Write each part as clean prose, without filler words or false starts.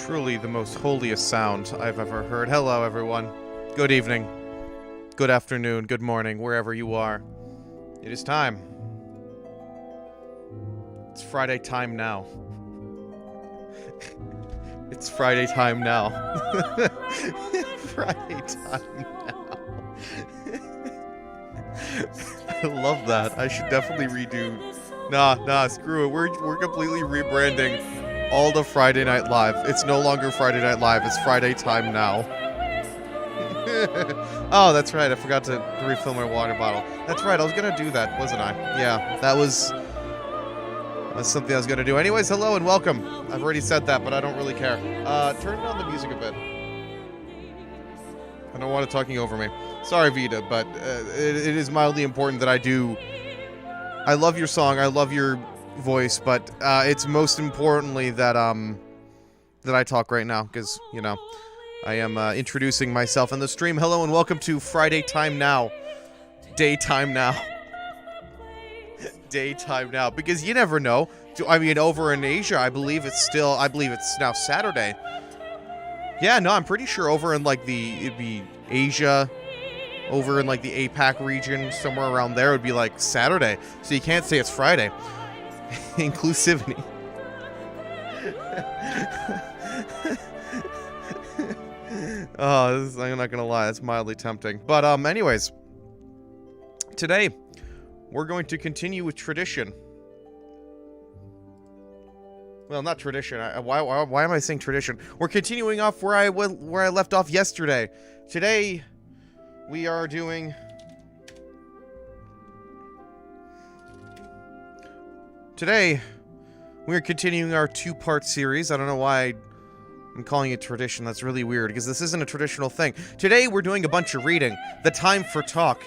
Truly the most holiest sound I've ever heard. Hello, everyone. Good evening. Good afternoon. Good morning, wherever you are. It is time. It's Friday time now. It's Friday time now. Friday time now. I love that. I should definitely redo. Nah, screw it. We're completely rebranding all the Friday Night Live. It's no longer Friday Night Live. It's Friday time now. Oh, that's right. I forgot to refill my water bottle. That's right. I was gonna do that, wasn't I? Yeah, that was something I was gonna do. Anyways, hello and welcome. I've already said that, but I don't really care. Turn down the music a bit. I don't want it talking over me. Sorry, Vita, but it is mildly important that I do. I love your song. I love your voice, but it's most importantly that that I talk right now, because you know I am introducing myself in the stream. Hello and welcome to Friday Time Now, Daytime Now, Daytime Now, because you never know. I mean, over in Asia, I believe it's now Saturday. Yeah, no, I'm pretty sure over in like it'd be Asia, over in like the APAC region, somewhere around there, it would be like Saturday. So you can't say it's Friday. Inclusivity. Oh, I'm not gonna lie, it's mildly tempting. But anyways, today we're going to continue with tradition. Well, not tradition. Why am I saying tradition? We're continuing off where I left off yesterday. Today we are doing. Today, we are continuing our two-part series. I don't know why I'm calling it tradition. That's really weird, because this isn't a traditional thing. Today, we're doing a bunch of reading. The time for talk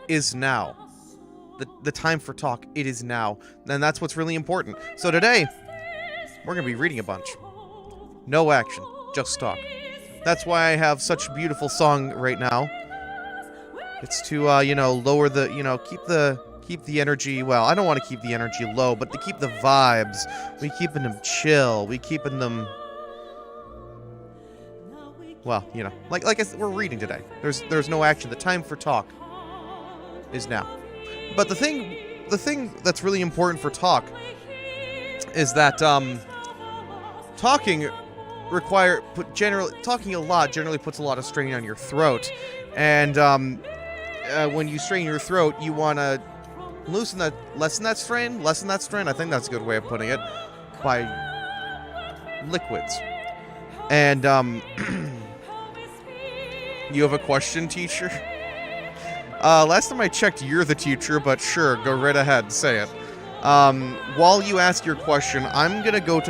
is now. The time for talk, it is now. And that's what's really important. So today, we're going to be reading a bunch. No action, just talk. That's why I have such a beautiful song right now. It's to, you know, lower the, you know, keep the energy, well, I don't want to keep the energy low, but to keep the vibes, we keeping them chill, we keeping them, well, you know, like I said, we're reading today. There's no action. The time for talk is now. But the thing that's really important for talk is that, talking a lot generally puts a lot of strain on your throat, and, when you strain your throat, you want to lessen that strain. I think that's a good way of putting it, by liquids. And, you have a question, teacher? Last time I checked, you're the teacher, but sure, go right ahead, say it. While you ask your question, I'm gonna go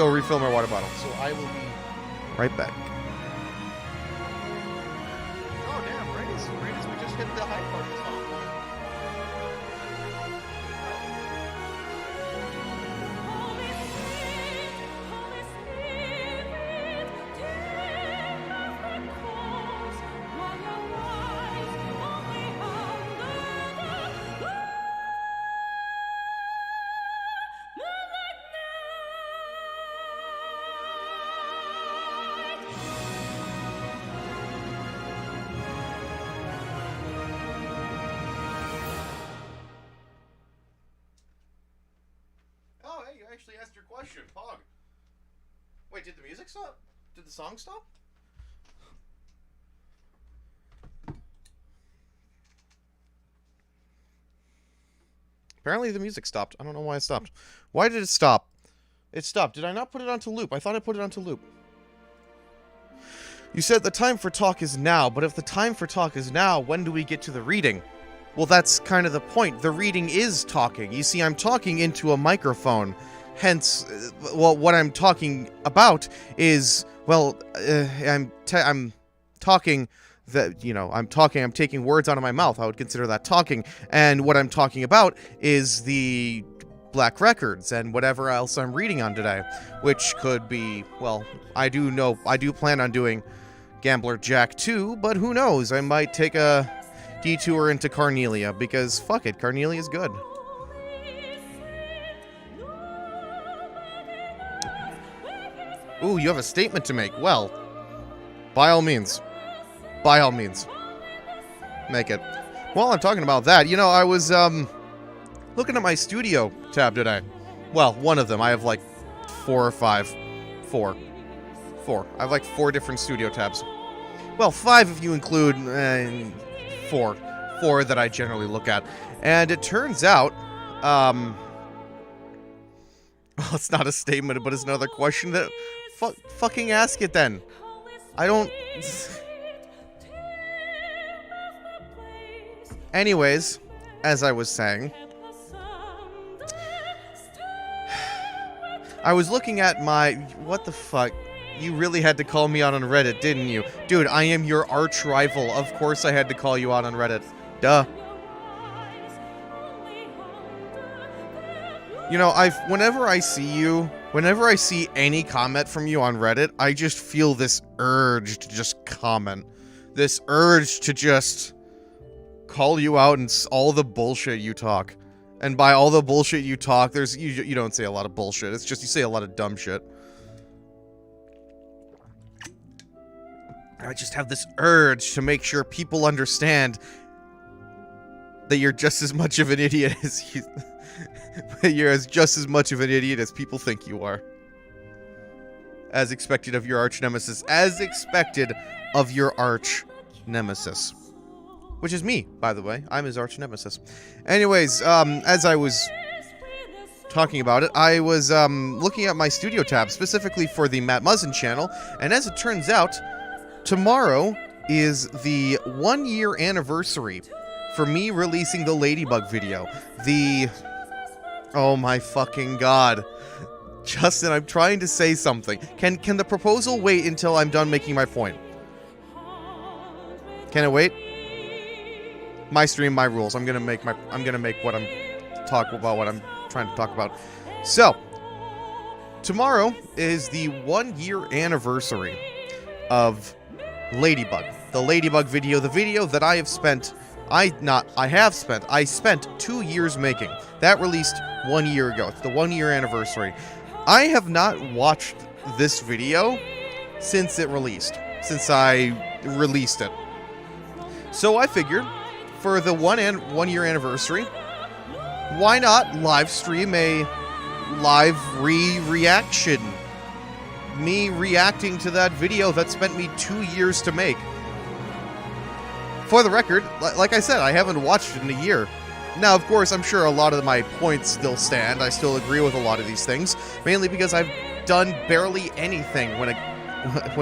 refill my water bottle, so I will be right back. Hit the high part of the song. Actually asked your question, Pog. Wait, did the music stop? Did the song stop? Apparently the music stopped. I don't know why it stopped. Why did it stop? It stopped. Did I not put it onto loop? I thought I put it onto loop. You said the time for talk is now, but if the time for talk is now, when do we get to the reading? Well, that's kind of the point. The reading is talking. You see, I'm talking into a microphone. Hence, well, what I'm talking about is, well, I'm talking that, you know, I'm taking words out of my mouth. I would consider that talking. And what I'm talking about is the Black Records and whatever else I'm reading on today, which could be, well, I do plan on doing Gambler Jack 2, but who knows? I might take a detour into Carnelia, because fuck it, Carnelia's good. Ooh, you have a statement to make. Well, by all means. By all means. Make it. While I'm talking about that, you know, I was, looking at my studio tab today. Well, one of them. I have, like, 4 or 5. 4. I have, like, 4 different studio tabs. Well, 5 if you include, 4. 4 that I generally look at. And it turns out, well, it's not a statement, but it's another question that... fucking ask it, then. I don't... Anyways, as I was saying... I was looking at my... What the fuck? You really had to call me out on Reddit, didn't you? Dude, I am your arch rival. Of course I had to call you out on Reddit. Duh. You know, whenever I see any comment from you on Reddit, I just feel this urge to just comment. This urge to just call you out and all the bullshit you talk. And by all the bullshit you talk, you don't say a lot of bullshit. It's just you say a lot of dumb shit. I just have this urge to make sure people understand that you're just as much of an idiot as you... You're just as much of an idiot as people think you are. As expected of your arch nemesis. As expected of your arch nemesis. Which is me, by the way. I'm his arch nemesis. Anyways, as I was talking about it, I was looking at my studio tab, specifically for the Matt Muzzin channel, and as it turns out, tomorrow is the 1-year anniversary for me releasing the Ladybug video. Oh my fucking god. Justin, I'm trying to say something. Can the proposal wait until I'm done making my point? Can it wait? My stream, my rules. I'm gonna make what I'm trying to talk about. So, tomorrow is the 1-year anniversary of Ladybug. The Ladybug video, the video that I spent 2 years making. That released 1 year ago. It's the 1-year anniversary. I have not watched this video since it released. Since I released it. So I figured, for the 1-year anniversary, why not live stream a live reaction? Me reacting to that video that spent me 2 years to make. For the record, like I said, I haven't watched it in a year. Now, of course, I'm sure a lot of my points still stand. I still agree with a lot of these things, mainly because I've done barely anything when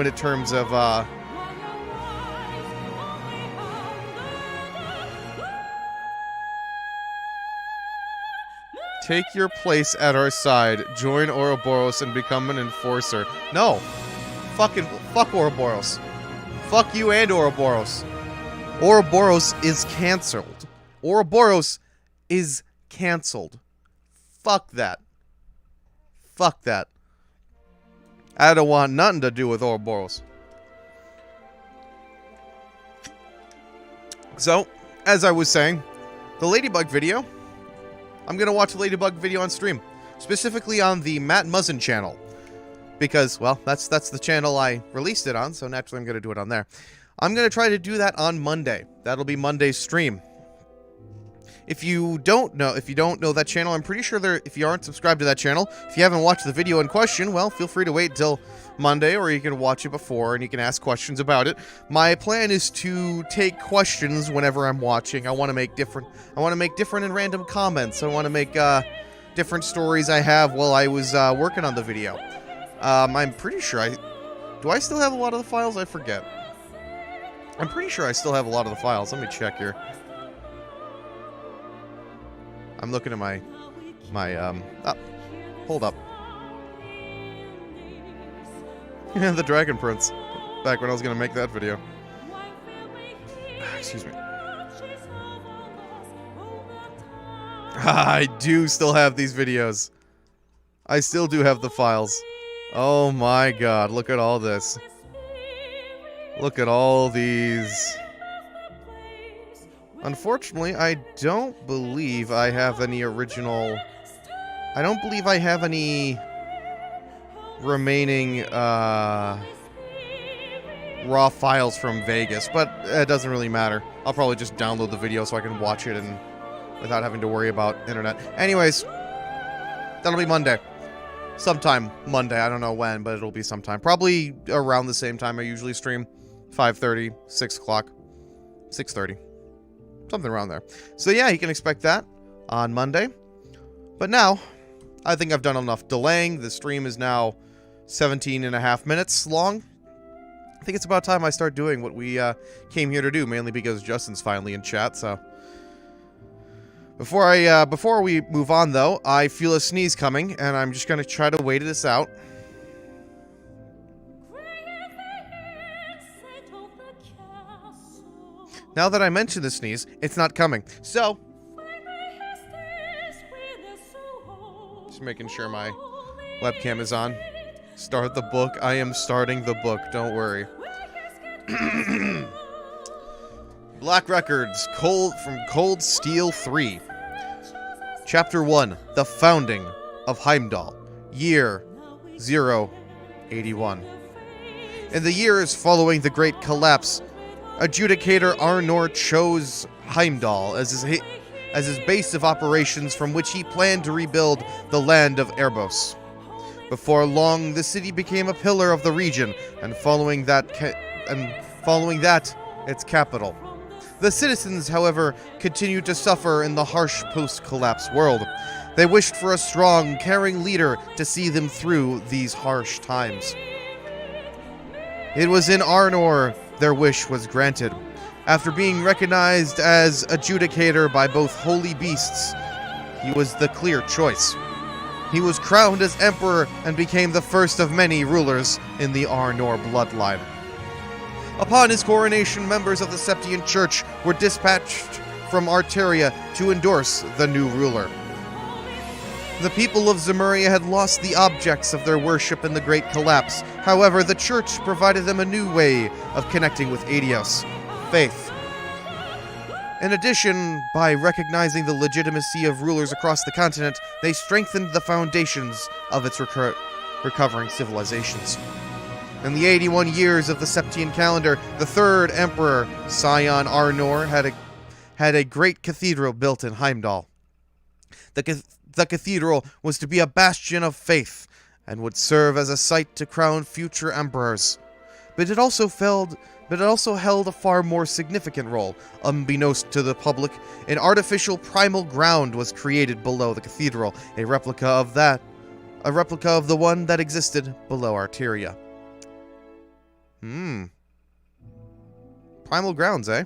it terms of take your place at our side, join Ouroboros, and become an enforcer. No. Fuck Ouroboros. Fuck you and Ouroboros. Ouroboros is cancelled. Ouroboros is cancelled. Fuck that. Fuck that. I don't want nothing to do with Ouroboros. So, as I was saying, the Ladybug video, I'm gonna watch the Ladybug video on stream. Specifically on the Matt Muzzin channel. Because, well, that's the channel I released it on, so naturally I'm gonna do it on there. I'm gonna try to do that on Monday. That'll be Monday's stream. If you don't know that channel, I'm pretty sure if you aren't subscribed to that channel, if you haven't watched the video in question, well, feel free to wait till Monday, or you can watch it before and you can ask questions about it. My plan is to take questions whenever I'm watching. I want to make different and random comments. I want to make different stories I have while I was working on the video. I'm pretty sure do I still have a lot of the files? I forget. I'm pretty sure I still have a lot of the files. Let me check here. I'm looking at my hold up. The Dragon Prince. Back when I was gonna make that video. Excuse me. I do still have these videos. I still do have the files. Oh my god, look at all this. Look at all these. Unfortunately, I don't believe I have any original... I don't believe I have any remaining raw files from Vegas, but it doesn't really matter. I'll probably just download the video so I can watch it and without having to worry about internet. Anyways, that'll be Monday. Sometime Monday. I don't know when, but it'll be sometime. Probably around the same time I usually stream. 5:30, 6 o'clock, 6:30. Something around there. So yeah, you can expect that on Monday. But now, I think I've done enough delaying. The stream is now 17.5 minutes long. I think it's about time I start doing what we came here to do, mainly because Justin's finally in chat, so... Before we move on, though, I feel a sneeze coming, and I'm just gonna try to wait this out. Now that I mentioned the sneeze, it's not coming. So, just making sure my webcam is on. Start the book. I am starting the book. Don't worry. Black Records, from Cold Steel 3. Chapter 1, The Founding of Heimdall. Year 081. In the years following the Great Collapse, Adjudicator Arnor chose Heimdall as his base of operations from which he planned to rebuild the land of Erebos. Before long, the city became a pillar of the region, and following that, its capital. The citizens, however, continued to suffer in the harsh post-collapse world. They wished for a strong, caring leader to see them through these harsh times. It was in Arnor their wish was granted. After being recognized as Adjudicator by both holy beasts, he was the clear choice. He was crowned as Emperor and became the first of many rulers in the Arnor bloodline. Upon his coronation, members of the Septian Church were dispatched from Arteria to endorse the new ruler. The people of Zemuria had lost the objects of their worship in the Great Collapse. However, the Church provided them a new way of connecting with Aidios, faith. In addition, by recognizing the legitimacy of rulers across the continent, they strengthened the foundations of its recovering civilizations. In the 81 years of the Septian calendar, the third emperor, Scion Arnor, had a great cathedral built in Heimdall. The cathedral was to be a bastion of faith and would serve as a site to crown future emperors. But it also held a far more significant role. Unbeknownst to the public, an artificial primal ground was created below the cathedral, a replica of the one that existed below Arteria. Primal grounds, eh?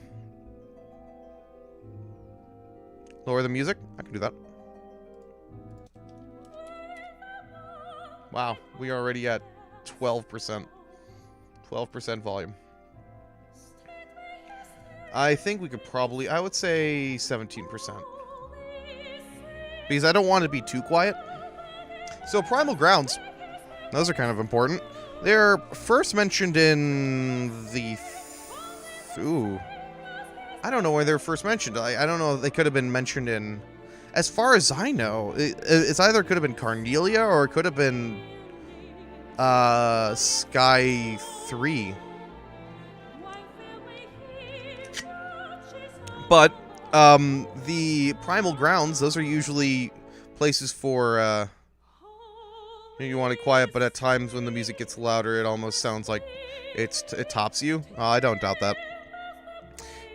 Lower the music? I can do that. Wow, we are already at 12%. 12% volume. I think we could probably, I would say 17%. Because I don't want it to be too quiet. So primal grounds, those are kind of important. They're first mentioned in the... Ooh. I don't know where they're first mentioned. I don't know. They could have been mentioned in... As far as I know, it's either could have been Carnelia or it could have been... Sky 3. But, the primal grounds, those are usually places for, you want it quiet, but at times when the music gets louder, it almost sounds like it tops you. I don't doubt that.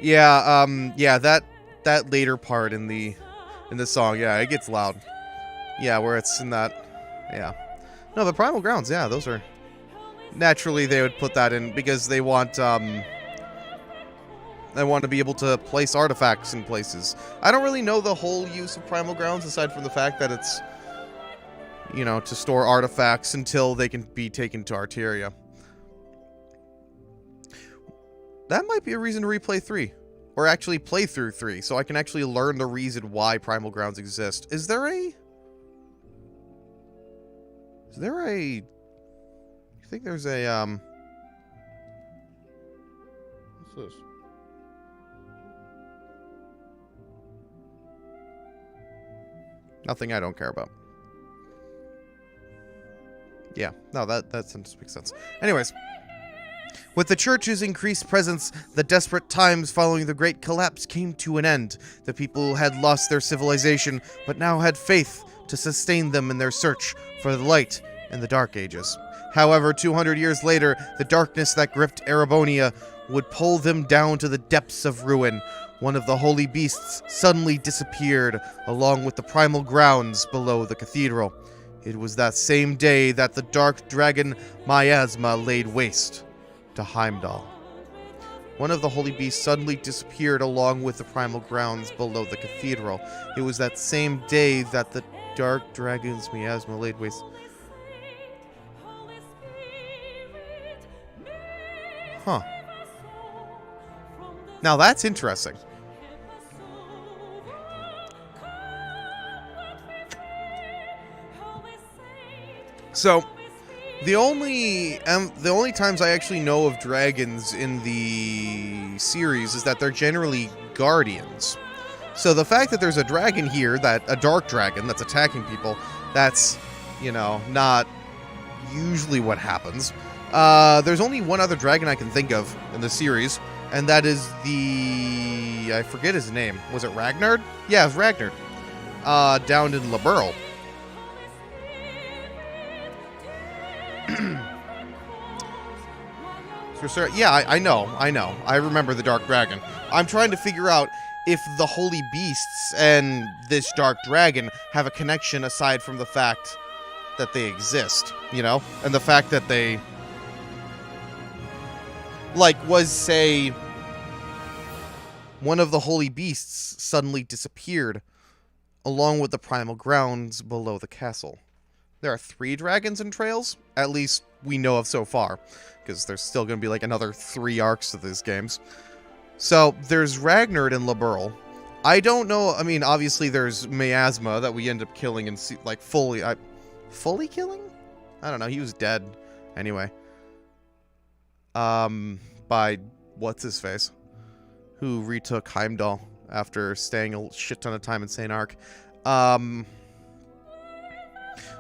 Yeah, yeah, that later part in the song, yeah, it gets loud. Yeah, where it's in that, yeah. No, the primal grounds, yeah, those are... Naturally, they would put that in because they want to be able to place artifacts in places. I don't really know the whole use of primal grounds, aside from the fact that it's, you know, to store artifacts until they can be taken to Arteria. That might be a reason to replay 3. Or actually play through 3, so I can actually learn the reason why primal grounds exist. Is there a... You think there's a, What's this? Nothing I don't care about. Yeah, no, that makes sense. Anyways, with the church's increased presence, the desperate times following the Great Collapse came to an end. The people had lost their civilization, but now had faith to sustain them in their search for the light in the Dark Ages. However, 200 years later, the darkness that gripped Erebonia would pull them down to the depths of ruin. One of the holy beasts suddenly disappeared, along with the primal grounds below the cathedral. It was that same day that the dark dragon Miasma laid waste to Heimdall. One of the holy beasts suddenly disappeared along with the primal grounds below the cathedral. It was that same day that the dark dragon's Miasma laid waste. Huh. Now that's interesting. So, the only times I actually know of dragons in the series is that they're generally guardians. So the fact that there's a dragon here, a dark dragon that's attacking people, that's, you know, not usually what happens. There's only one other dragon I can think of in the series, and that is I forget his name. Was it Ragnar? Yeah, it was Ragnar. Down in Liberl. Yeah, I know. I remember the Dark Dragon. I'm trying to figure out if the Holy Beasts and this Dark Dragon have a connection aside from the fact that they exist, you know? And the fact that they... was, say, one of the Holy Beasts suddenly disappeared, along with the primal grounds below the castle. There are 3 dragons in Trails, at least we know of so far, because there's still going to be, another 3 arcs to these games. So, there's Ragnar and Liberl. I don't know, I mean, obviously there's Miasma that we end up killing and, fully... Fully killing? I don't know, he was dead. Anyway. By what's-his-face? Who retook Heimdall after staying a shit ton of time in St. Ark.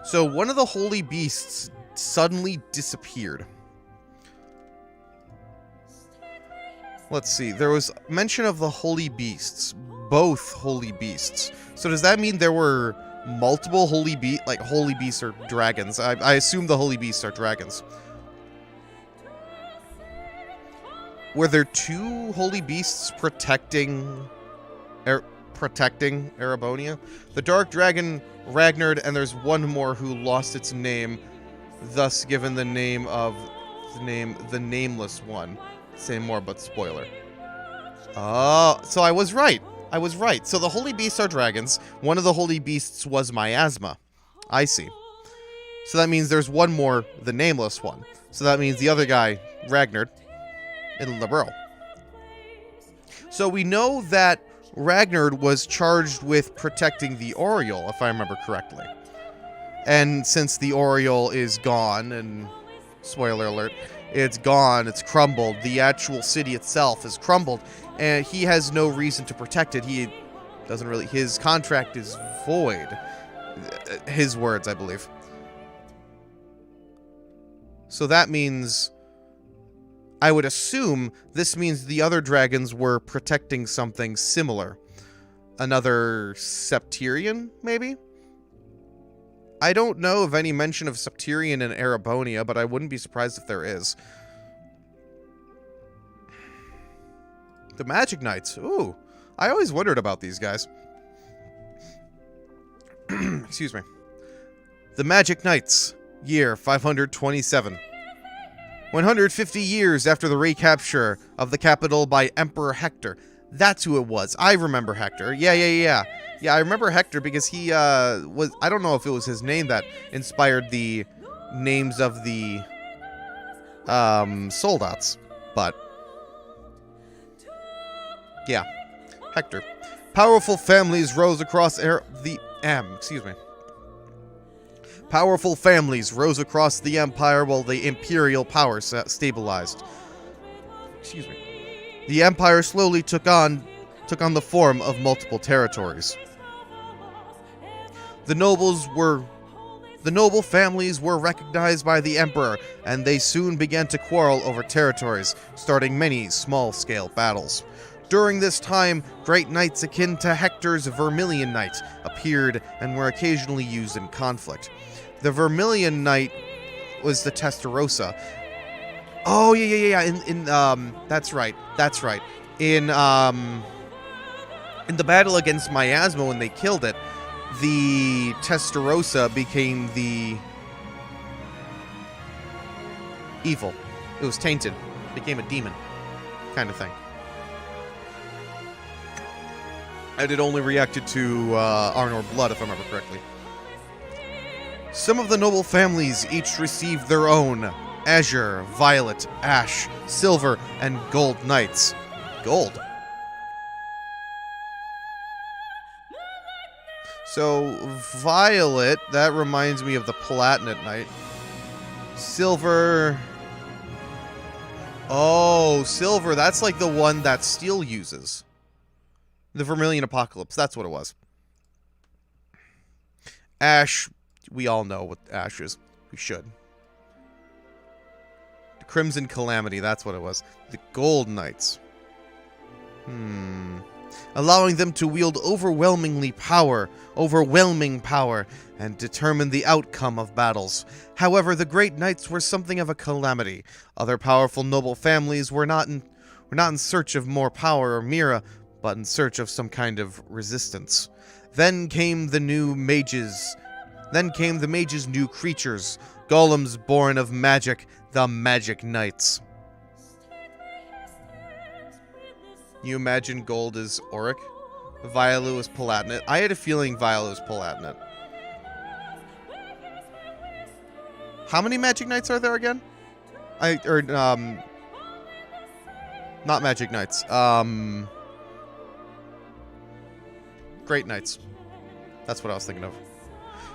So one of the holy beasts suddenly disappeared. Let's see, there was mention of the holy beasts. Both holy beasts. So does that mean there were multiple holy beasts or dragons? I assume the holy beasts are dragons. Were there 2 holy beasts protecting Erebonia? The dark dragon Ragnar, and there's one more who lost its name, thus given the name of the Nameless One. Say more, but spoiler. Oh, so I was right. So the holy beasts are dragons. One of the holy beasts was Miasma. I see. So that means there's one more, the Nameless One. So that means the other guy, Ragnar, in Liberl. So we know that Ragnar was charged with protecting the Oriole, if I remember correctly. And since the Oriole is gone, and spoiler alert, it's gone, it's crumbled, the actual city itself is crumbled, and he has no reason to protect it. He doesn't really, his contract is void. His words, I believe. So that means, I would assume this means the other dragons were protecting something similar. Another Septirian, maybe? I don't know of any mention of Septirian in Erebonia, but I wouldn't be surprised if there is. The Magic Knights. Ooh. I always wondered about these guys. Excuse me. The Magic Knights. Year 527. 150 years after the recapture of the capital by Emperor Hector. That's who it was. I remember Hector. Yeah, I remember Hector because he was... I don't know if it was his name that inspired the names of the soldats, but... yeah. Hector. Powerful families rose across Powerful families rose across the empire while the imperial power stabilized. Excuse me. The empire slowly took on the form of multiple territories. The nobles were The noble families were recognized by the emperor, and they soon began to quarrel over territories, starting many small-scale battles. During this time, great knights akin to Hector's Vermilion Knight appeared and were occasionally used in conflict. The Vermilion Knight was the Testarossa. Oh, yeah. That's right. In the battle against Miasma, when they killed it, the Testarossa became the evil. It was tainted. Became a demon. Kind of thing. And it only reacted to Arnor blood, if I remember correctly. Some of the noble families each received their own azure, violet, ash, silver, and gold knights. Gold? So, violet, that reminds me of the Palatinate Knight. Silver... Oh, silver, that's like the one that Steel uses. The Vermilion Apocalypse, that's what it was. Ash, we all know what Ash is. We should. The Crimson Calamity, that's what it was. The Gold Knights. Allowing them to wield overwhelming power, and determine the outcome of battles. However, the Great Knights were something of a calamity. Other powerful noble families were not in search of more power or Mira, but in search of some kind of resistance. Then came the mages' new creatures, golems born of magic, the Magic Knights. You imagine gold is auric? Violet was Palatinate. I had a feeling Violet was Palatinate. How many Magic Knights are there again? Not Magic Knights. Great Knights. That's what I was thinking of.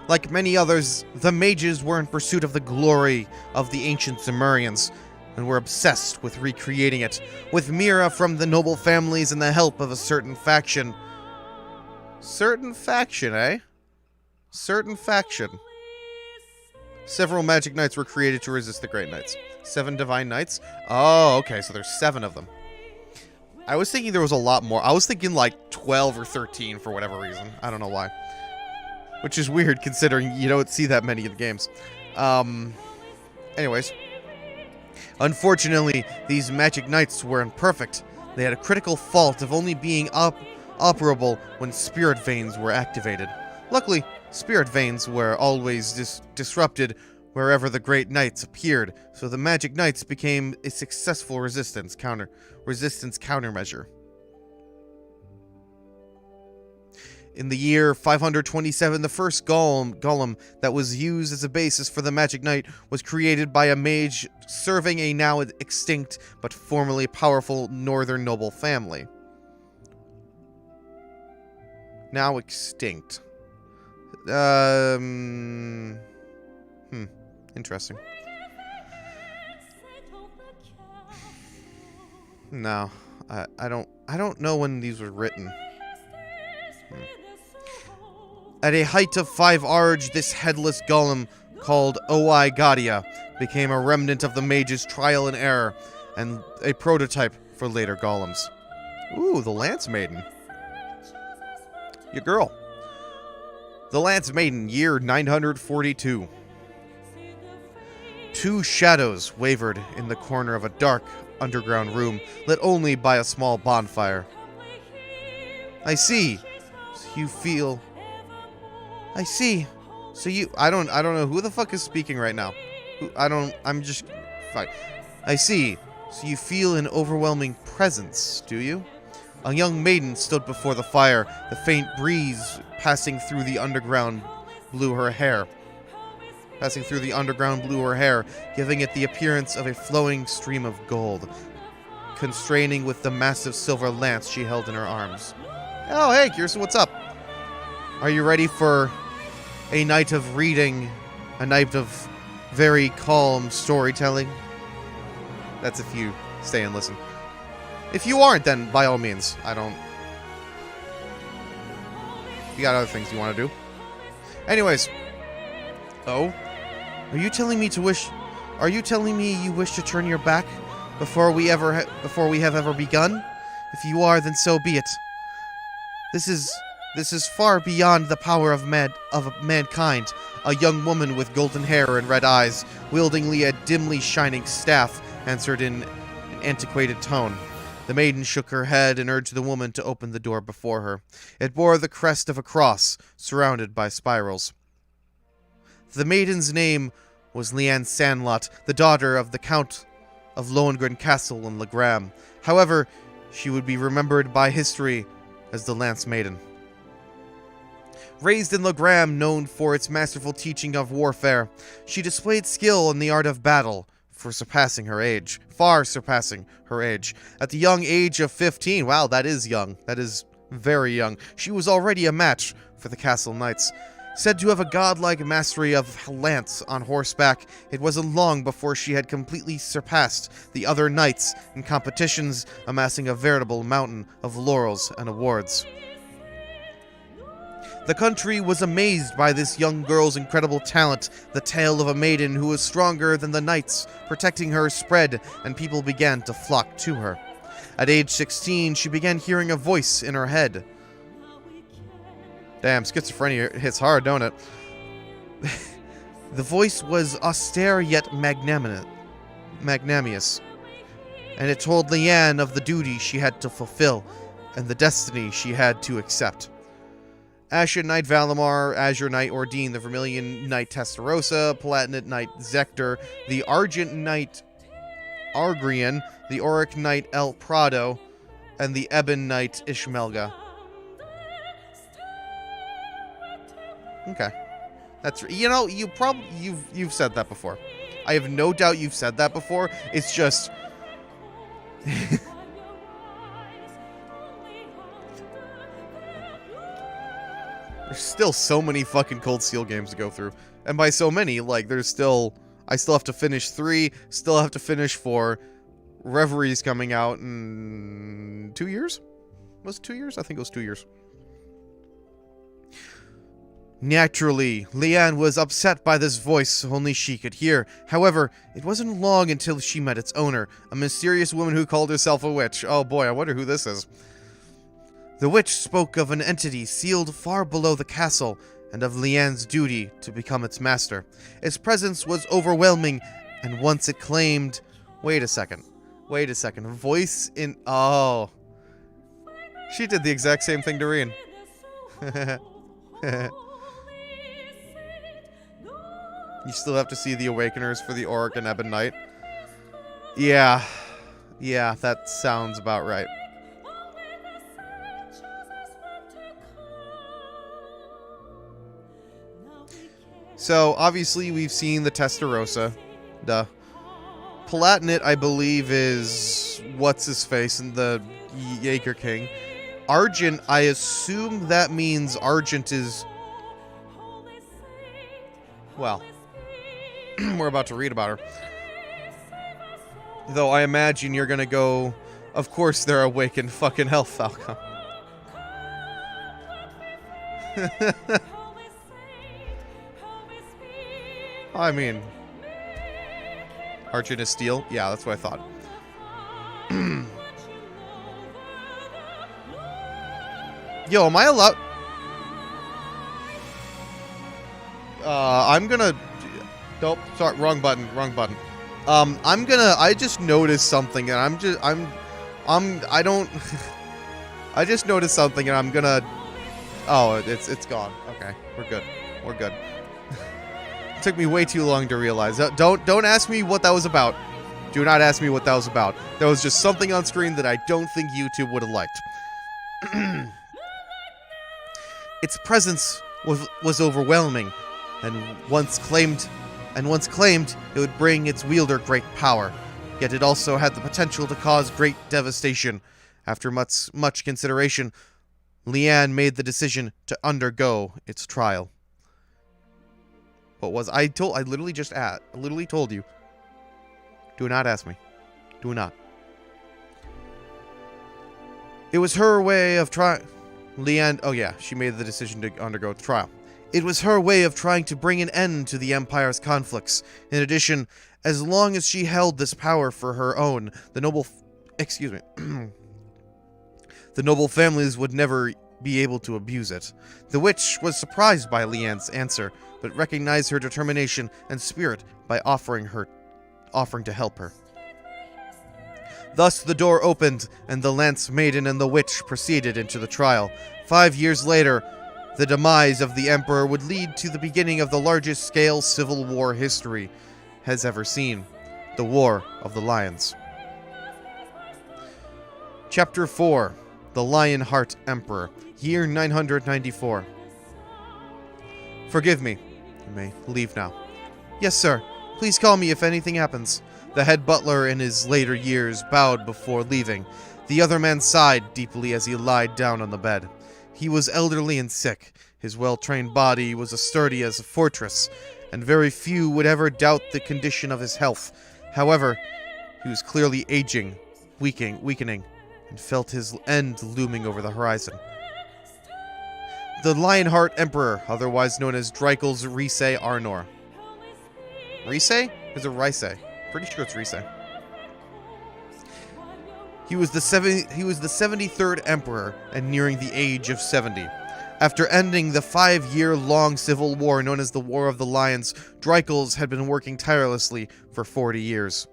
Like many others, the mages were in pursuit of the glory of the ancient Zemurians, and were obsessed with recreating it, with Mira from the noble families and the help of a certain faction. Certain faction, eh? Certain faction. Several Magic Knights were created to resist the Great Knights. 7 Divine Knights? Oh, okay, so there's 7 of them. I was thinking there was a lot more. I was thinking like 12 or 13 for whatever reason. I don't know why. Which is weird considering you don't see that many of the games. Anyways. Unfortunately, these Magic Knights were imperfect. They had a critical fault of only being operable when Spirit Veins were activated. Luckily, Spirit Veins were always disrupted wherever the Great Knights appeared, so the Magic Knights became a successful resistance countermeasure. In the year 527, the first golem that was used as a basis for the Magic Knight was created by a mage serving a now extinct but formerly powerful northern noble family. Now extinct. Interesting. No, I don't know when these were written. At a height of 5 arge, this headless golem, called Oi Gadia, became a remnant of the mage's trial and error, and a prototype for later golems. Ooh, the Lance Maiden. Your girl. The Lance Maiden, year 942. 2 shadows wavered in the corner of a dark, underground room, lit only by a small bonfire. I see. You feel... I see. So you... I don't know who the fuck is speaking right now. I'm just... Fine. I see. So you feel an overwhelming presence, do you? A young maiden stood before the fire. The faint breeze passing through the underground blew her hair. Giving it the appearance of a flowing stream of gold, constraining with the massive silver lance she held in her arms. Oh, hey, Kirsten, what's up? Are you ready for a night of reading, a night of very calm storytelling? That's if you stay and listen. If you aren't, then by all means, you got other things you want to do. Anyways, Oh? Are you telling me you wish to turn your back before we have ever begun? If you are, then so be it. This is far beyond the power of mankind. A young woman with golden hair and red eyes, wielding a dimly shining staff, answered in an antiquated tone. The maiden shook her head and urged the woman to open the door before her. It bore the crest of a cross, surrounded by spirals. The maiden's name was Leanne Sandlot, the daughter of the Count of Lohengrin Castle in Legram. However, she would be remembered by history as the Lance Maiden. Raised in Legram, known for its masterful teaching of warfare, she displayed skill in the art of battle, far surpassing her age. At the young age of 15, wow, that is young. That is very young. She was already a match for the castle knights. Said to have a godlike mastery of lance on horseback, it wasn't long before she had completely surpassed the other knights in competitions, amassing a veritable mountain of laurels and awards. The country was amazed by this young girl's incredible talent. The tale of a maiden who was stronger than the knights, protecting her, spread, and people began to flock to her. At age 16, she began hearing a voice in her head. Damn, schizophrenia hits hard, don't it? The voice was austere yet magnanimous, and it told Leanne of the duty she had to fulfill, and the destiny she had to accept. Ashen Knight Valimar, Azure Knight Ordine, the Vermilion Knight Testarossa, Palatinate Knight Zector, the Argent Knight Argrian, the Auric Knight El Prado, and the Ebon Knight Ishmelga. Okay. That's, you know, you've said that before. I have no doubt you've said that before. It's just there's still so many fucking Cold Steel games to go through. And by so many, like, I still have to finish 3, still have to finish 4. Reverie's coming out in 2 years? Was it 2 years? I think it was 2 years. Naturally, Leanne was upset by this voice only she could hear. However, it wasn't long until she met its owner, a mysterious woman who called herself a witch. Oh boy, I wonder who this is. The witch spoke of an entity sealed far below the castle, and of Leanne's duty to become its master. Its presence was overwhelming, and once it claimed... Wait a second. Voice in... Oh. She did the exact same thing to Reen. You still have to see the Awakeners for the Auric and Ebon Knight. Yeah, that sounds about right. So, obviously, we've seen the Testarossa. Duh. Palatinate, I believe, is... What's-his-face in the Jaeger King. Argent, I assume that means Argent is... Well... we're about to read about her. Though I imagine you're gonna go... Of course they're awakened fucking Hell Falcon. I mean... Argent is steel? Yeah, that's what I thought. Yo, am I allowed... I'm gonna... Nope, sorry, wrong button. I just noticed something, and I just noticed something, and I'm gonna... Oh, it's gone. Okay, we're good. It took me way too long to realize. Don't ask me what that was about. Do not ask me what that was about. There was just something on screen that I don't think YouTube would have liked. Its presence was overwhelming, and once claimed, it would bring its wielder great power. Yet it also had the potential to cause great devastation. After much consideration, Leanne made the decision to undergo its trial. What was I literally told you. Do not ask me. Do not. It was her way of trying. Leanne, oh yeah, she made the decision to undergo the trial. It was her way of trying to bring an end to the Empire's conflicts. In addition, as long as she held this power for her own, the noble families would never be able to abuse it. The witch was surprised by Leanne's answer, but recognized her determination and spirit by offering to help her. Thus the door opened, and the Lance Maiden and the witch proceeded into the trial. 5 years later, the demise of the Emperor would lead to the beginning of the largest-scale civil war history has ever seen, the War of the Lions. Chapter 4, The Lionheart Emperor, year 994. Forgive me. You may leave now. Yes, sir. Please call me if anything happens. The head butler in his later years bowed before leaving. The other man sighed deeply as he lied down on the bed. He was elderly and sick. His well-trained body was as sturdy as a fortress, and very few would ever doubt the condition of his health. However, he was clearly aging, weakening, and felt his end looming over the horizon. The Lionheart Emperor, otherwise known as Dreikel's Riese Arnor. Riese? Is it Riese? Pretty sure it's Riese. He was the 73rd emperor and nearing the age of 70. After ending the 5-year-long civil war known as the War of the Lions, Dreikel's had been working tirelessly for 40 years.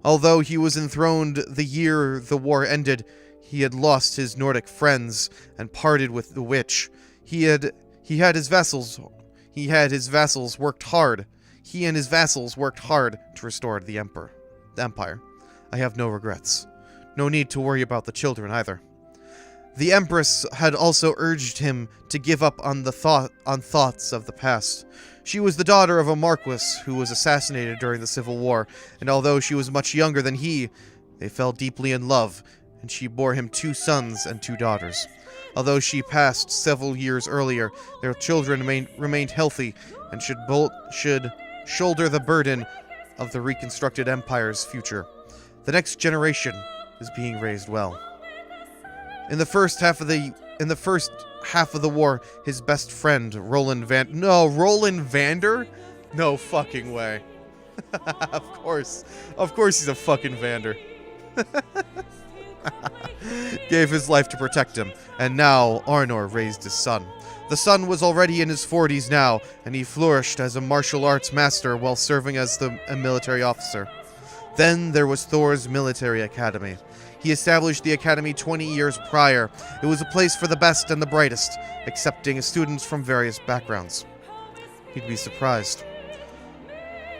Although he was enthroned the year the war ended, he had lost his Nordic friends and parted with the witch. He and his vassals worked hard to restore the empire. I have no regrets. No need to worry about the children either. The Empress had also urged him to give up on thoughts of the past. She was the daughter of a marquis who was assassinated during the Civil War, and although she was much younger than he, they fell deeply in love, and she bore him 2 sons and 2 daughters. Although she passed several years earlier, their children remained healthy and should shoulder the burden of the reconstructed empire's future. The next generation is being raised well. In the first half of the war, his best friend, Roland Vander? No fucking way. Of course he's a fucking Vander. Gave his life to protect him, and now Arnor raised his son. The son was already in his 40s now, and he flourished as a martial arts master while serving as a military officer. Then there was Thor's military academy. He established the academy 20 years prior. It was a place for the best and the brightest, accepting students from various backgrounds. You'd be surprised.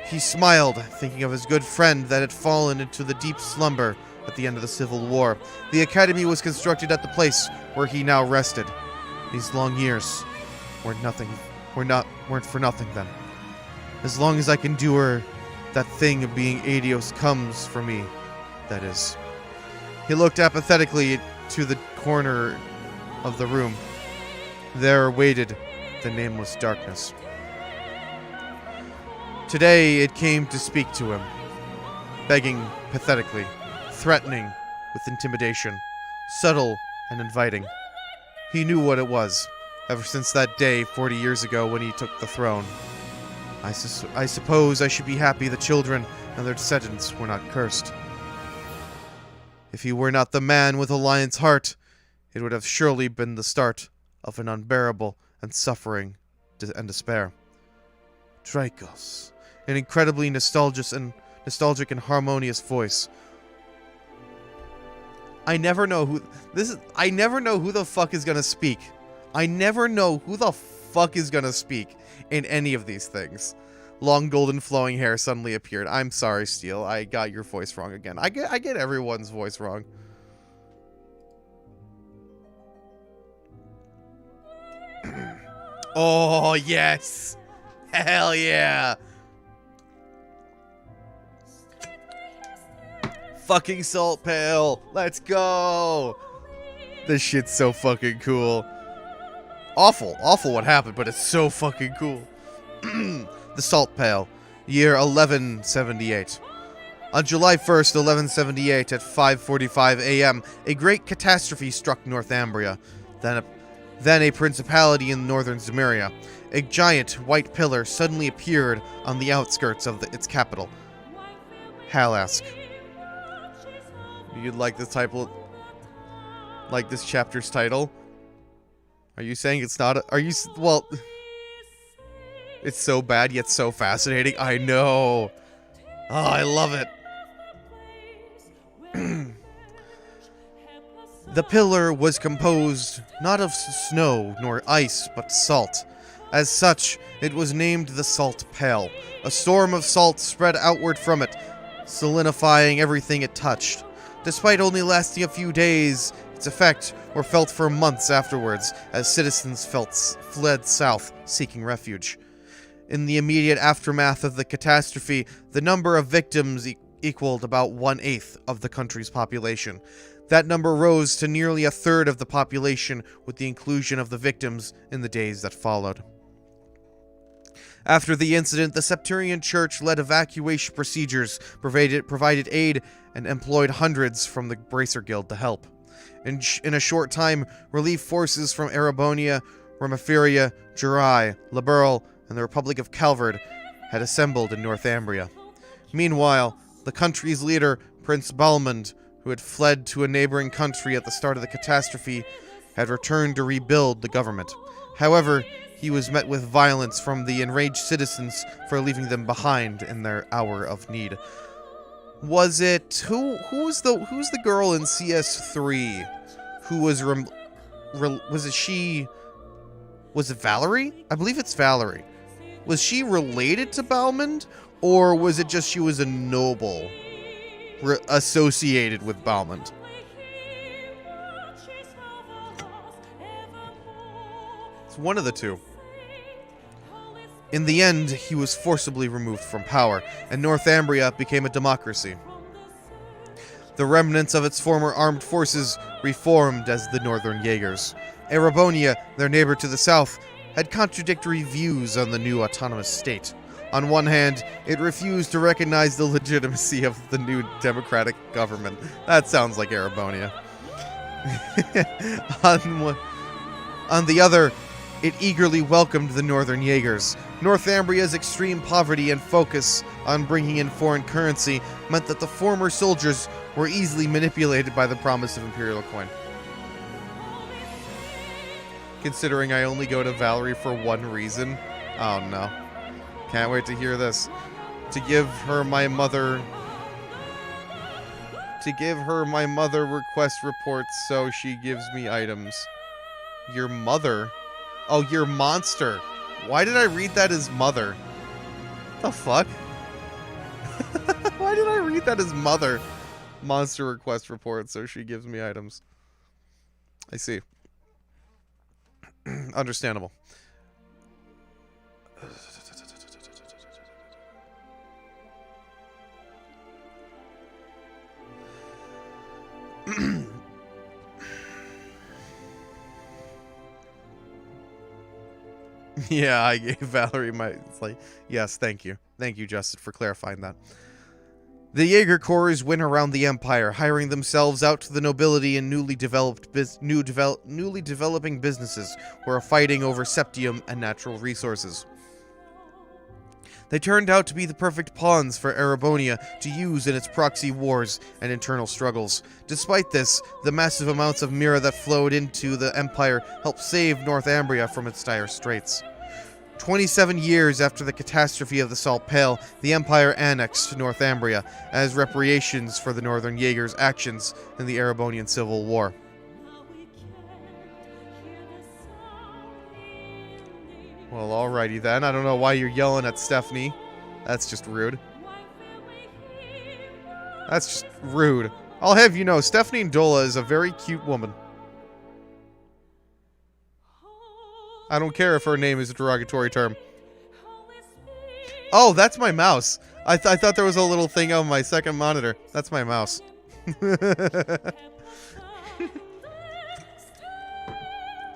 He smiled, thinking of his good friend that had fallen into the deep slumber at the end of the Civil War. The academy was constructed at the place where he now rested. These long years weren't for nothing then. As long as I can do that thing of being Adios comes for me, that is. He looked apathetically to the corner of the room. There waited the nameless darkness. Today it came to speak to him, begging pathetically, threatening with intimidation, subtle and inviting. He knew what it was, ever since that day 40 years ago when he took the throne. I suppose I should be happy the children and their descendants were not cursed. If he were not the man with a lion's heart, it would have surely been the start of an unbearable and suffering and despair. Dreikel's, an incredibly nostalgic and harmonious voice. I never know who the fuck is gonna speak. I never know who the fuck is gonna speak in any of these things. Long golden flowing hair suddenly appeared. I'm sorry, Steel. I got your voice wrong again. I get everyone's voice wrong. Oh, yes. Hell yeah. Fucking Salt Pail. Let's go. This shit's so fucking cool. Awful what happened, but it's so fucking cool. The Salt Pail, year 1178. On July 1st, 1178, at 5:45 a.m., a great catastrophe struck Northumbria, then a principality in northern Zemeria. a giant white pillar suddenly appeared on the outskirts of its capital. Hal asked, "You'd like this title? Like this chapter's title? Are you saying it's not? Well, it's so bad yet so fascinating. I know. Oh, I love it." The pillar was composed not of snow nor ice, but salt. As such, it was named the Salt Pale. A storm of salt spread outward from it, solidifying everything it touched. Despite only lasting a few days, its effects were felt for months afterwards, as citizens fled south, seeking refuge. In the immediate aftermath of the catastrophe, the number of victims equaled about 1/8 of the country's population. That number rose to nearly 1/3 of the population with the inclusion of the victims in the days that followed. After the incident, the Septarian Church led evacuation procedures, provided aid, and employed hundreds from the Bracer Guild to help. In a short time, relief forces from Erebonia, Romaferia, Jurai, Liberl, and the Republic of Calvard had assembled in Northumbria. Meanwhile, the country's leader, Prince Balmond, who had fled to a neighboring country at the start of the catastrophe, had returned to rebuild the government. However, he was met with violence from the enraged citizens for leaving them behind in their hour of need. Was it who's the girl in CS3 who was was it Valerie? I believe it's Valerie. Was she related to Balmond, or was it just she was a noble associated with Balmond? It's one of the two. In the end, he was forcibly removed from power, and Northumbria became a democracy. The remnants of its former armed forces reformed as the Northern Jaegers. Erebonia, their neighbor to the south, had contradictory views on the new autonomous state. On one hand, it refused to recognize the legitimacy of the new democratic government. That sounds like Erebonia. On the other, it eagerly welcomed the Northern Jaegers. Northumbria's extreme poverty and focus on bringing in foreign currency meant that the former soldiers were easily manipulated by the promise of imperial coin. Considering I only go to Valerie for one reason. Oh no. Can't wait to hear this. To give her my mother request reports so she gives me items. Your mother? Oh, your monster. Why did I read that as mother? The fuck? Why did I read that as mother? Monster request report so she gives me items. I see. Understandable. Yeah, I gave Valerie my... It's like, yes, thank you. Thank you, Justin, for clarifying that. The Jaeger Corps went around the Empire, hiring themselves out to the nobility and newly developing businesses who are fighting over septium and natural resources. They turned out to be the perfect pawns for Erebonia to use in its proxy wars and internal struggles. Despite this, the massive amounts of Mira that flowed into the Empire helped save Northumbria from its dire straits. 27 years after the catastrophe of the Salt Pale, the Empire annexed Northumbria as reparations for the Northern Jaegers' actions in the Erebonian Civil War. Well, alrighty then. I don't know why you're yelling at Stephanie. That's just rude. That's just rude. I'll have you know, Stephanie Ndola is a very cute woman. I don't care if her name is a derogatory term. Oh, that's my mouse. I thought there was a little thing on my second monitor. That's my mouse.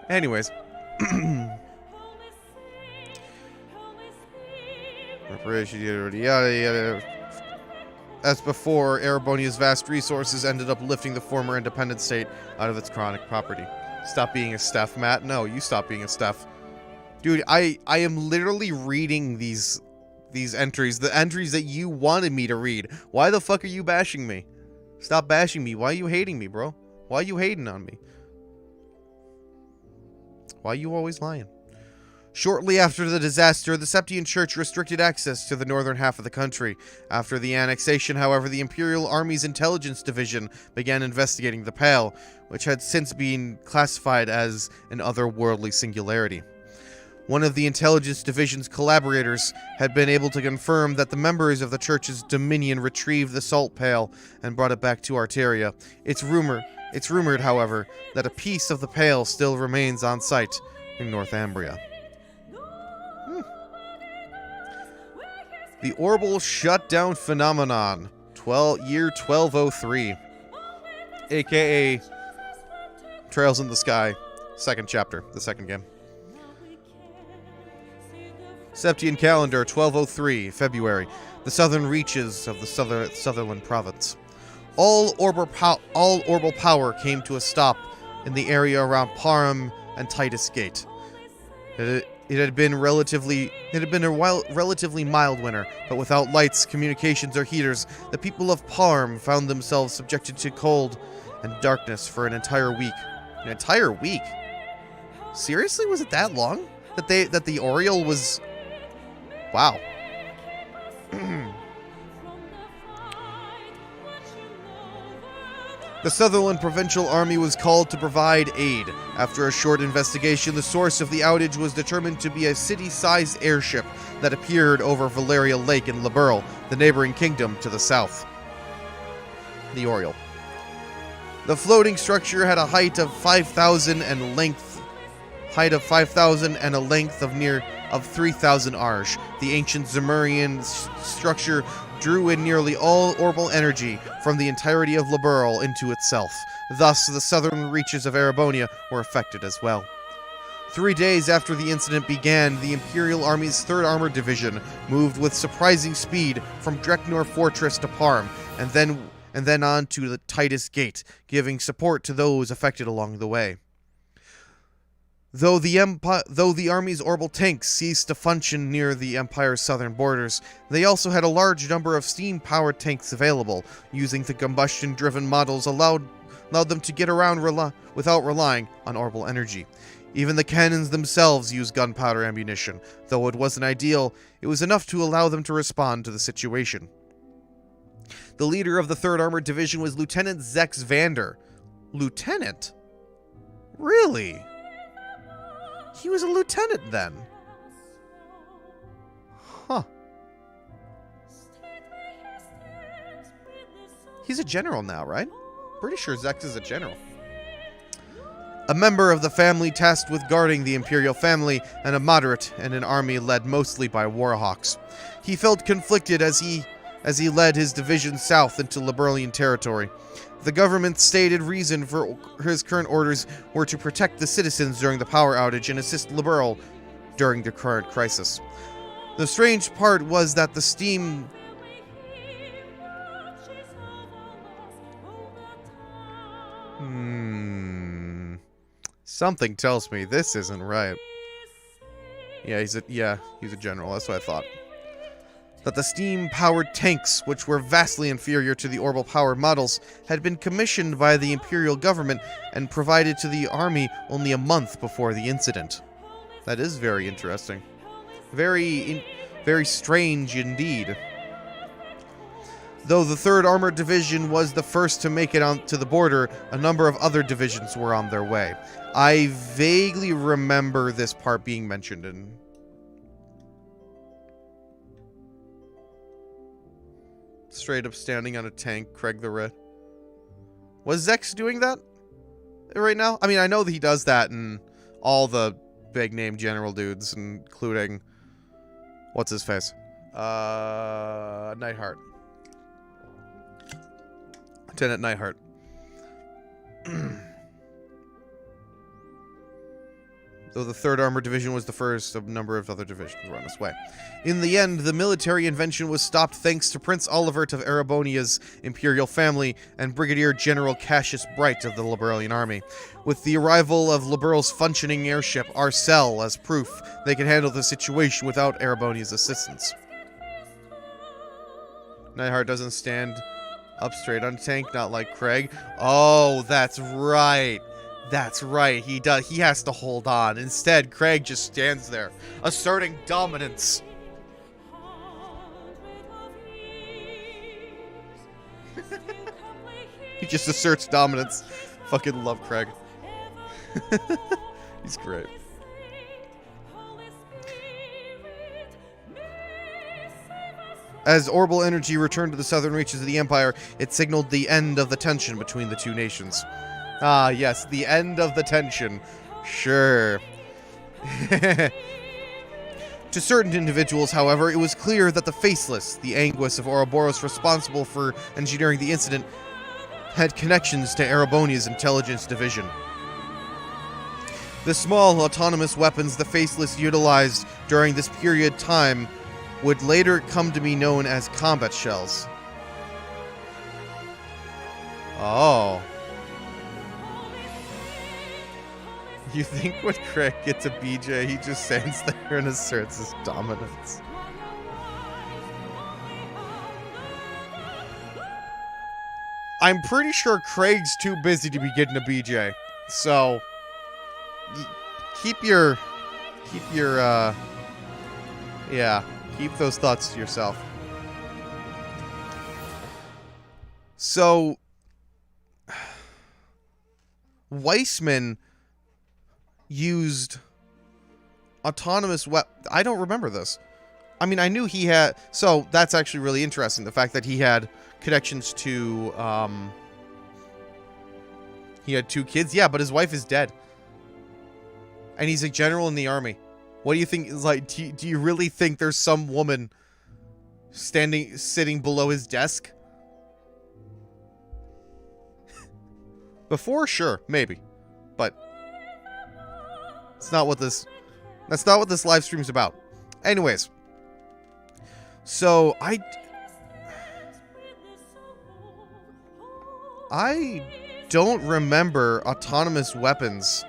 Anyways. Reparation, yada yada. As before, Erebonia's vast resources ended up lifting the former independent state out of its chronic poverty. Stop being a Steph, Matt. No, you stop being a Steph. Dude, I am literally reading these entries, the entries that you wanted me to read. Why the fuck are you bashing me? Stop bashing me. Why are you hating me, bro? Why are you hating on me? Why are you always lying? Shortly after the disaster, the Septian Church restricted access to the northern half of the country. After the annexation, however, the Imperial Army's Intelligence Division began investigating the Pale, which had since been classified as an otherworldly singularity. One of the Intelligence Division's collaborators had been able to confirm that the members of the Church's Dominion retrieved the Salt Pale and brought it back to Arteria. It's rumored, however, that a piece of the Pale still remains on site in Northumbria. The Orbital Shutdown Phenomenon, year 1203, aka Trails in the Sky, second chapter, the second game. Septian calendar, 1203, February, the southern reaches of the Sutherland province. All orbital power came to a stop in the area around Parham and Titus Gate. It had been a relatively mild winter, but without lights, communications, or heaters, the people of Parham found themselves subjected to cold and darkness for an entire week. An entire week? Seriously, was it that long? That the Oriole was... Wow. The Sutherland Provincial Army was called to provide aid. After a short investigation, the source of the outage was determined to be a city-sized airship that appeared over Valeria Lake in Liberl, the neighboring kingdom to the south. The Oriole. The floating structure had a height of 5,000 and a length of 3,000 arsh. The ancient Zemurian structure drew in nearly all orbital energy from the entirety of Liberl into itself. Thus, the southern reaches of Erebonia were affected as well. 3 days after the incident began, the Imperial Army's 3rd Armored Division moved with surprising speed from Dreknor Fortress to Parham, and then on to the Titus Gate, giving support to those affected along the way. Though the Army's orbital tanks ceased to function near the Empire's southern borders, they also had a large number of steam-powered tanks available. Using the combustion-driven models allowed them to get around without relying on orbital energy. Even the cannons themselves used gunpowder ammunition. Though it wasn't ideal, it was enough to allow them to respond to the situation. The leader of the 3rd Armored Division was Lieutenant Zex Vander. Lieutenant? Really? He was a lieutenant then. Huh. He's a general now, right? Pretty sure Zex is a general. A member of the family tasked with guarding the Imperial family, and a moderate in an army led mostly by warhawks. He felt conflicted as he led his division south into Liberalian territory. The government's stated reason for his current orders were to protect the citizens during the power outage and assist Liberl during the current crisis. The strange part was that the steam... Something tells me this isn't right. Yeah, he's a general. That's what I thought. That the steam-powered tanks, which were vastly inferior to the orbital-powered models, had been commissioned by the Imperial government and provided to the army only a month before the incident. That is very interesting. Very strange indeed. Though the 3rd Armored Division was the first to make it onto the border, a number of other divisions were on their way. I vaguely remember this part being mentioned in... Straight up standing on a tank, Craig the Red. Was Zex doing that right now? I mean, I know that he does that in all the big name general dudes, including... What's his face? Nightheart. Lieutenant Nightheart. though the 3rd Armored Division was the first of a number of other divisions run this way. In the end, the military invention was stopped thanks to Prince Olivert of Erebonia's imperial family and Brigadier General Cassius Bright of the Liberalian army, with the arrival of Liberal's functioning airship Arcel as proof they could handle the situation without Erebonia's assistance. Neidhart doesn't stand up straight on tank, not like Craig. Oh, that's right. That's right. He does. He has to hold on. Instead, Craig just stands there, asserting dominance. He just asserts dominance. Fucking love Craig. He's great. As orbital energy returned to the southern reaches of the Empire, it signaled the end of the tension between the two nations. Ah, yes, the end of the tension. Sure. To certain individuals, however, it was clear that the Faceless, the Anguis of Ouroboros responsible for engineering the incident, had connections to Erebonia's intelligence division. The small autonomous weapons the Faceless utilized during this period time would later come to be known as combat shells. Oh. You think when Craig gets a BJ, he just stands there and asserts his dominance? I'm pretty sure Craig's too busy to be getting a BJ. So, keep those thoughts to yourself. So, Weissman used autonomous I don't remember this. I mean, I knew he had... So, that's actually really interesting. The fact that he had connections to... he had 2 kids. Yeah, but his wife is dead. And he's a general in the army. What do you think? Like, do you really think there's some woman sitting below his desk? Before, sure, maybe. But... That's not what this live stream's about. Anyways. So, I don't remember autonomous weapons.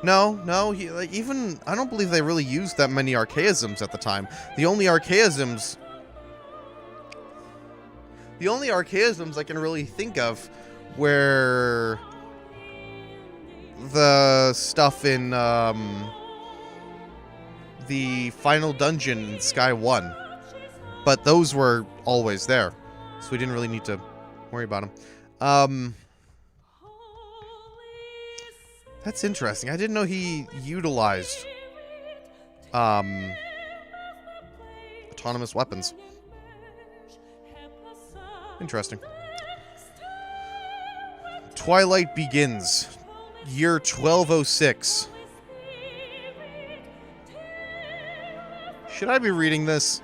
No, I don't believe they really used that many archaisms at the time. The only archaisms I can really think of were the stuff in the final dungeon in Sky 1. But those were always there, so we didn't really need to worry about them. That's interesting. I didn't know he utilized autonomous weapons. Interesting. Twilight begins. Year 1206. Should I be reading this?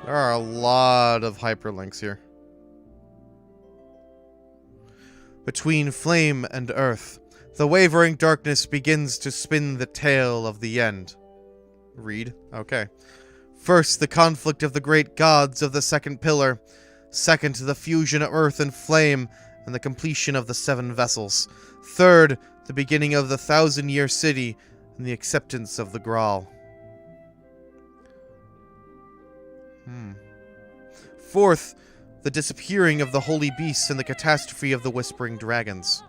There are a lot of hyperlinks here. Between flame and earth, the wavering darkness begins to spin the tale of the end. Read? Okay. First, the conflict of the great gods of the second pillar. Second, the fusion of earth and flame and the completion of the 7 vessels. Third, the beginning of the 1,000-year city and the acceptance of the Graal. Fourth, the disappearing of the holy beasts and the catastrophe of the whispering dragons.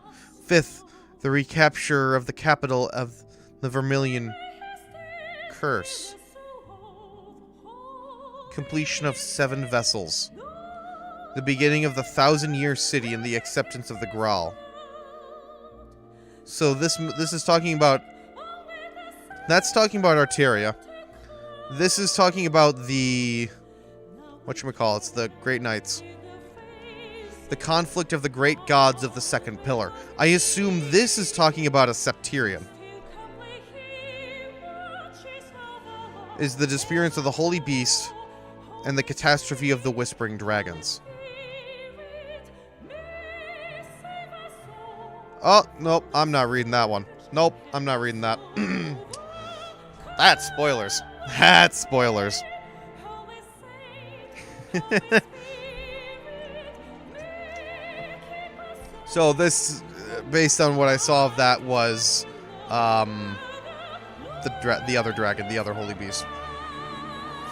Fifth, the recapture of the capital of the Vermilion Curse. Completion of 7 vessels. The beginning of the 1,000-year city and the acceptance of the Graal. So this is talking about... That's talking about Arteria. This is talking about the... Whatchamacallits, the Great Knights. The conflict of the great gods of the second pillar. I assume this is talking about a Septirian. Is the disappearance of the holy beast and the catastrophe of the Whispering Dragons. Oh, nope, I'm not reading that one. Nope, I'm not reading that. That's spoilers. That's spoilers. So this, based on what I saw of that, was the other dragon, the other holy beast.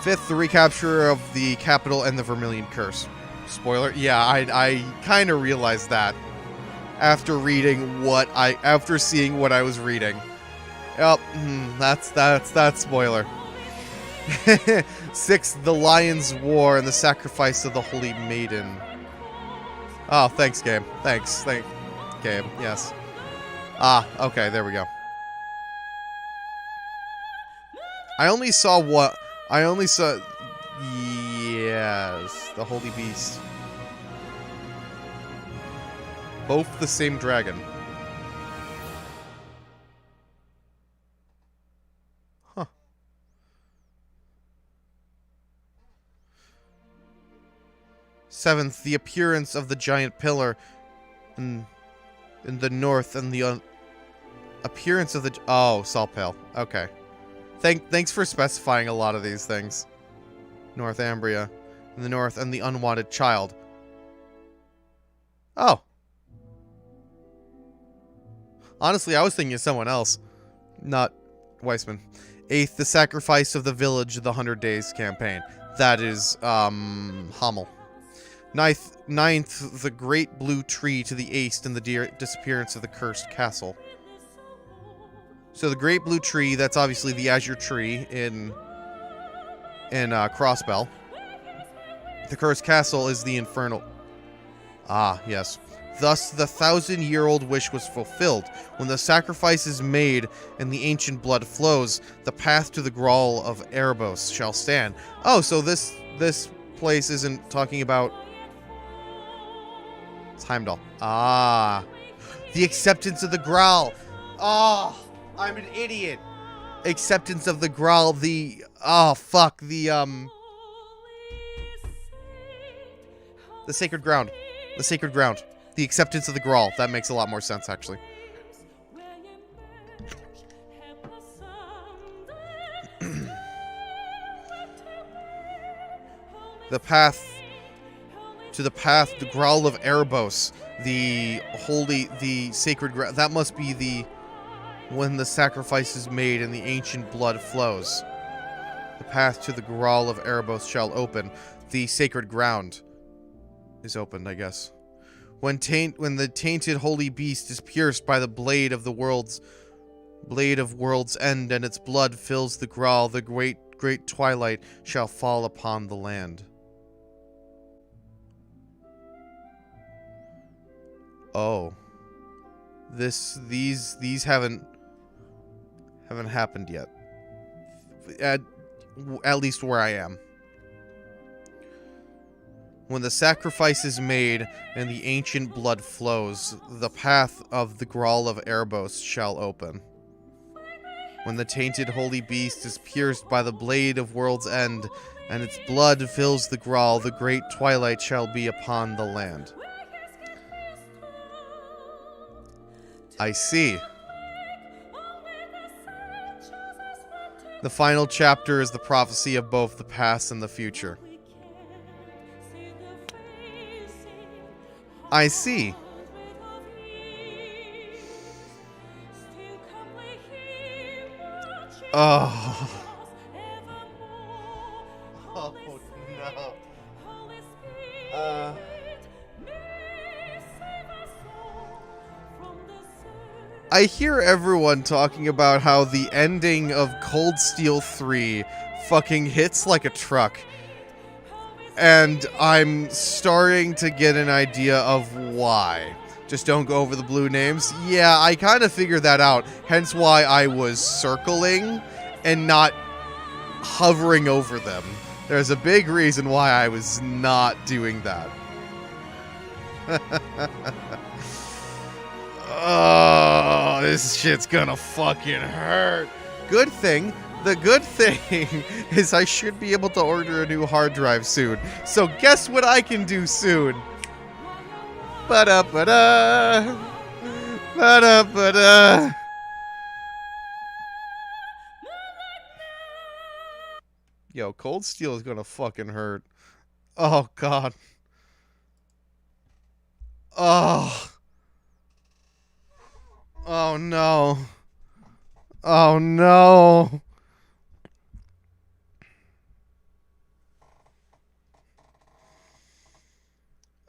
5th, the recapture of the capital and the Vermilion Curse. Spoiler? Yeah, I kind of realized that after after seeing what I was reading. Yep, that's spoiler. 6th, the Lion's War and the sacrifice of the Holy Maiden. Oh, thanks, game. Thanks, game. Yes. Ah, okay, there we go. I only saw. Yes, the Holy Beast. Both the same dragon. Huh. Seventh, the appearance of the giant pillar in the north and the appearance of the... Oh, Salt Pale. Okay. Thanks for specifying a lot of these things. Northumbria in the north and the unwanted child. Oh. Honestly, I was thinking of someone else. Not Weissman. 8th, the sacrifice of the village of the 100 Days campaign. That is, Hummel. 9th, the great blue tree to the east and the disappearance of the cursed castle. So the great blue tree, that's obviously the azure tree in Crossbell. The cursed castle is the infernal... Ah, yes. Thus, the 1,000-year-old wish was fulfilled. When the sacrifice is made and the ancient blood flows, the path to the Grawl of Erebos shall stand. Oh, so this place isn't talking about... It's Heimdall. Ah. The acceptance of the Grawl. Oh, I'm an idiot. Acceptance of the Grawl, the... Oh, fuck. The sacred ground. The sacred ground. The acceptance of the Grawl. That makes a lot more sense, actually. The Grawl of Erebos. The sacred ground. That must be the... When the sacrifice is made and the ancient blood flows. The path to the Grawl of Erebos shall open. The sacred ground is opened, I guess. When the tainted holy beast is pierced by the blade of world's end, and its blood fills the Grawl, the great twilight shall fall upon the land. Oh, these haven't happened yet. At least where I am. When the sacrifice is made and the ancient blood flows, the path of the Grawl of Erebos shall open. When the tainted holy beast is pierced by the blade of world's end, and its blood fills the Grawl, the great twilight shall be upon the land. I see. The final chapter is the prophecy of both the past and the future. I see. Oh. Oh no. I hear everyone talking about how the ending of Cold Steel 3 fucking hits like a truck. And I'm starting to get an idea of why. Just don't go over the blue names. Yeah, I kind of figured that out. Hence why I was circling and not hovering over them. There's a big reason why I was not doing that. Oh, this shit's gonna fucking hurt. Good thing The good thing is I should be able to order a new hard drive soon. So guess what I can do soon? Ba-da-ba-da. Ba-da-ba-da. Yo, Cold Steel is gonna fucking hurt. Oh, God. Oh. Oh, no. Oh, no.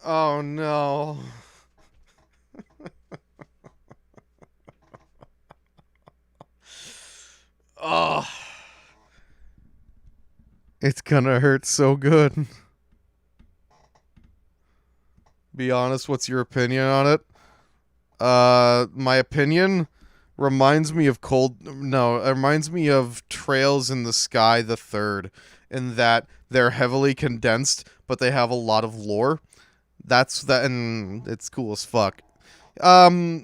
Oh, no. Oh. It's gonna hurt so good. Be honest, what's your opinion on it? My opinion reminds me of it reminds me of Trails in the Sky the Third, in that they're heavily condensed, but they have a lot of lore. That's that, and it's cool as fuck.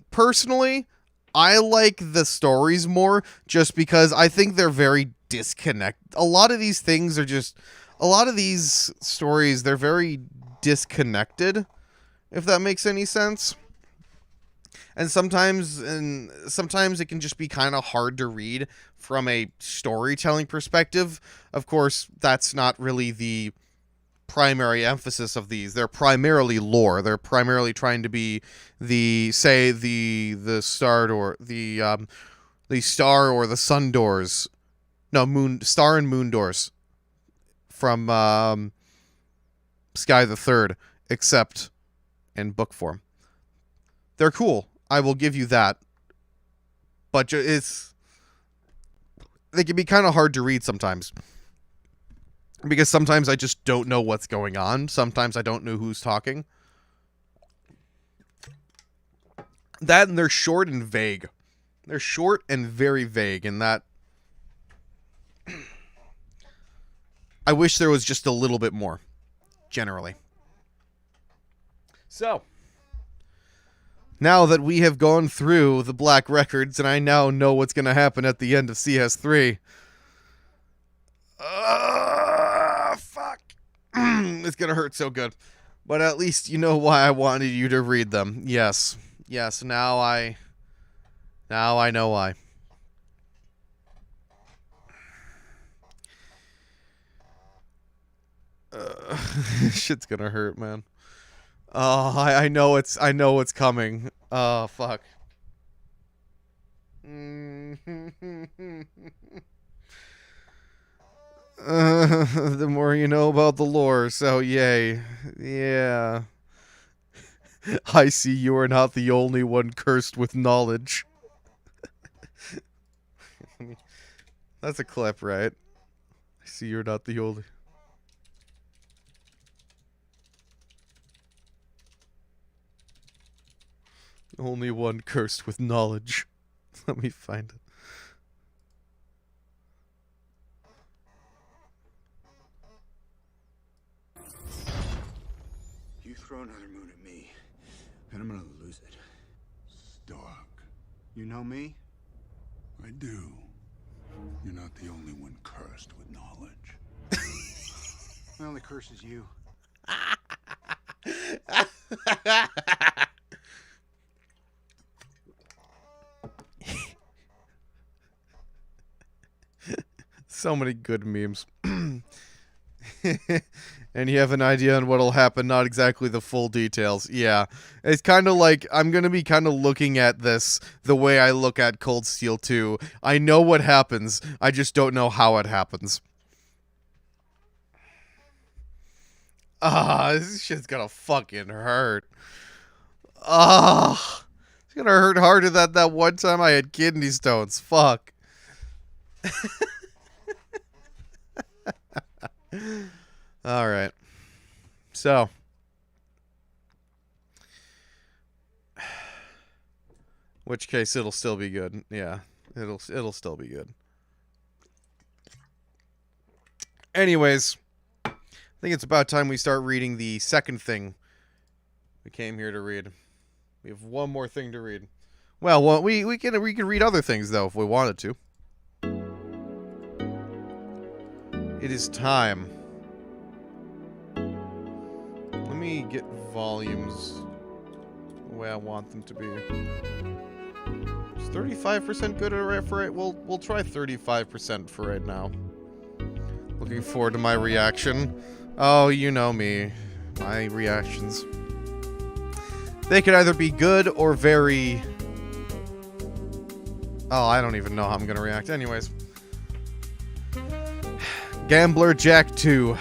Personally, I like the stories more, just because I think they're very disconnected. A lot of these stories, they're very disconnected, if that makes any sense. And sometimes it can just be kind of hard to read from a storytelling perspective. Of course, that's not really the primary emphasis of these. They're primarily lore. They're primarily trying to be the star or the star or the sun doors. No, star and moon doors from Sky the Third, except in book form. They're cool. I will give you that. But they can be kind of hard to read sometimes. Because sometimes I just don't know what's going on. Sometimes I don't know who's talking. That, and they're short and vague. They're short and very vague, and that... I wish there was just a little bit more, generally. So, now that we have gone through the Black Records, and I now know what's going to happen at the end of CS3... fuck. It's gonna hurt so good. But at least you know why I wanted you to read them. Yes. Yes, now I know why. Shit's gonna hurt, man. Oh, I know it's coming. Oh, fuck. The more you know about the lore, so yay. Yeah. I see you are not the only one cursed with knowledge. That's a clip, right? I see you're not the only one cursed with knowledge. Let me find it. You throw another moon at me, and I'm gonna lose it. Stark. You know me? I do. You're not the only one cursed with knowledge. My only curse is you. So many good memes. And you have an idea on what'll happen, not exactly the full details. Yeah. It's kind of like, I'm going to be kind of looking at this the way I look at Cold Steel 2. I know what happens, I just don't know how it happens. This shit's gonna fucking hurt. It's gonna hurt harder than that one time I had kidney stones. Fuck. Alright. So. Which case it'll still be good. Yeah. It'll still be good. Anyways. I think it's about time we start reading the second thing we came here to read. We have one more thing to read. Well, we can read other things though if we wanted to. It is time. Let me get volumes the way I want them to be. Is 35% good for it? We'll try 35% for right now. Looking forward to my reaction. Oh, you know me. My reactions. They could either be good or very... Oh, I don't even know how I'm gonna react. Anyways. Gambler Jack 2. I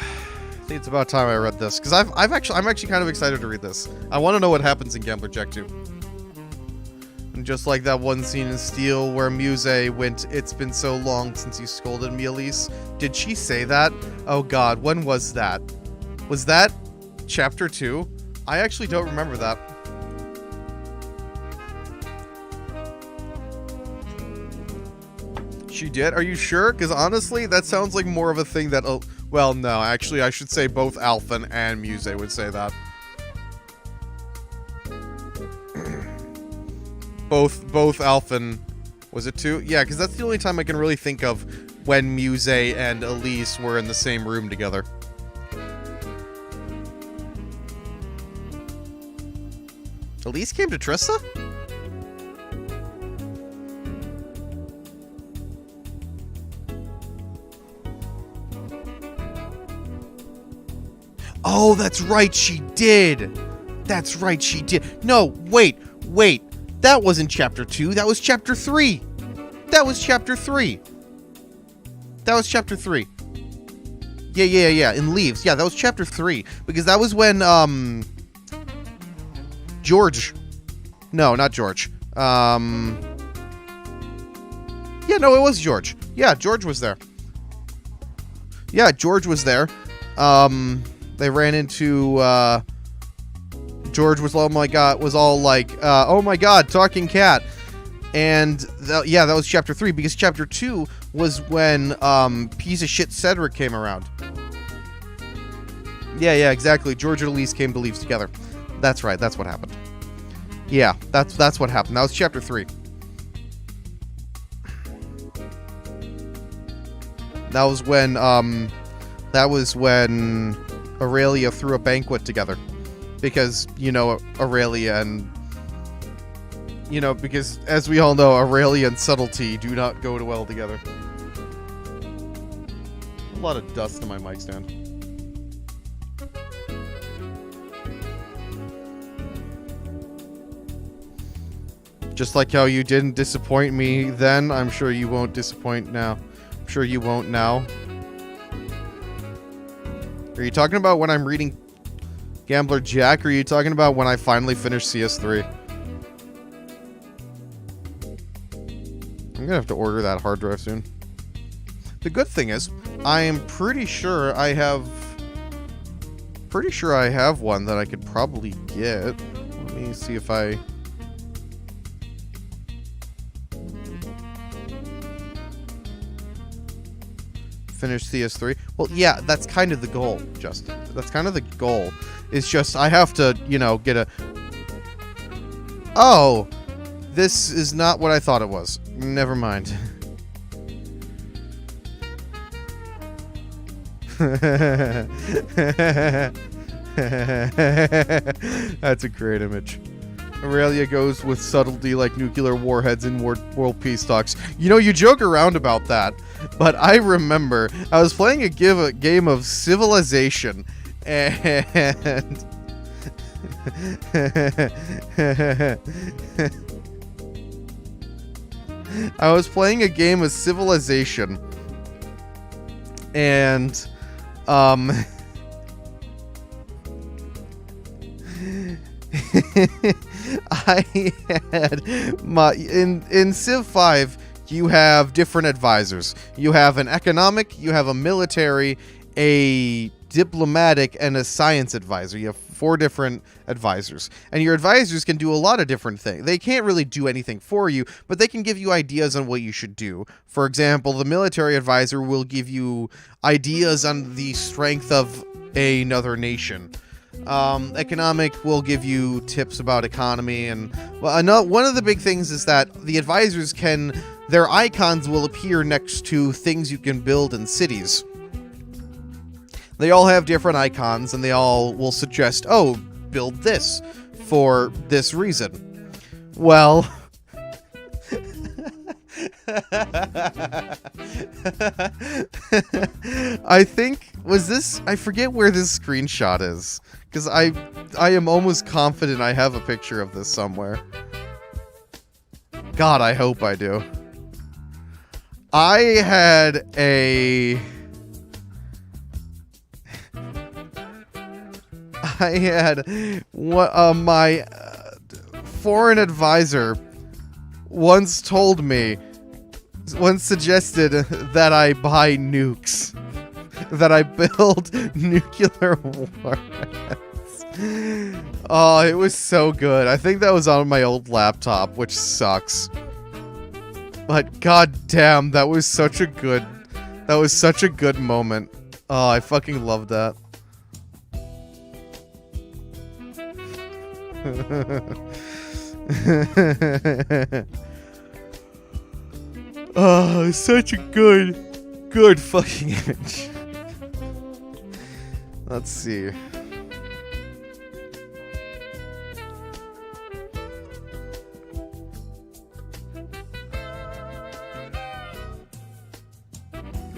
think it's about time I read this. Because I'm actually kind of excited to read this. I want to know what happens in Gambler Jack 2. And just like that one scene in Steel where Muse went, "It's been so long since you scolded me, Elise." Did she say that? Oh god, when was that? Was that chapter 2? I actually don't remember that. She did? Are you sure? Because honestly, that sounds like more of a thing that... Oh, well, no, actually, I should say both Alphen and Muse would say that. both Alphen... Was it 2? Yeah, because that's the only time I can really think of when Muse and Elise were in the same room together. Elise came to Trista? Oh, that's right, she did! That's right, she did. No, wait. That wasn't chapter 2, that was chapter 3! That was chapter 3! Yeah, in Leaves. Yeah, that was chapter 3. Because that was when, George... No, not George. Yeah, no, it was George. Yeah, George was there. Yeah, George was there. They ran into, George was, oh my god, was all like, oh my god, talking cat. And, yeah, that was chapter 3, because chapter 2 was when, piece of shit Cedric came around. Yeah, exactly. George and Elise came to Leaves together. That's right, that's what happened. Yeah, that's what happened. That was chapter 3. That was when, Aurelia threw a banquet together. Because, you know, Aurelia and... You know, because, as we all know, Aurelia and subtlety do not go well together. A lot of dust in my mic stand. Just like how you didn't disappoint me then, I'm sure you won't disappoint now. I'm sure you won't now. Are you talking about when I'm reading Gambler Jack, or are you talking about when I finally finish CS3? I'm gonna have to order that hard drive soon. The good thing is, I am pretty sure I have one that I could probably get. Let me see if I... Finish CS3. Well, yeah, that's kind of the goal, Justin. That's kind of the goal. It's just, I have to, you know, get a... Oh! This is not what I thought it was. Never mind. That's a great image. Aurelia goes with subtlety like nuclear warheads in world peace talks. You know, you joke around about that, but I remember I was playing a game of Civilization, and I was playing a game of Civilization, and I had my in Civ 5 you have different advisors. You have an economic, you have a military, a diplomatic, and a science advisor. You have 4 different advisors. And your advisors can do a lot of different things. They can't really do anything for you, but they can give you ideas on what you should do. For example, the military advisor will give you ideas on the strength of another nation. Economic will give you tips about economy, and one of the big things is that the advisors their icons will appear next to things you can build in cities. They all have different icons, and they all will suggest, oh, build this for this reason. Well... I think, was this... I forget where this screenshot is. Because I am almost confident I have a picture of this somewhere. God, I hope I do. I had a... my foreign advisor once suggested that I buy nukes. That I build nuclear warheads. Oh, it was so good. I think that was on my old laptop, which sucks. But goddamn, that was such a good moment. Oh, I fucking loved that. Oh, such a good fucking image. Let's see.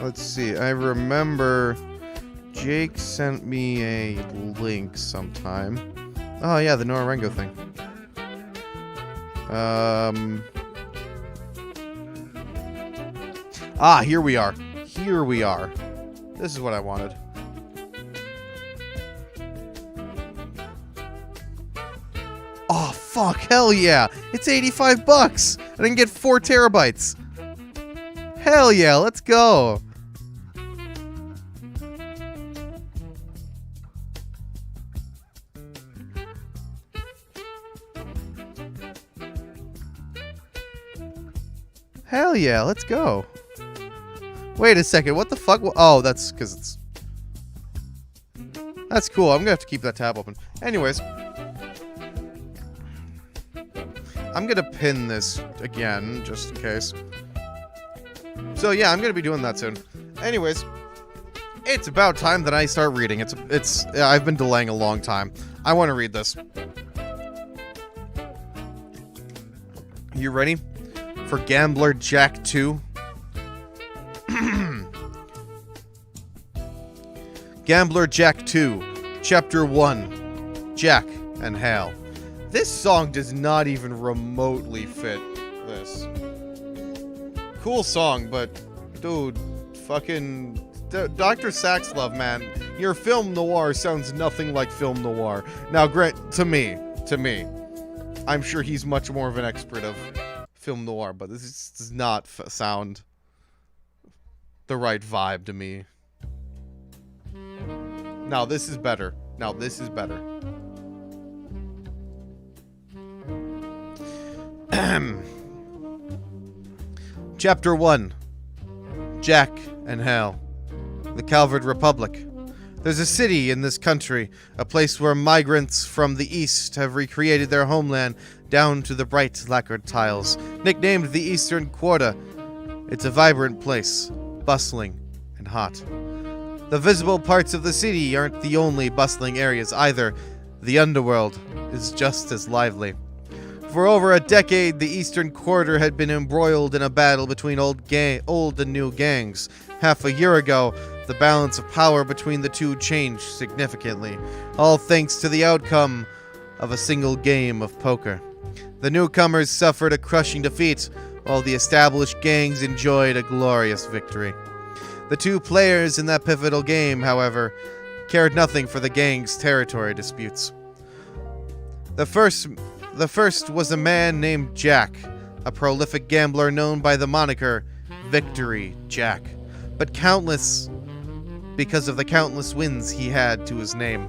Let's see. I remember Jake sent me a link sometime. Oh yeah, the Norengo thing. Ah, here we are. Here we are. This is what I wanted. Oh, fuck. Hell yeah. It's 85 bucks. And I can get 4 terabytes. Hell yeah. Let's go. Hell yeah. Let's go. Wait a second. What the fuck? Oh, that's because it's... That's cool. I'm going to have to keep that tab open. Anyways. I'm going to pin this again, just in case. So yeah, I'm going to be doing that soon. Anyways. It's about time that I start reading. I've been delaying a long time. I want to read this. You ready? For Gambler Jack 2? Gambler Jack 2, Chapter 1, Jack and Hal. This song does not even remotely fit this. Cool song, but dude, fucking Dr. Saxlove, man, your film noir sounds nothing like film noir. Now, Grant, to me, I'm sure he's much more of an expert of film noir, but this does not sound the right vibe to me. Now this is better. Now this is better. Chapter 1. Jack and Hal. The Calvert Republic. There's a city in this country, a place where migrants from the east have recreated their homeland down to the bright lacquered tiles, nicknamed the Eastern Quarter. It's a vibrant place, bustling and hot. The visible parts of the city aren't the only bustling areas either. The underworld is just as lively. For over a decade, the Eastern Quarter had been embroiled in a battle between old and new gangs. Half a year ago, the balance of power between the two changed significantly, all thanks to the outcome of a single game of poker. The newcomers suffered a crushing defeat, while the established gangs enjoyed a glorious victory. The two players in that pivotal game, however, cared nothing for the gang's territory disputes. The first was a man named Jack, a prolific gambler known by the moniker Victory Jack, but countless because of the countless wins he had to his name.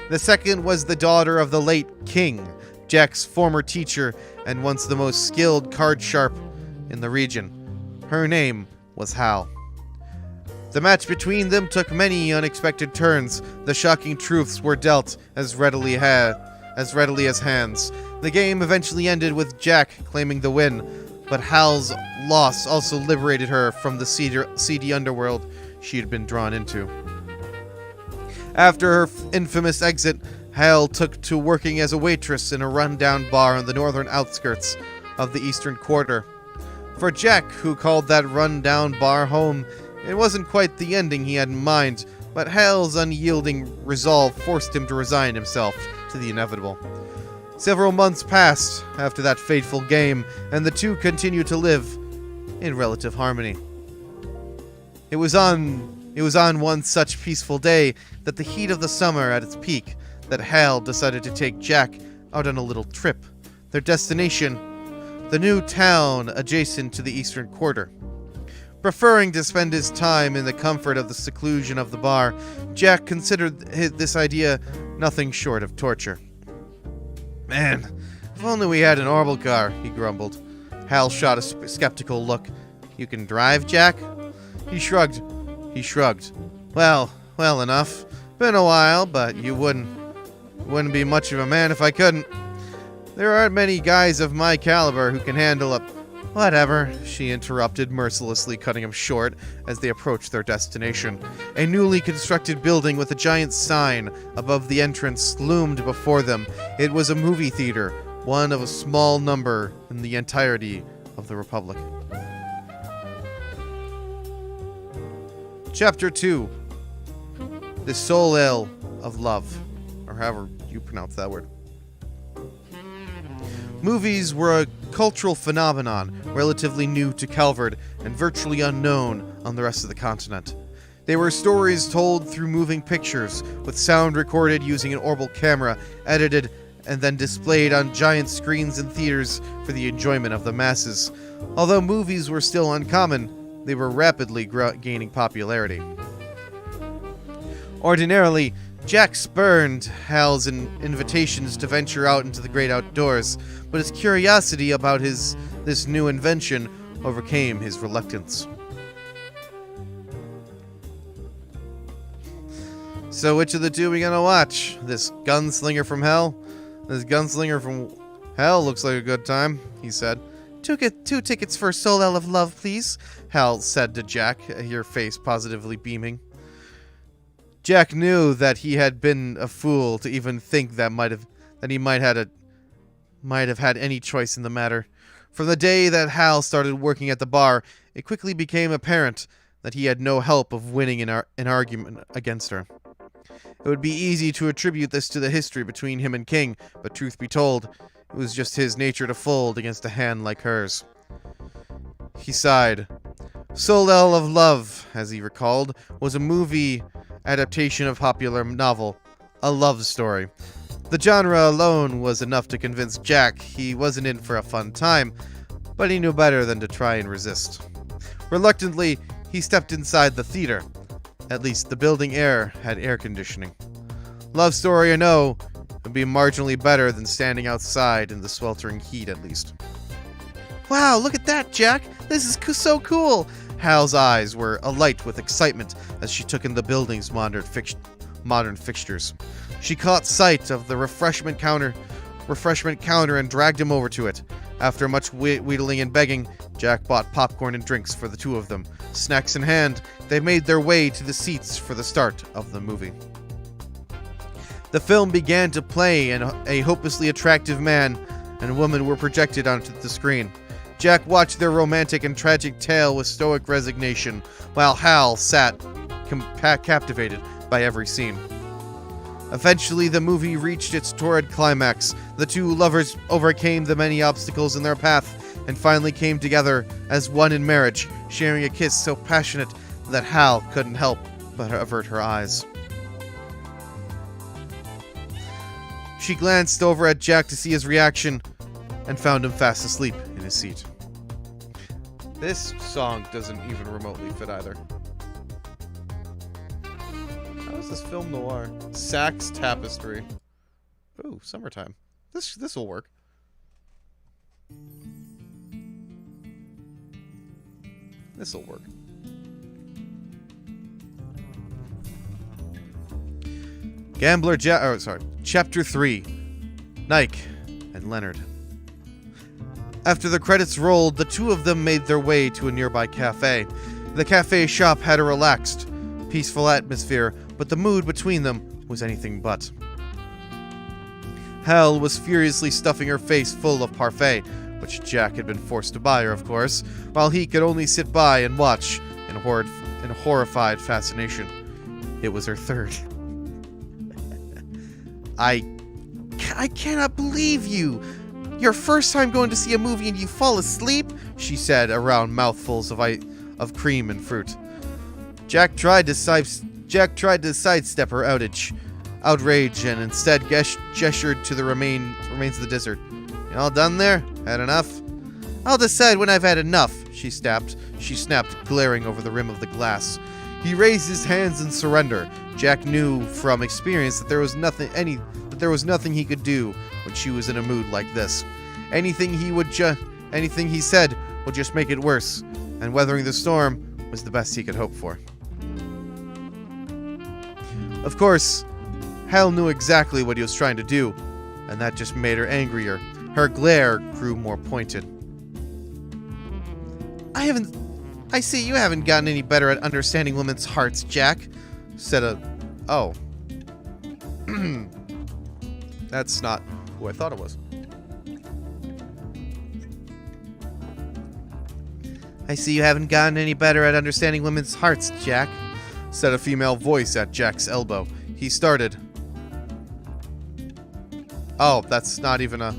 The second was the daughter of the late King, Jack's former teacher and once the most skilled card sharp in the region. Her name was Hal. The match between them took many unexpected turns. The shocking truths were dealt as readily as hands. The game eventually ended with Jack claiming the win, but Hal's loss also liberated her from the seedy underworld she had been drawn into. After her infamous exit, Hal took to working as a waitress in a rundown bar on the northern outskirts of the Eastern Quarter. For Jack, who called that rundown bar home, it wasn't quite the ending he had in mind, but Hal's unyielding resolve forced him to resign himself to the inevitable. Several months passed after that fateful game, and the two continued to live in relative harmony. It was on one such peaceful day that the heat of the summer at its peak that Hal decided to take Jack out on a little trip. Their destination, the new town adjacent to the Eastern Quarter. Preferring to spend his time in the comfort of the seclusion of the bar, Jack considered this idea nothing short of torture. Man, if only we had an orbital car, he grumbled. Hal shot a skeptical look. You can drive, Jack? He shrugged. Well enough. Been a while, but you wouldn't be much of a man if I couldn't. There aren't many guys of my caliber who can handle a... Whatever, she interrupted, mercilessly cutting him short as they approached their destination. A newly constructed building with a giant sign above the entrance loomed before them. It was a movie theater, one of a small number in the entirety of the Republic. Chapter 2. The Soul Ale of Love, or however you pronounce that word. Movies were a cultural phenomenon relatively new to Calvard and virtually unknown on the rest of the continent. They were stories told through moving pictures, with sound recorded using an orbital camera, edited, and then displayed on giant screens in theaters for the enjoyment of the masses. Although movies were still uncommon, they were rapidly gaining popularity. Ordinarily, Jack spurned Hal's invitations to venture out into the great outdoors, but his curiosity about this new invention overcame his reluctance. So which of the two are we gonna watch? This gunslinger from hell? This gunslinger from hell looks like a good time, he said. Two tickets for Soul Ale of Love, please, Hal said to Jack, her face positively beaming. Jack knew that he had been a fool to even think that he might have had any choice in the matter. From the day that Hal started working at the bar, it quickly became apparent that he had no hope of winning an argument against her. It would be easy to attribute this to the history between him and King, but truth be told, it was just his nature to fold against a hand like hers. He sighed. Soul Ale of Love, as he recalled, was a movie adaptation of popular novel, a love story. The genre alone was enough to convince Jack he wasn't in for a fun time, but he knew better than to try and resist. Reluctantly, he stepped inside the theater. At least the building had air conditioning. Love story or no, it would be marginally better than standing outside in the sweltering heat at least. Wow, look at that, Jack! This is so cool! Hal's eyes were alight with excitement as she took in the building's modern fixtures. She caught sight of the refreshment counter and dragged him over to it. After much wheedling and begging, Jack bought popcorn and drinks for the two of them. Snacks in hand, they made their way to the seats for the start of the movie. The film began to play, and a hopelessly attractive man and woman were projected onto the screen. Jack watched their romantic and tragic tale with stoic resignation, while Hal sat captivated by every scene. Eventually, the movie reached its torrid climax. The two lovers overcame the many obstacles in their path and finally came together as one in marriage, sharing a kiss so passionate that Hal couldn't help but avert her eyes. She glanced over at Jack to see his reaction and found him fast asleep in his seat. This song doesn't even remotely fit either. How is this film noir? Sax Tapestry. Ooh, summertime. This will work. This'll work. Chapter 3. Nike and Leonard. After the credits rolled, the two of them made their way to a nearby cafe. The cafe shop had a relaxed, peaceful atmosphere, but the mood between them was anything but. Hal was furiously stuffing her face full of parfait, which Jack had been forced to buy her, of course, while he could only sit by and watch in horrified fascination. It was her third. I cannot believe you! Your first time going to see a movie and you fall asleep? She said around mouthfuls of cream and fruit. Jack tried to sidestep her outrage and instead gestured to the remains of the dessert. You all done there? Had enough? I'll decide when I've had enough, she snapped, glaring over the rim of the glass. He raised his hands in surrender. Jack knew from experience that there was nothing he could do when she was in a mood like this. Anything he said would just make it worse, and weathering the storm was the best he could hope for. Of course, Hal knew exactly what he was trying to do, and that just made her angrier. Her glare grew more pointed. I see you haven't gotten any better at understanding women's hearts, Jack, said oh. That's not who I thought it was. I see you haven't gotten any better at understanding women's hearts, Jack, said a female voice at Jack's elbow. He started. Oh, that's not even a...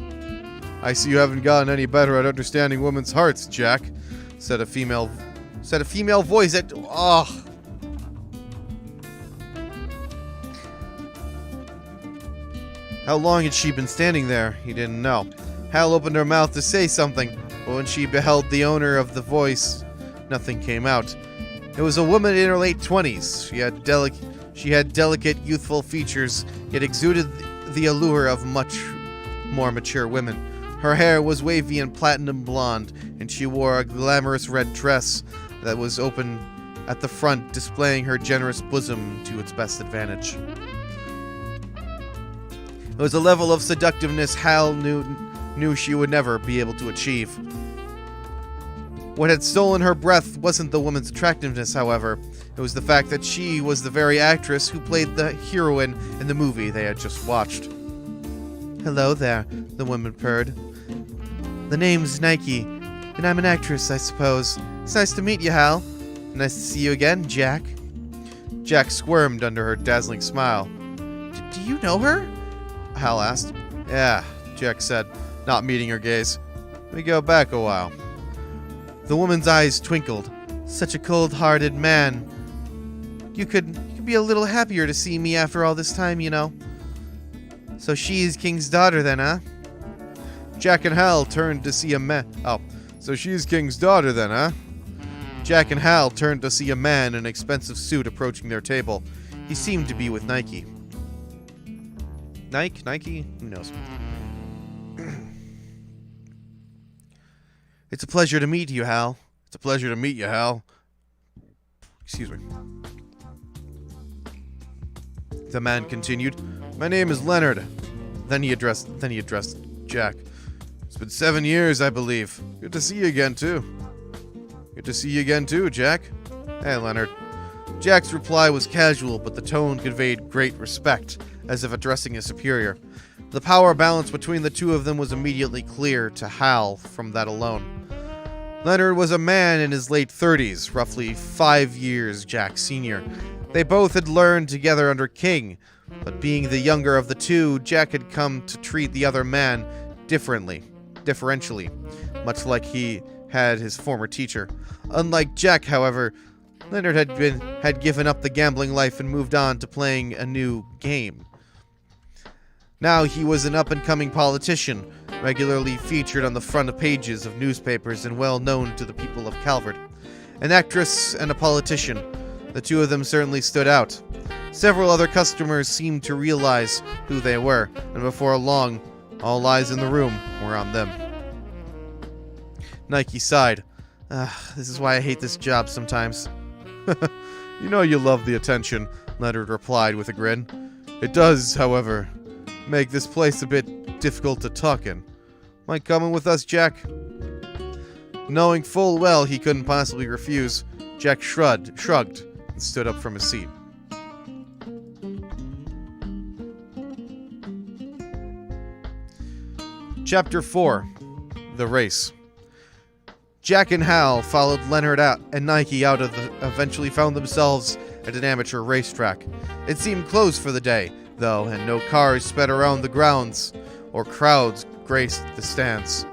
I see you haven't gotten any better at understanding women's hearts, Jack, said a female voice at... Oh. How long had she been standing there? He didn't know. Hal opened her mouth to say something, but when she beheld the owner of the voice, nothing came out. It was a woman in her late 20s. She had delicate, youthful features, yet exuded the allure of much more mature women. Her hair was wavy and platinum blonde, and she wore a glamorous red dress that was open at the front, displaying her generous bosom to its best advantage. It was a level of seductiveness Hal knew she would never be able to achieve. What had stolen her breath wasn't the woman's attractiveness, however. It was the fact that she was the very actress who played the heroine in the movie they had just watched. Hello there, the woman purred. The name's Nike, and I'm an actress, I suppose. It's nice to meet you, Hal. Nice to see you again, Jack. Jack squirmed under her dazzling smile. Do you know her? Hal asked. Yeah, Jack said, not meeting her gaze. We go back a while. The woman's eyes twinkled. Such a cold-hearted man. You could be a little happier to see me after all this time, you know. So she's King's daughter then, huh? Jack and Hal turned to see a man. Oh, so she's King's daughter then, huh? Jack and Hal turned to see a man in an expensive suit approaching their table. He seemed to be with Nike. Nike? Who knows? It's a pleasure to meet you, Hal. It's a pleasure to meet you, Hal. Excuse me. The man continued. My name is Leonard. Then he addressed Jack. It's been 7 years, I believe. Good to see you again, too. Good to see you again, too, Jack. Hey, Leonard. Jack's reply was casual, but the tone conveyed great respect, as if addressing a superior. The power balance between the two of them was immediately clear to Hal from that alone. Leonard was a man in his late 30s, roughly 5 years Jack's senior. They both had learned together under King, but being the younger of the two, Jack had come to treat the other man differentially, much like he had his former teacher. Unlike Jack, however, Leonard had given up the gambling life and moved on to playing a new game. Now he was an up-and-coming politician, regularly featured on the front pages of newspapers and well known to the people of Calvert. An actress and a politician, the two of them certainly stood out. Several other customers seemed to realize who they were, and before long, all eyes in the room were on them. Nike sighed. This is why I hate this job sometimes. You know you love the attention, Leonard replied with a grin. It does, however, make this place a bit difficult to talk in. Mind coming with us, Jack? Knowing full well he couldn't possibly refuse, Jack shrugged and stood up from his seat. Chapter 4. The Race. Jack and Hal followed Leonard out and Nike out of the eventually found themselves at an amateur racetrack. It seemed closed for the day, though, and no cars sped around the grounds or crowds graced the stands.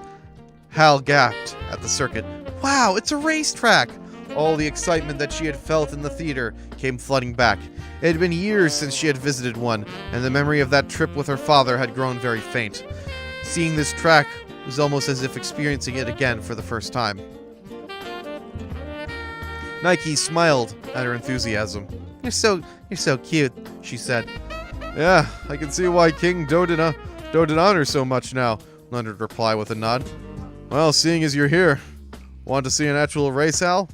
Hal gaped at the circuit. Wow, it's a racetrack! All the excitement that she had felt in the theater came flooding back. It had been years since she had visited one, and the memory of that trip with her father had grown very faint. Seeing this track was almost as if experiencing it again for the first time. Nike smiled at her enthusiasm. You're so cute, she said. Yeah, I can see why King doted on her so much now, Leonard replied with a nod. Well, seeing as you're here, want to see an actual race, Hal?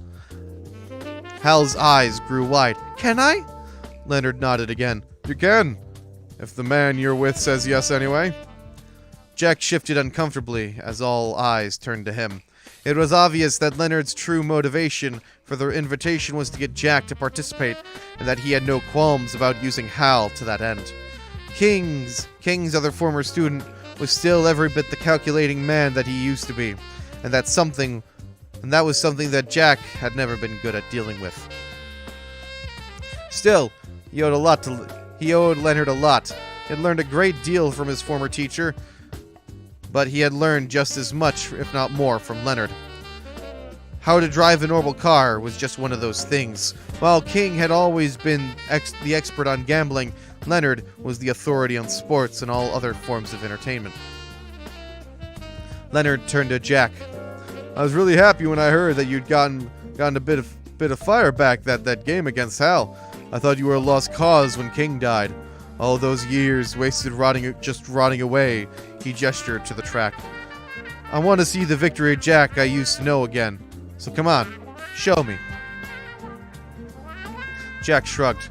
Hal's eyes grew wide. Can I? Leonard nodded again. You can, if the man you're with says yes anyway. Jack shifted uncomfortably as all eyes turned to him. It was obvious that Leonard's true motivation for the invitation was to get Jack to participate, and that he had no qualms about using Hal to that end. King's other former student was still every bit the calculating man that he used to be, and that was something that Jack had never been good at dealing with. Still, he owed Leonard a lot. He had learned a great deal from his former teacher, but he had learned just as much, if not more, from Leonard. How to drive a normal car was just one of those things. While King had always been the expert on gambling, Leonard was the authority on sports and all other forms of entertainment. Leonard turned to Jack. I was really happy when I heard that you'd gotten a bit of fire back that game against Hal. I thought you were a lost cause when King died. All those years wasted rotting away. He gestured to the track. I want to see the victory Jack I used to know again. So come on, show me. Jack shrugged.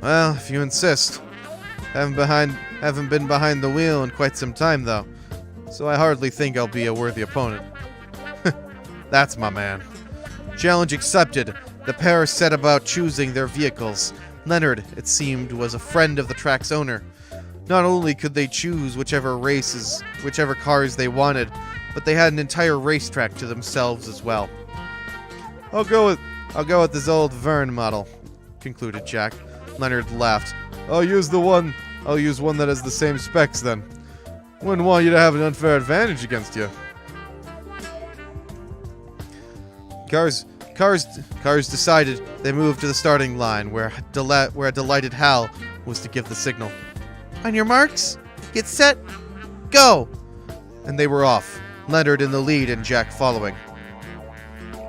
Well, if you insist. Haven't been behind the wheel in quite some time, though. So I hardly think I'll be a worthy opponent. That's my man. Challenge accepted. The pair set about choosing their vehicles. Leonard, it seemed, was a friend of the track's owner. Not only could they choose whichever cars they wanted, but they had an entire racetrack to themselves as well. I'll go with this old Vern model, concluded Jack. Leonard laughed. I'll use one that has the same specs then. Wouldn't want you to have an unfair advantage against you. Cars decided. They moved to the starting line, where a delighted Hal was to give the signal. On your marks, get set, go! And they were off, Leonard in the lead and Jack following.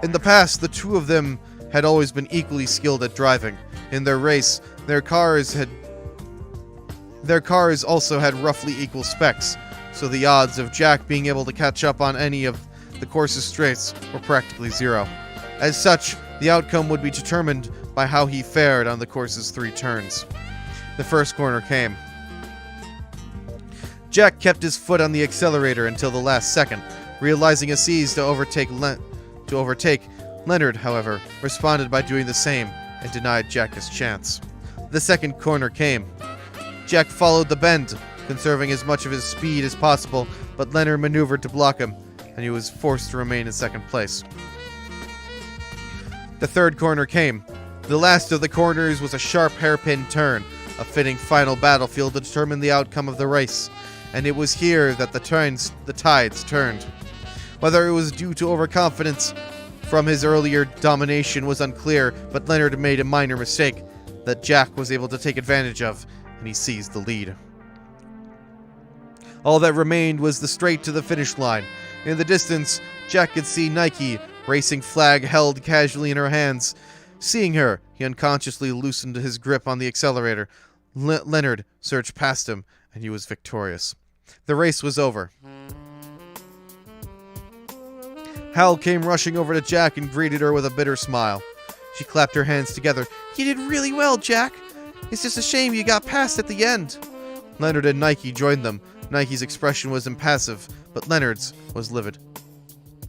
In the past, the two of them had always been equally skilled at driving. In their race, their cars also had roughly equal specs, so the odds of Jack being able to catch up on any of the course's straights were practically zero. As such, the outcome would be determined by how he fared on the course's 3 turns. The first corner came. Jack kept his foot on the accelerator until the last second, realizing a seize to overtake. Leonard, however, responded by doing the same and denied Jack his chance. The second corner came. Jack followed the bend, conserving as much of his speed as possible, but Leonard maneuvered to block him, and he was forced to remain in second place. The third corner came. The last of the corners was a sharp hairpin turn, a fitting final battlefield to determine the outcome of the race, and it was here that the tides turned. Whether it was due to overconfidence from his earlier domination was unclear, but Leonard made a minor mistake that Jack was able to take advantage of, and he seized the lead. All that remained was the straight to the finish line. In the distance, Jack could see Nike, racing flag held casually in her hands. Seeing her, he unconsciously loosened his grip on the accelerator. Leonard surged past him, and he was victorious. The race was over. Hal came rushing over to Jack and greeted her with a bitter smile. She clapped her hands together. You did really well, Jack. It's just a shame you got past at the end. Leonard and Nike joined them. Nike's expression was impassive, but Leonard's was livid.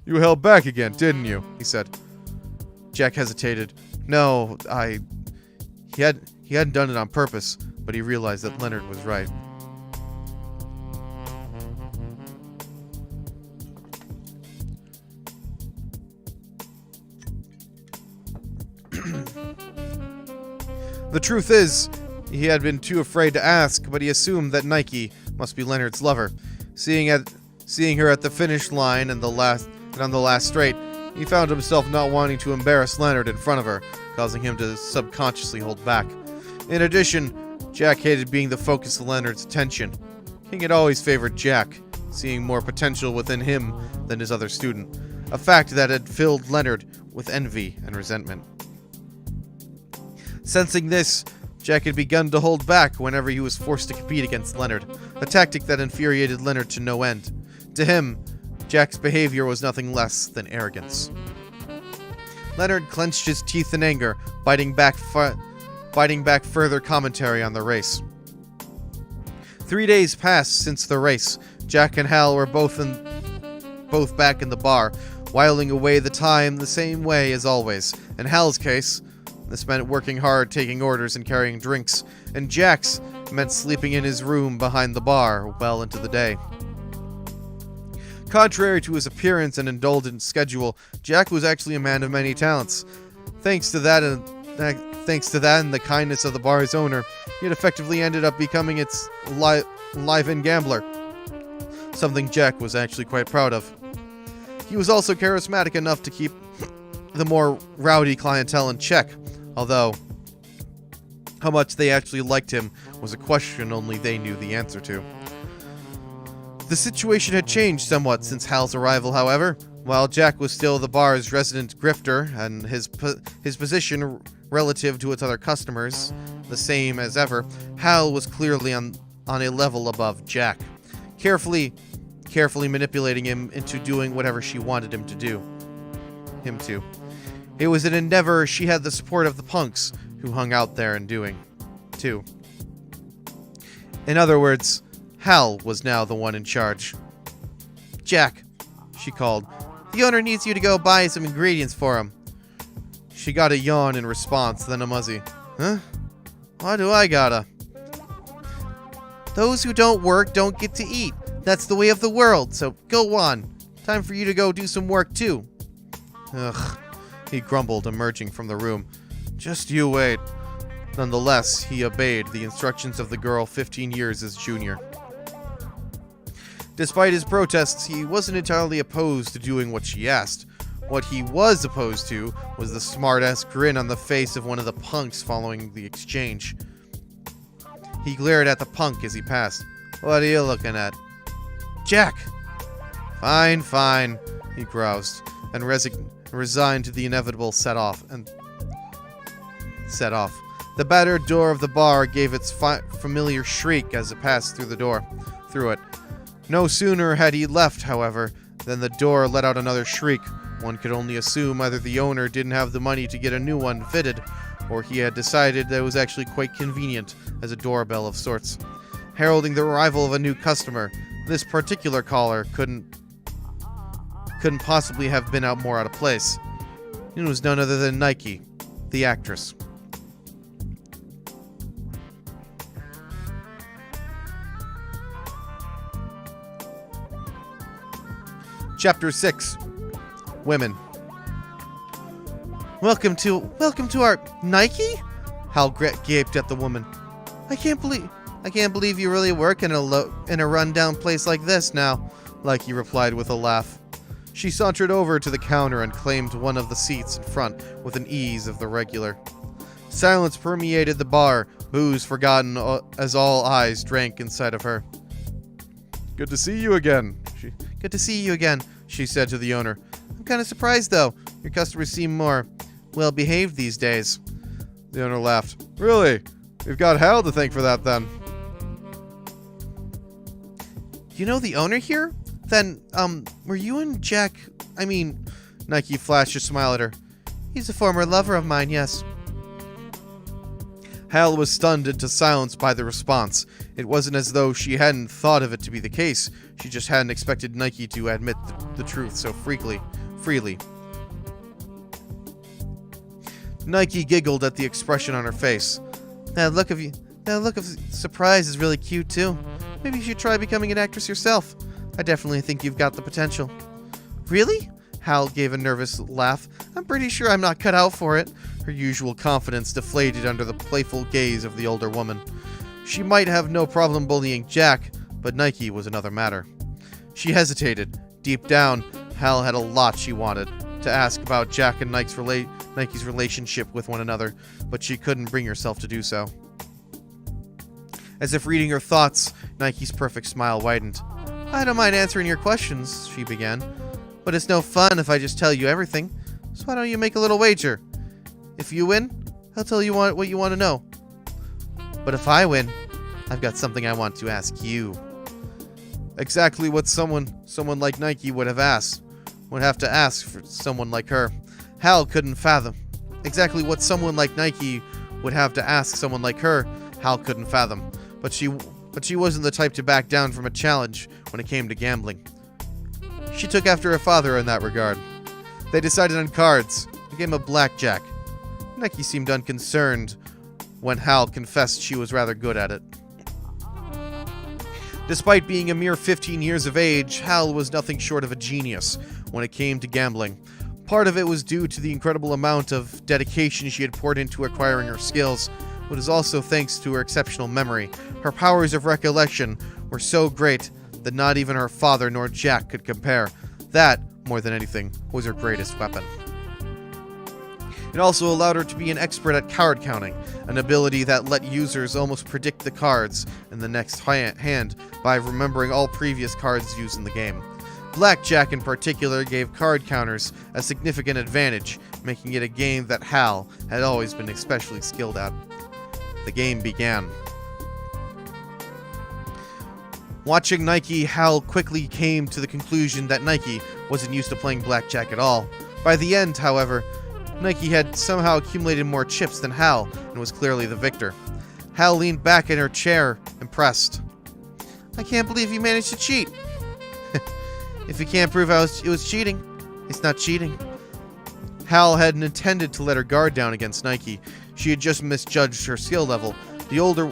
You held back again, didn't you? He said. Jack hesitated. No, He hadn't done it on purpose, but he realized that Leonard was right. The truth is, he had been too afraid to ask, but he assumed that Nike must be Leonard's lover. Seeing her at the finish line and on the last straight, he found himself not wanting to embarrass Leonard in front of her, causing him to subconsciously hold back. In addition, Jack hated being the focus of Leonard's attention. King had always favored Jack, seeing more potential within him than his other student, a fact that had filled Leonard with envy and resentment. Sensing this, Jack had begun to hold back whenever he was forced to compete against Leonard, a tactic that infuriated Leonard to no end. To him, Jack's behavior was nothing less than arrogance. Leonard clenched his teeth in anger, biting back further commentary on the race. 3 days passed since the race. Jack and Hal were both back in the bar, whiling away the time the same way as always. In Hal's case, this meant working hard, taking orders, and carrying drinks. And Jack's meant sleeping in his room behind the bar well into the day. Contrary to his appearance and indulgent schedule, Jack was actually a man of many talents. Thanks to that and the kindness of the bar's owner, he had effectively ended up becoming its live-in gambler. Something Jack was actually quite proud of. He was also charismatic enough to keep the more rowdy clientele in check, although how much they actually liked him was a question only they knew the answer to. The situation had changed somewhat since Hal's arrival, however. While Jack was still the bar's resident grifter and his position relative to its other customers the same as ever, Hal was clearly on a level above Jack, carefully manipulating him into doing whatever she wanted him to. It was an endeavor she had the support of the punks who hung out there and doing, too. In other words, Hal was now the one in charge. "Jack," she called, "the owner needs you to go buy some ingredients for him." She got a yawn in response, then a muzzy. "Huh? Why do I gotta?" "Those who don't work don't get to eat. That's the way of the world, so go on. Time for you to go do some work, too." "Ugh," he grumbled, emerging from the room. "Just you wait." Nonetheless, he obeyed the instructions of the girl 15 years his junior. Despite his protests, he wasn't entirely opposed to doing what she asked. What he was opposed to was the smart-ass grin on the face of one of the punks following the exchange. He glared at the punk as he passed. "What are you looking at?" "Jack!" Fine, he groused, and resigned to the inevitable set off. The battered door of the bar gave its familiar shriek as it passed through it. No sooner had he left, however, than the door let out another shriek. One could only assume either the owner didn't have the money to get a new one fitted, or he had decided that it was actually quite convenient as a doorbell of sorts. Heralding the arrival of a new customer, this particular caller couldn't possibly have been more out of place. It was none other than Nike, the actress. Chapter 6. Women. Welcome to our Nike? Hal gaped at the woman. I can't believe you really work in a rundown place like this now, Nike replied with a laugh. She sauntered over to the counter and claimed one of the seats in front with an ease of the regular. Silence permeated the bar, booze forgotten as all eyes drank inside of her. Good to see you again, she said to the owner. I'm kind of surprised, though. Your customers seem more well-behaved these days. The owner laughed. Really? We've got Hal to thank for that, then. You know the owner here? Then, were you and Jack... Nike flashed a smile at her. He's a former lover of mine, yes. Hal was stunned into silence by the response. It wasn't as though she hadn't thought of it to be the case. She just hadn't expected Nike to admit the truth so freely. Nike giggled at the expression on her face. That look of surprise is really cute, too. Maybe you should try becoming an actress yourself. I definitely think you've got the potential. Really? Hal gave a nervous laugh. I'm pretty sure I'm not cut out for it. Her usual confidence deflated under the playful gaze of the older woman. She might have no problem bullying Jack, but Nike was another matter. She hesitated. Deep down, Hal had a lot she wanted to ask about Jack and Nike's relationship with one another, but she couldn't bring herself to do so. As if reading her thoughts, Nike's perfect smile widened. I don't mind answering your questions, she began, but it's no fun if I just tell you everything, so why don't you make a little wager? If you win, I'll tell you what you want to know. But if I win, I've got something I want to ask you. Exactly what someone like Nike would have to ask for someone like her. Hal couldn't fathom. Exactly what someone like Nike would have to ask someone like her, Hal couldn't fathom. But she wasn't the type to back down from a challenge when it came to gambling. She took after her father in that regard. They decided on cards, a game of blackjack. Nike seemed unconcerned when Hal confessed she was rather good at it. Despite being a mere 15 years of age, Hal was nothing short of a genius when it came to gambling. Part of it was due to the incredible amount of dedication she had poured into acquiring her skills, but it was also thanks to her exceptional memory. Her powers of recollection were so great that not even her father nor Jack could compare. That, more than anything, was her greatest weapon. It also allowed her to be an expert at card counting, an ability that let users almost predict the cards in the next hand by remembering all previous cards used in the game. Blackjack in particular gave card counters a significant advantage, making it a game that Hal had always been especially skilled at. The game began. Watching Nike, Hal quickly came to the conclusion that Nike wasn't used to playing blackjack at all. By the end, however, Nike had somehow accumulated more chips than Hal and was clearly the victor. Hal leaned back in her chair, impressed. I can't believe you managed to cheat. If you can't prove it was cheating, it's not cheating. Hal hadn't intended to let her guard down against Nike. She had just misjudged her skill level. The older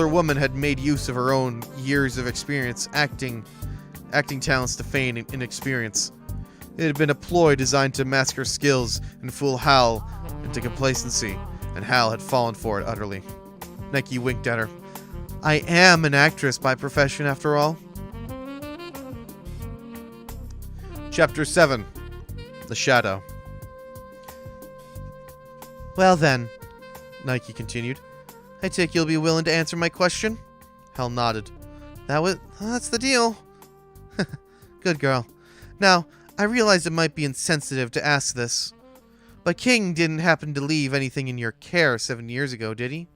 woman had made use of her own years of experience, acting talents to feign inexperience. It had been a ploy designed to mask her skills and fool Hal into complacency, and Hal had fallen for it utterly. Nike winked at her. I am an actress by profession, after all. Chapter 7. The Shadow. Well then, Nike continued, I take you'll be willing to answer my question? Hal nodded. That's the deal. Good girl. Now, I realize it might be insensitive to ask this, but King didn't happen to leave anything in your care 7 years ago, did he?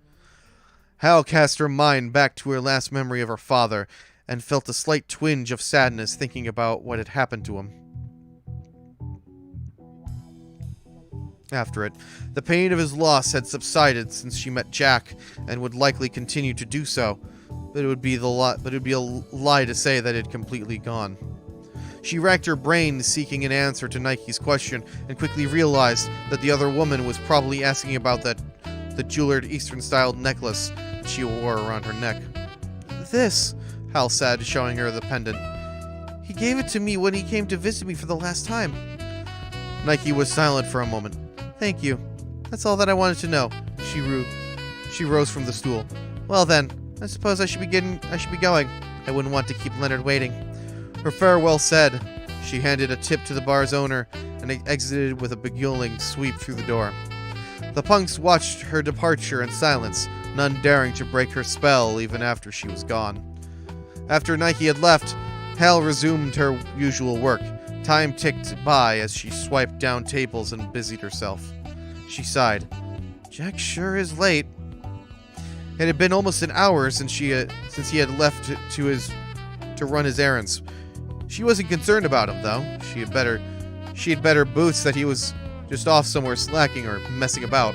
Hal cast her mind back to her last memory of her father, and felt a slight twinge of sadness thinking about what had happened to him. After it, the pain of his loss had subsided since she met Jack, and would likely continue to do so, but it would be a lie to say that it had completely gone. She racked her brain seeking an answer to Nike's question, and quickly realized that the other woman was probably asking about the jeweled Eastern-styled necklace she wore around her neck. This, Hal said, showing her the pendant. He gave it to me when he came to visit me for the last time. Nike was silent for a moment. Thank you. That's all that I wanted to know. She rose from the stool. Well then, I suppose I should be going. I wouldn't want to keep Leonard waiting. Her farewell said, she handed a tip to the bar's owner and exited with a beguiling sweep through the door. The punks watched her departure in silence, none daring to break her spell even after she was gone. After Nike had left, Hal resumed her usual work. Time ticked by as she swiped down tables and busied herself. She sighed. Jack sure is late. It had been almost an hour since he had left to run his errands. She wasn't concerned about him, though. She had better boots that he was just off somewhere slacking or messing about.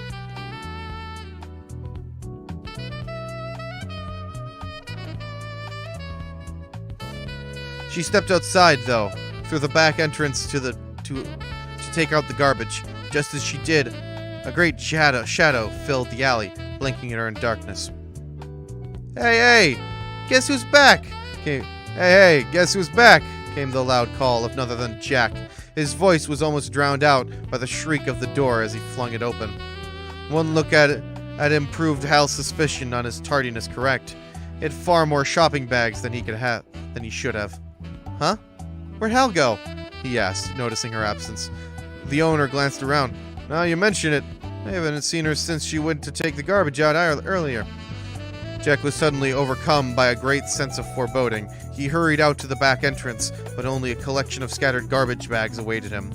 She stepped outside, though, through the back entrance to take out the garbage. Just as she did, a great shadow filled the alley, blinking at her in darkness. Hey, guess who's back? Hey, guess who's back? came the loud call of none other than Jack. His voice was almost drowned out by the shriek of the door as he flung it open. One look at him proved Hal's suspicion on his tardiness correct. He had far more shopping bags than he should have. Huh? Where'd Hal go? He asked, noticing her absence. The owner glanced around. Now you mention it, I haven't seen her since she went to take the garbage out earlier. Jack was suddenly overcome by a great sense of foreboding. He hurried out to the back entrance, but only a collection of scattered garbage bags awaited him.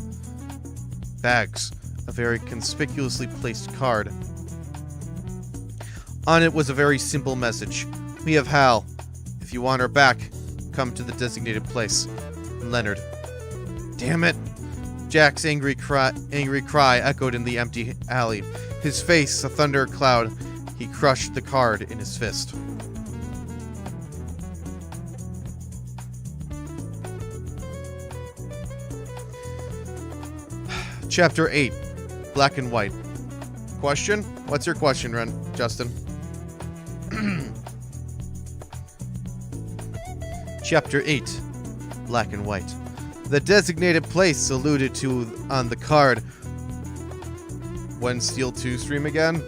Bags. A very conspicuously placed card. On it was a very simple message. We have Hal. If you want her back, come to the designated place. Leonard. Damn it! Jack's angry cry echoed in the empty alley. His face a thunder cloud. He crushed the card in his fist. Chapter 8. Black and White. Question? What's your question, Justin? Chapter 8. Black and White. The designated place alluded to on the card. When Steel 2 stream again?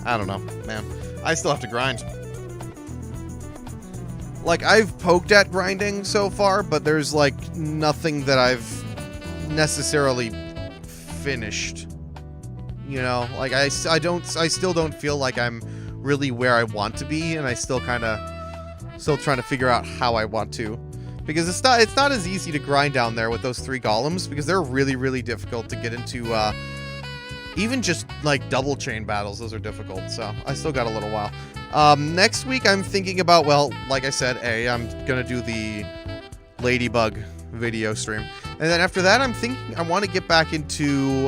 I don't know, man. I still have to grind. Like, I've poked at grinding so far, but there's, like, nothing that I've necessarily finished. You know? Like, I still don't feel like I'm really where I want to be, and I still trying to figure out how I want to. Because it's not as easy to grind down there with those 3 golems, because they're really, really difficult to get into, even just, like, double chain battles. Those are difficult, so I still got a little while. Next week I'm thinking about, well, like I said, I'm gonna do the Ladybug video stream. And then after that, I'm thinking I want to get back into,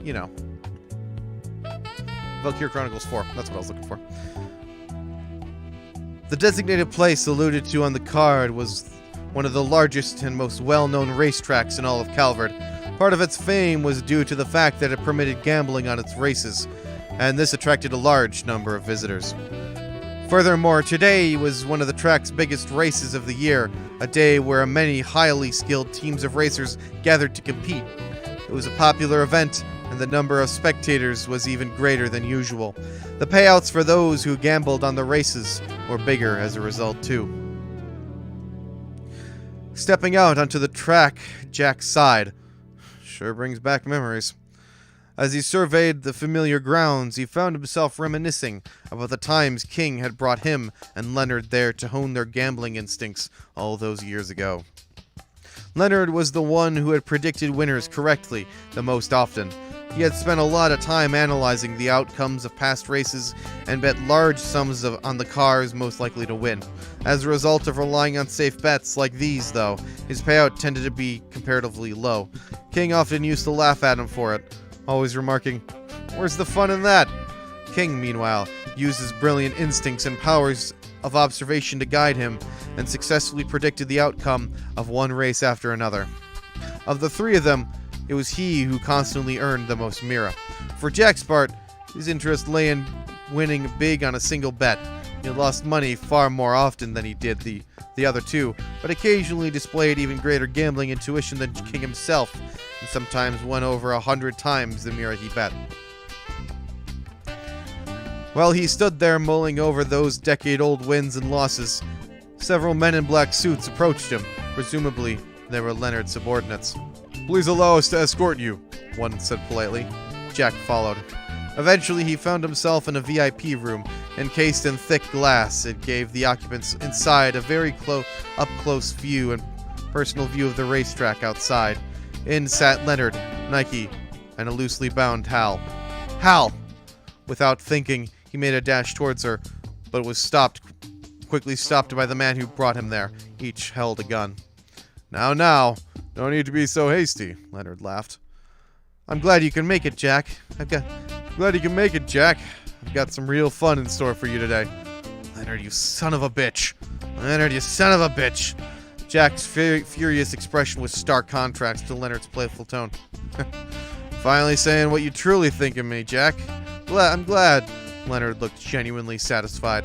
you know, Valkyrie Chronicles 4. That's what I was looking for. The designated place alluded to on the card was one of the largest and most well-known racetracks in all of Calvert. Part of its fame was due to the fact that it permitted gambling on its races, and this attracted a large number of visitors. Furthermore, today was one of the track's biggest races of the year, a day where many highly skilled teams of racers gathered to compete. It was a popular event, and the number of spectators was even greater than usual. The payouts for those who gambled on the races were bigger as a result, too. Stepping out onto the track, Jack sighed. Sure brings back memories. As he surveyed the familiar grounds, he found himself reminiscing about the times King had brought him and Leonard there to hone their gambling instincts all those years ago. Leonard was the one who had predicted winners correctly the most often. He had spent a lot of time analyzing the outcomes of past races and bet large sums on the cars most likely to win. As a result of relying on safe bets like these, though, his payout tended to be comparatively low. King often used to laugh at him for it, always remarking, "Where's the fun in that?" King, meanwhile, used his brilliant instincts and powers of observation to guide him, and successfully predicted the outcome of one race after another. Of the 3 of them, it was he who constantly earned the most mira. For Jack's part, his interest lay in winning big on a single bet. He lost money far more often than he did the other 2, but occasionally displayed even greater gambling intuition than King himself, and sometimes won over 100 times the mira he bet. While he stood there mulling over those decade-old wins and losses, several men in black suits approached him. Presumably, they were Leonard's subordinates. "Please allow us to escort you," one said politely. Jack followed. Eventually, he found himself in a VIP room, encased in thick glass. It gave the occupants inside a very up-close view and personal view of the racetrack outside. In sat Leonard, Nike, and a loosely bound Hal. Hal! Without thinking, he made a dash towards her, but was quickly stopped by the man who brought him there. Each held a gun. Now, don't need to be so hasty," Leonard laughed. "I'm glad you can make it, Jack. I've got some real fun in store for you today." "Leonard, you son of a bitch. Leonard, you son of a bitch." Jack's furious expression was stark contrast to Leonard's playful tone. Finally saying what you truly think of me, Jack. I'm glad. Leonard looked genuinely satisfied.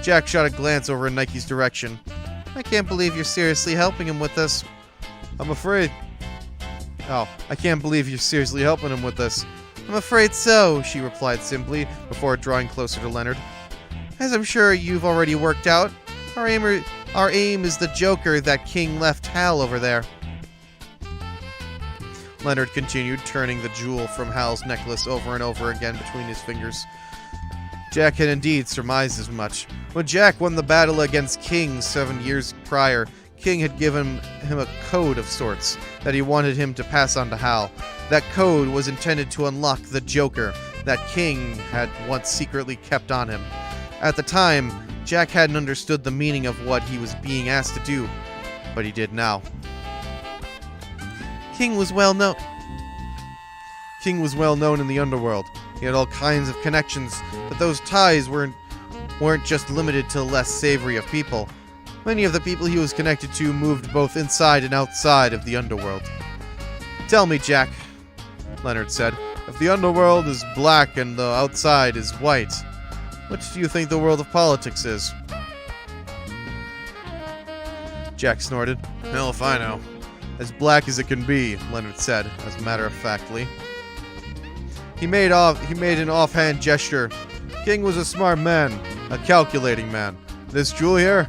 Jack shot a glance over in Nike's direction. I can't believe you're seriously helping him with this. I'm afraid. Oh, I can't believe you're seriously helping him with this. I'm afraid so, she replied simply, before drawing closer to Leonard. As I'm sure you've already worked out, our aim is the Joker that King left Hal over there. Leonard continued, turning the jewel from Hal's necklace over and over again between his fingers. Jack had indeed surmised as much. When Jack won the battle against King 7 years prior, King had given him a code of sorts that he wanted him to pass on to Hal. That code was intended to unlock the Joker that King had once secretly kept on him. At the time, Jack hadn't understood the meaning of what he was being asked to do, but he did now. King was well known in the underworld. He had all kinds of connections, but those ties weren't just limited to less savory of people. Many of the people he was connected to moved both inside and outside of the underworld. Tell me, Jack, Leonard said, if the underworld is black and the outside is white, which do you think the world of politics is? Jack snorted. Hell if I know. As black as it can be, Leonard said, as matter-of-factly. He made an offhand gesture. King was a smart man, a calculating man. This jewel here,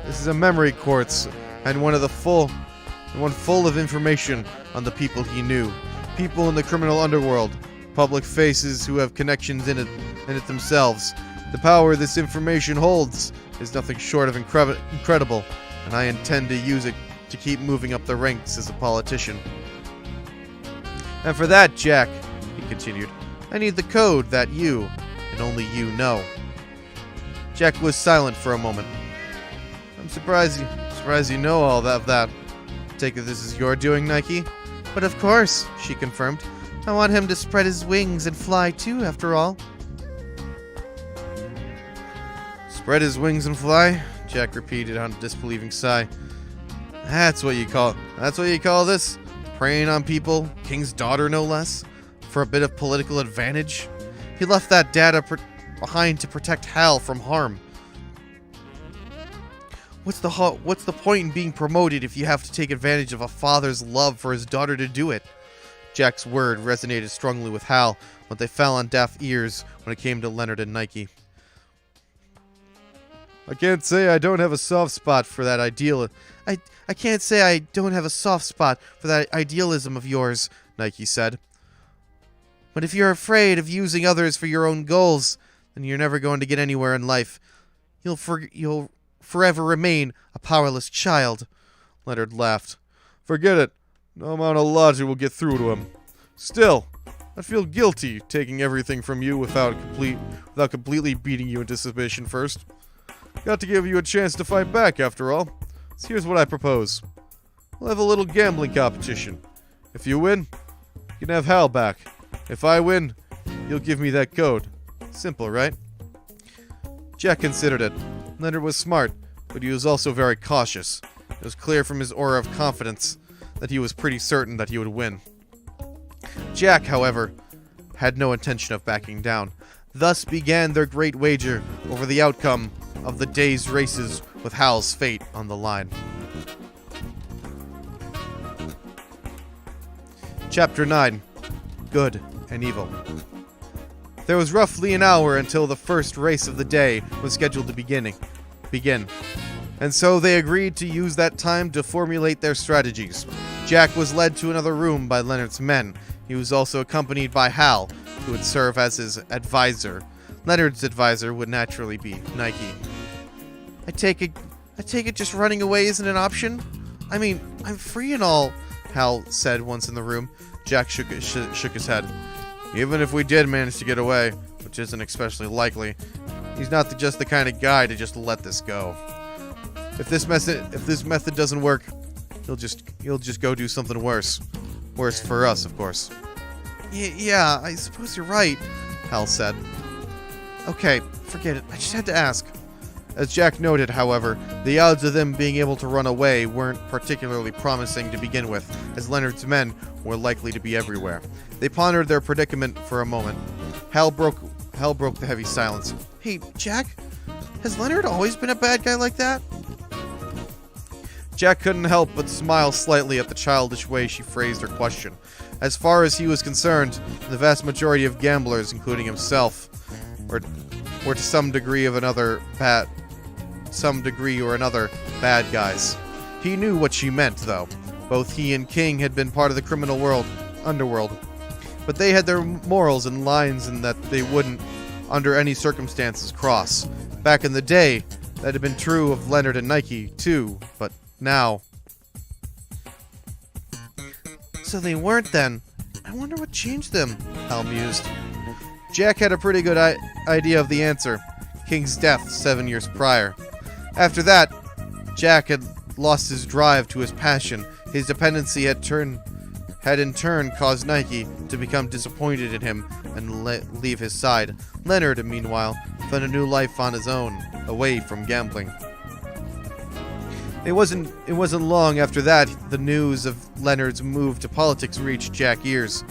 this is a memory quartz, and one full of information on the people he knew. People in the criminal underworld, public faces who have connections in it themselves. The power this information holds is nothing short of incredible, and I intend to use it to keep moving up the ranks as a politician. And for that, Jack, he continued, I need the code that you, and only you, know. Jack was silent for a moment. I'm surprised you know all of that. Take it this is your doing, Nike? But of course, she confirmed. I want him to spread his wings and fly too, after all. Spread his wings and fly? Jack repeated on a disbelieving sigh. That's what you call this? Preying on people, King's daughter no less, for a bit of political advantage? He left that data behind to protect Hal from harm. What's the point in being promoted if you have to take advantage of a father's love for his daughter to do it? Jack's word resonated strongly with Hal, but they fell on deaf ears when it came to Leonard and Nike. I can't say I don't have a soft spot for that I can't say I don't have a soft spot for that idealism of yours, Nike said. But if you're afraid of using others for your own goals, then you're never going to get anywhere in life. You'll forever remain a powerless child. Leonard laughed. Forget it. No amount of logic will get through to him. Still, I feel guilty taking everything from you without completely beating you into submission first. Got to give you a chance to fight back, after all. So here's what I propose. We'll have a little gambling competition. If you win, you can have Hal back. If I win, you'll give me that code. Simple, right? Jack considered it. Leonard was smart, but he was also very cautious. It was clear from his aura of confidence that he was pretty certain that he would win. Jack, however, had no intention of backing down. Thus began their great wager over the outcome of the day's races with Hal's fate on the line. Chapter 9. Good and Evil. There was roughly an hour until the first race of the day was scheduled to begin, and so they agreed to use that time to formulate their strategies. Jack was led to another room by Leonard's men. He was also accompanied by Hal, who would serve as his advisor. Leonard's advisor would naturally be Nike. I take it just running away isn't an option? I mean, I'm free and all, Hal said once in the room. Jack shook his head. Even if we did manage to get away, which isn't especially likely, he's not just the kind of guy to just let this go. If this method doesn't work, he'll just go do something worse. Worse for us, of course. Yeah, I suppose you're right, Hal said. Okay, forget it. I just had to ask. As Jack noted, however, the odds of them being able to run away weren't particularly promising to begin with, as Leonard's men were likely to be everywhere. They pondered their predicament for a moment. Hal broke the heavy silence. Hey, Jack, has Leonard always been a bad guy like that? Jack couldn't help but smile slightly at the childish way she phrased her question. As far as he was concerned, the vast majority of gamblers, including himself, were to some degree or another bad guys. He knew what she meant, though. Both he and King had been part of the criminal underworld. But they had their morals and lines in that they wouldn't, under any circumstances, cross. Back in the day, that had been true of Leonard and Nike, too, but now... So they weren't then. I wonder what changed them, Hal mused. Jack had a pretty good idea of the answer. King's death 7 years prior. After that, Jack had lost his drive to his passion. His dependency had in turn caused Nike to become disappointed in him and leave his side. Leonard, meanwhile, found a new life on his own, away from gambling. It wasn't long after that the news of Leonard's move to politics reached Jack's ears.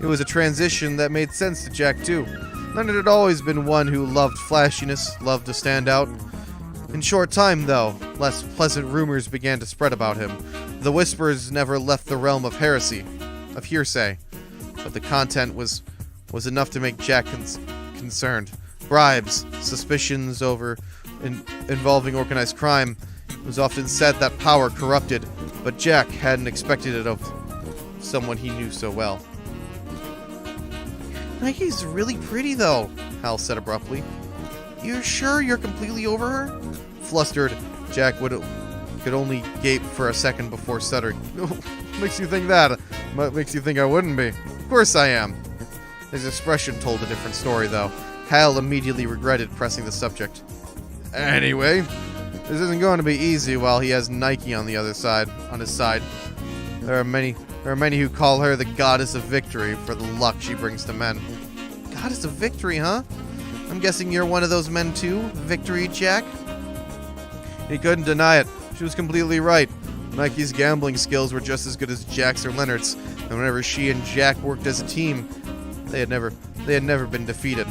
It was a transition that made sense to Jack, too. Leonard had always been one who loved flashiness, loved to stand out. In short time, though, less pleasant rumors began to spread about him. The whispers never left the realm of hearsay, but the content was enough to make Jack concerned. Bribes, suspicions involving organized crime. It was often said that power corrupted, but Jack hadn't expected it of someone he knew so well. Nike's really pretty, though, Hal said abruptly. You're sure you're completely over her? Flustered, Jack could only gape for a second before stuttering. Makes you think that? What makes you think I wouldn't be? Of course I am. His expression told a different story, though. Hal immediately regretted pressing the subject. Anyway, this isn't going to be easy while he has Nike on his side. There are many who call her the goddess of victory for the luck she brings to men. Goddess of victory, huh? I'm guessing you're one of those men too, Victory Jack? He couldn't deny it. She was completely right. Nike's gambling skills were just as good as Jack's or Leonard's, and whenever she and Jack worked as a team, they had never been defeated.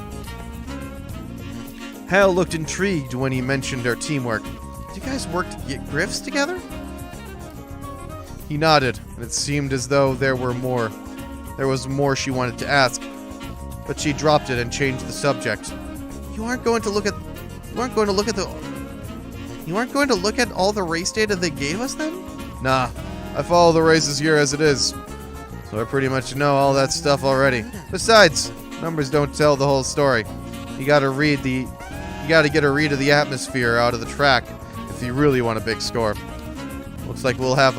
Hal looked intrigued when he mentioned their teamwork. Did you guys work to get grifts together? He nodded, and it seemed as though there was more she wanted to ask, but she dropped it and changed the subject. You aren't going to look at all the race data they gave us then? Nah, I follow the races here as it is, so I pretty much know all that stuff already. Besides, numbers don't tell the whole story. You gotta get a read of the atmosphere out of the track if you really want a big score. Looks like we'll have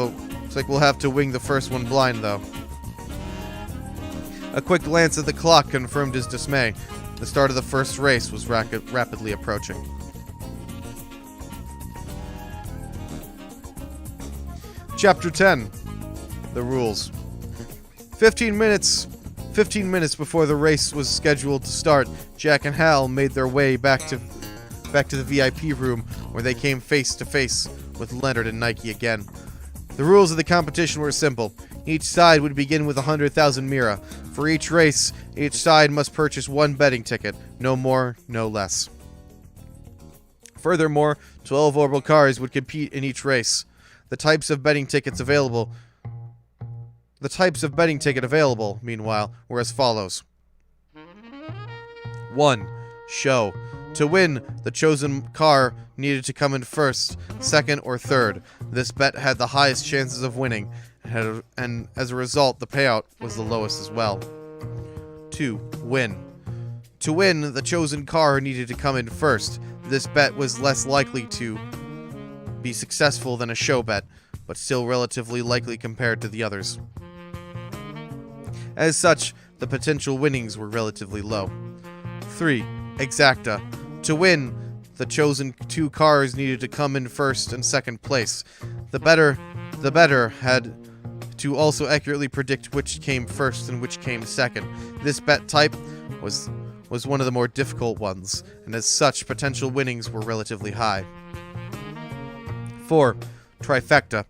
to wing the first one blind, though. A quick glance at the clock confirmed his dismay. The start of the first race was rapidly approaching. Chapter 10. The rules. 15 minutes before the race was scheduled to start, Jack and Hal made their way back to the VIP room, where they came face to face with Leonard and Nike again. The rules of the competition were simple. Each side would begin with 100,000 mira. For each race, each side must purchase one betting ticket, no more, no less. Furthermore, 12 orbital cars would compete in each race. The types of betting ticket available, meanwhile, were as follows. 1. Show. To win, the chosen car needed to come in first, second, or third. This bet had the highest chances of winning, and as a result, the payout was the lowest as well. 2. Win. To win, the chosen car needed to come in first. This bet was less likely to be successful than a show bet, but still relatively likely compared to the others. As such, the potential winnings were relatively low. 3. Exacta. To win, the chosen two cars needed to come in first and second place. The bettor had to also accurately predict which came first and which came second. This bet type was was one of the more difficult ones, and as such, potential winnings were relatively high. 4. Trifecta.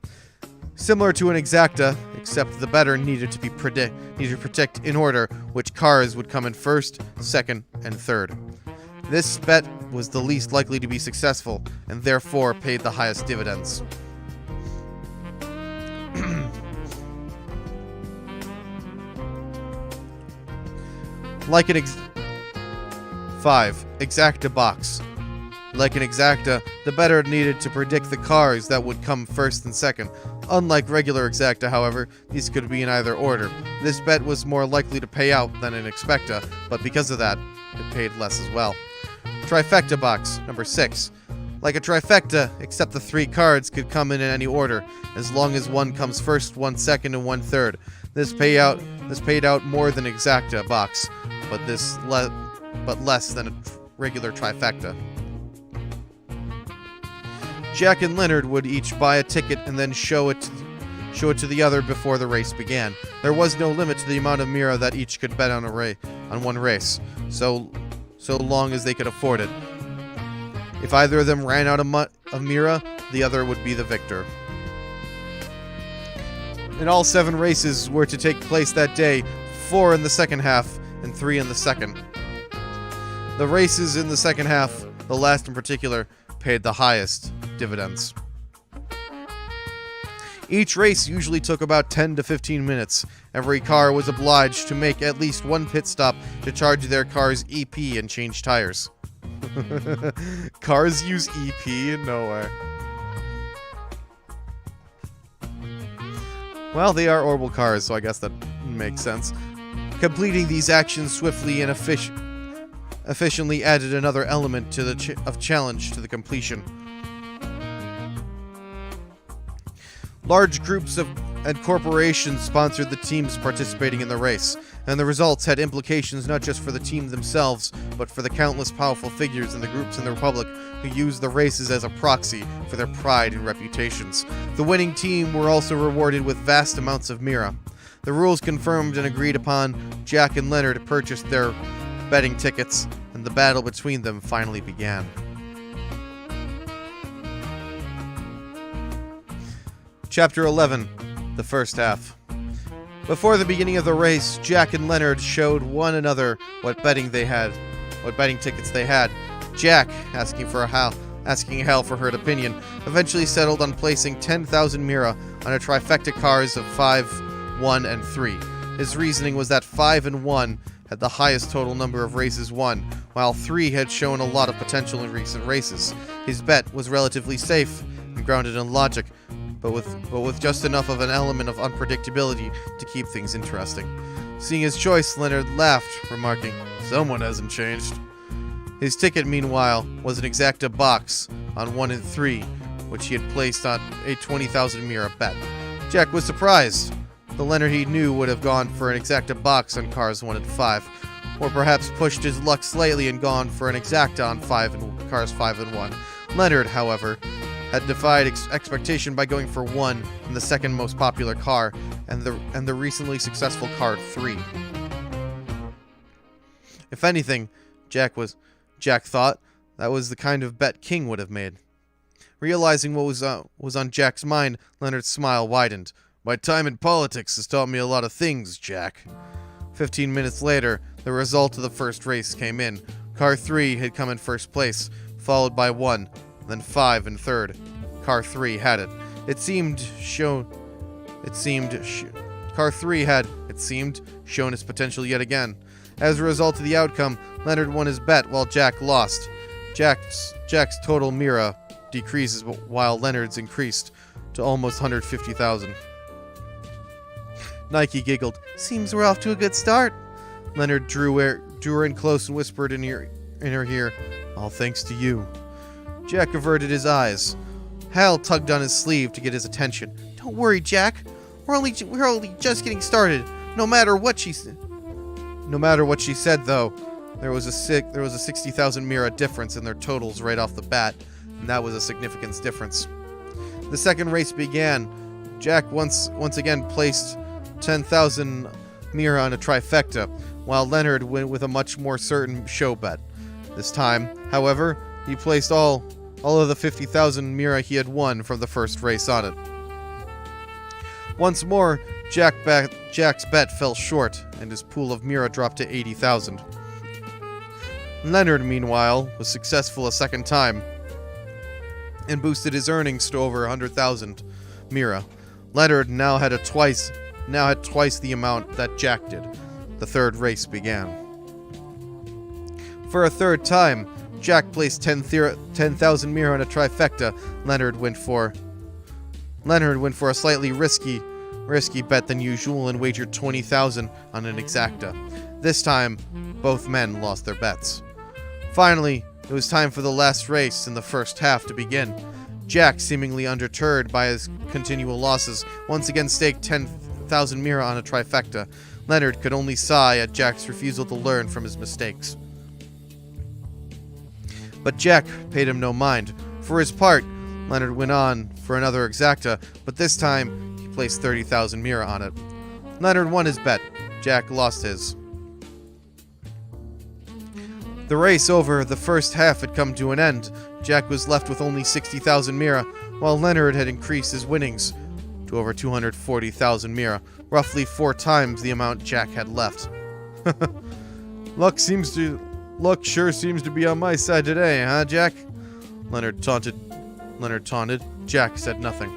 Similar to an exacta, except the bettor needed to predict in order which cars would come in first, second, and third. This bet was the least likely to be successful, and therefore paid the highest dividends. Like an 5. Exacta box. Like an exacta, the bettor needed to predict the cars that would come first and second. Unlike regular exacta, however, these could be in either order. This bet was more likely to pay out than an expecta, but because of that, it paid less as well. Trifecta box, number 6. Like a trifecta, except the 3 cards could come in any order, as long as one comes first, one second, and one third. This paid out more than exacta box, but less than a regular trifecta. Jack and Leonard would each buy a ticket and then show it to the other before the race began. There was no limit to the amount of mira that each could bet on one race, so long as they could afford it. If either of them ran out of mira, the other would be the victor. And all 7 races were to take place that day, 4 in the second half and 3 in the second. The races in the second half, the last in particular, paid the highest dividends. Each race usually took about 10 to 15 minutes. Every car was obliged to make at least one pit stop to charge their car's EP and change tires. Cars use EP? No way. Well, they are orbital cars, so I guess that makes sense. Completing these actions swiftly and efficiently added another element to the challenge to the completion. Large groups and corporations sponsored the teams participating in the race, and the results had implications not just for the team themselves, but for the countless powerful figures in the groups in the Republic who used the races as a proxy for their pride and reputations. The winning team were also rewarded with vast amounts of mira. The rules confirmed and agreed upon, Jack and Leonard purchased their betting tickets, and the battle between them finally began. Chapter 11, the first half. Before the beginning of the race, Jack and Leonard showed one another what betting tickets they had. Jack, asking Hal for her opinion, eventually settled on placing 10,000 mira on a trifecta cars of 5, 1, and 3. His reasoning was that 5 and 1 had the highest total number of races won, while 3 had shown a lot of potential in recent races. His bet was relatively safe and grounded in logic, but with just enough of an element of unpredictability to keep things interesting. Seeing his choice, Leonard laughed, remarking, "Someone hasn't changed." His ticket, meanwhile, was an exacta box on 1 and 3, which he had placed on a 20,000 mira bet. Jack was surprised. The Leonard he knew would have gone for an exacta box on cars 1 and 5, or perhaps pushed his luck slightly and gone for an exacta on cars 5 and 1. Leonard, however, had defied expectation by going for 1 in the second most popular car and the recently successful car 3. If anything, Jack thought, that was the kind of bet King would have made. Realizing what was on Jack's mind, Leonard's smile widened. "My time in politics has taught me a lot of things, Jack." 15 minutes later, the result of the first race came in. Car 3 had come in first place, followed by 1, then 5 in third. Car 3 had it. Car 3 had, it seemed, shown its potential yet again. As a result of the outcome, Leonard won his bet while Jack lost. Jack's total mira decreases while Leonard's increased to almost 150,000. Nike giggled. "Seems we're off to a good start." Leonard drew her in close and whispered in her ear, "All thanks to you." Jack averted his eyes. Hal tugged on his sleeve to get his attention. "Don't worry, Jack. We're only just getting started. No matter what she said, though, there was a 60,000 mira difference in their totals right off the bat, and that was a significant difference. The second race began. Jack once again placed 10,000 mira on a trifecta, while Leonard went with a much more certain show bet. This time, however, he placed all of the 50,000 mira he had won from the first race on it. Once more, Jack's bet fell short, and his pool of mira dropped to 80,000. Leonard, meanwhile, was successful a second time, and boosted his earnings to over 100,000 mira. Leonard now had twice the amount that Jack did. The third race began. For a third time, Jack placed 10,000 mira on a trifecta. Leonard went for a slightly risky bet than usual and wagered 20,000 on an exacta. This time, both men lost their bets. Finally, it was time for the last race in the first half to begin. Jack, seemingly undeterred by his continual losses, once again staked 10,000 mira on a trifecta. Leonard could only sigh at Jack's refusal to learn from his mistakes. But Jack paid him no mind. For his part, Leonard went on for another exacta, but this time he placed 30,000 mira on it. Leonard won his bet. Jack lost his. The race over, the first half had come to an end. Jack was left with only 60,000 mira, while Leonard had increased his winnings to over 240,000 mira, roughly 4 times the amount Jack had left. Luck sure seems to be on my side today, huh, Jack? Leonard taunted. Jack said nothing.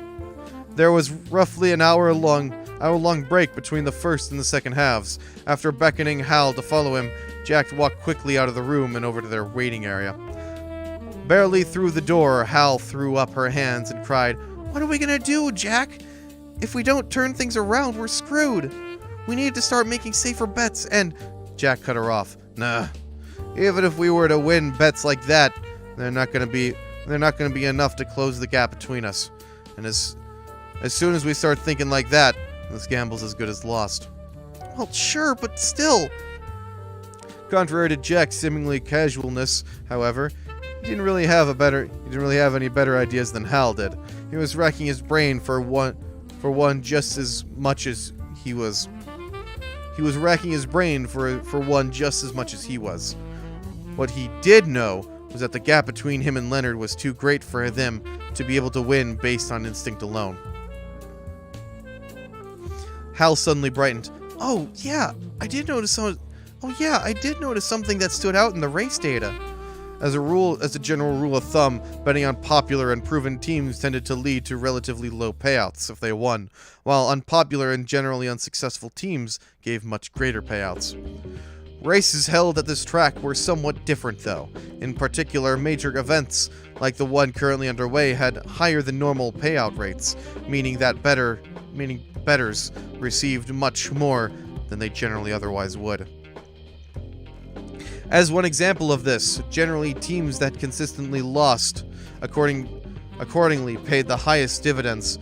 There was roughly an hour-long break between the first and the second halves. After beckoning Hal to follow him, Jack walked quickly out of the room and over to their waiting area. Barely through the door, Hal threw up her hands and cried, "What are we gonna do, Jack? If we don't turn things around, we're screwed. We need to start making safer bets and—" Jack cut her off. "Nah. Even if we were to win bets like that, they're not gonna be enough to close the gap between us. And as soon as we start thinking like that, this gamble's as good as lost." "Well, sure, but still..." Contrary to Jack's seemingly casualness, however, he didn't really have any better ideas than Hal did. He was racking his brain for one just as much as he was. What he did know was that the gap between him and Leonard was too great for them to be able to win based on instinct alone. Hal suddenly brightened. Oh yeah, I did notice something that stood out in the race data. As a general rule of thumb, betting on popular and proven teams tended to lead to relatively low payouts if they won, while unpopular and generally unsuccessful teams gave much greater payouts. Races held at this track were somewhat different, though. In particular, major events, like the one currently underway, had higher than normal payout rates, meaning bettors received much more than they generally otherwise would. As one example of this, generally teams that consistently lost accordingly paid the highest dividends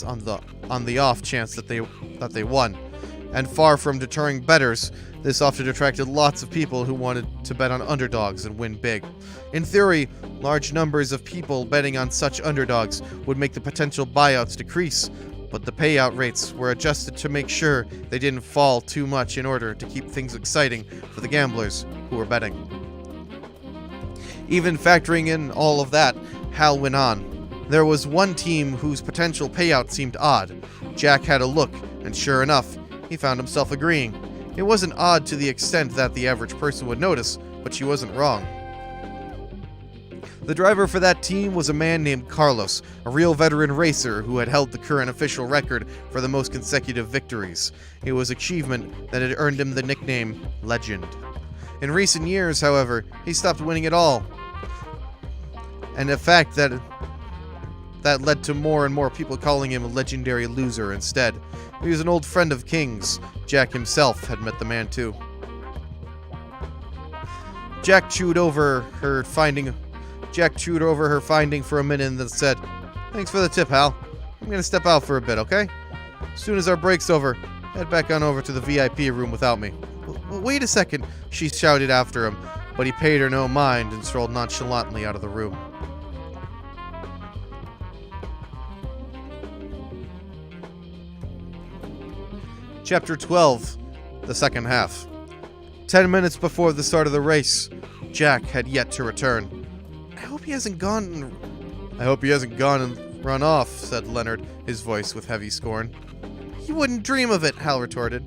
on the off chance that they won. And far from deterring bettors, this often attracted lots of people who wanted to bet on underdogs and win big. In theory, large numbers of people betting on such underdogs would make the potential buyouts decrease, but the payout rates were adjusted to make sure they didn't fall too much in order to keep things exciting for the gamblers who were betting. Even factoring in all of that, Hal went on. There was one team whose potential payout seemed odd. Jack had a look, and sure enough, he found himself agreeing. It wasn't odd to the extent that the average person would notice, but she wasn't wrong. The driver for that team was a man named Carlos, a real veteran racer who had held the current official record for the most consecutive victories. It was achievement that had earned him the nickname Legend. In recent years, however, he stopped winning at all. And a fact that led to more and more people calling him a legendary loser instead. He was an old friend of King's. Jack himself had met the man too. Jack chewed over her finding for a minute and then said, "Thanks for the tip, Hal. I'm gonna step out for a bit, okay? As soon as our break's over, head back on over to the VIP room without me." Well, wait a second, she shouted after him, but he paid her no mind and strolled nonchalantly out of the room. Chapter 12. the second half. 10 minutes before the start of the race, Jack had yet to return. I hope he hasn't gone and run off, said Leonard, his voice with heavy scorn. You wouldn't dream of it, Hal retorted.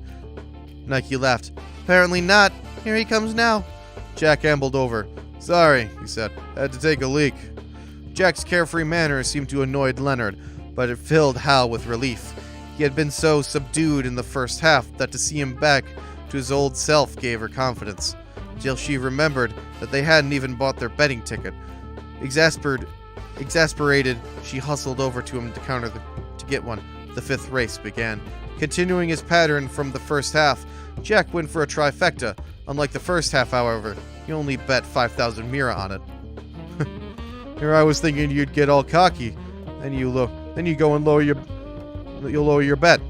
Nike laughed. Apparently not. Here he comes now. Jack ambled over. Sorry, he said. Had to take a leak. Jack's carefree manner seemed to annoy Leonard, but it filled Hal with relief. He had been so subdued in the first half that to see him back to his old self gave her confidence, till she remembered that they hadn't even bought their betting ticket. Exasperated, she hustled over to him to get one. The fifth race began. Continuing his pattern from the first half, Jack went for a trifecta. Unlike the first half, however, he only bet 5,000 mira on it. Here I was thinking you'd get all cocky, then you go and lower your bet.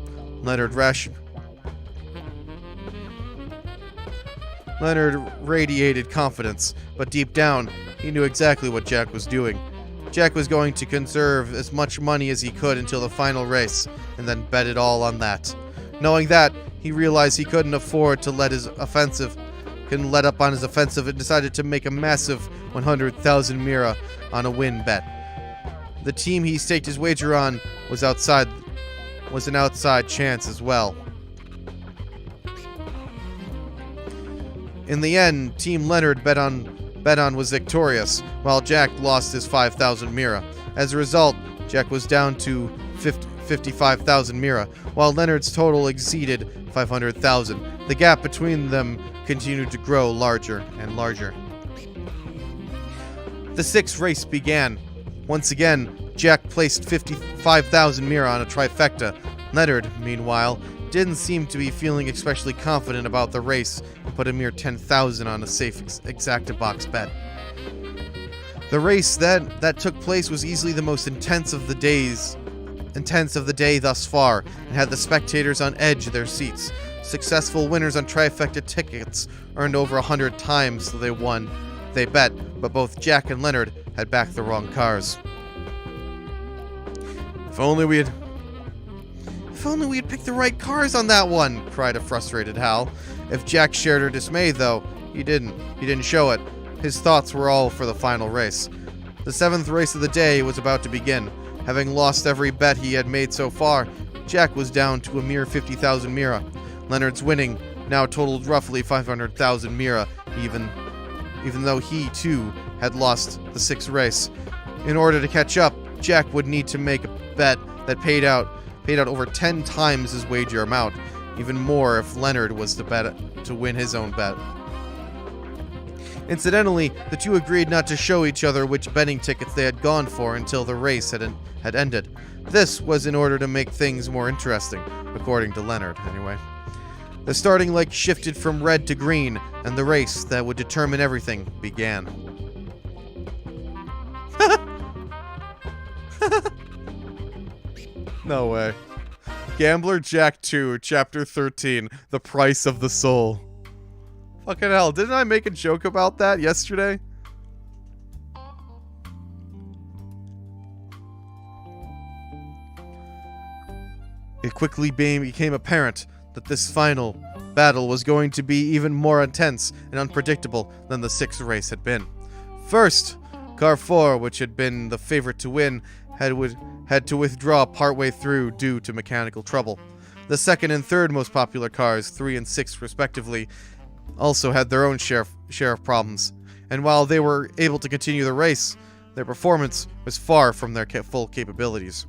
Leonard radiated confidence, but deep down, he knew exactly what Jack was doing. Jack was going to conserve as much money as he could until the final race, and then bet it all on that. Knowing that, he realized he couldn't afford to let up on his offensive and decided to make a massive 100,000 mira on a win bet. The team he staked his wager on was an outside chance as well. In the end, Team Leonard bet on was victorious, while Jack lost his 5,000 mira. As a result, Jack was down to 55,000 mira, while Leonard's total exceeded 500,000. The gap between them continued to grow larger and larger. The sixth race began. Once again, Jack placed 55,000 mira on a trifecta. Leonard, meanwhile, didn't seem to be feeling especially confident about the race and put a mere 10,000 on a safe exacta-box bet. The race that took place was easily the most intense of the day thus far, and had the spectators on edge of their seats. Successful winners on trifecta tickets earned over 100 times they bet, but both Jack and Leonard had backed the wrong cars. If only we had picked the right cars on that one, cried a frustrated Hal. If Jack shared her dismay, though, he didn't show it. His thoughts were all for the final race. The seventh race of the day was about to begin. Having lost every bet he had made so far, Jack was down to a mere 50,000 mira. Leonard's winning now totaled roughly 500,000 mira, even though he, too, had lost the sixth race. In order to catch up, Jack would need to make a bet that paid out over 10 times his wager amount, even more if Leonard was to win his own bet. Incidentally, the two agreed not to show each other which betting tickets they had gone for until the race had ended. This was in order to make things more interesting, according to Leonard, anyway. The starting light shifted from red to green, and the race that would determine everything began. No way. Gambler Jack 2, Chapter 13, The Price of the Soul. Fucking hell, didn't I make a joke about that yesterday? It quickly became apparent that this final battle was going to be even more intense and unpredictable than the sixth race had been. First, Car 4, which had been the favorite to win, had to withdraw partway through due to mechanical trouble. The second and third most popular cars, 3 and 6 respectively, also had their own share of problems, and while they were able to continue the race, their performance was far from their full capabilities.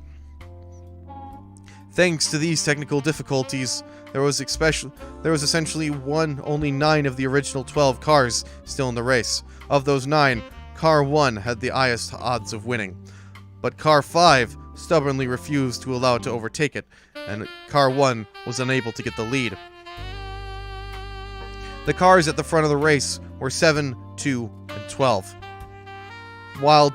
Thanks to these technical difficulties, there was essentially only 9 of the original 12 cars still in the race. Of those 9, Car 1 had the highest odds of winning, but Car 5 stubbornly refused to allow it to overtake it, and Car 1 was unable to get the lead. The cars at the front of the race were 7, 2, and 12. While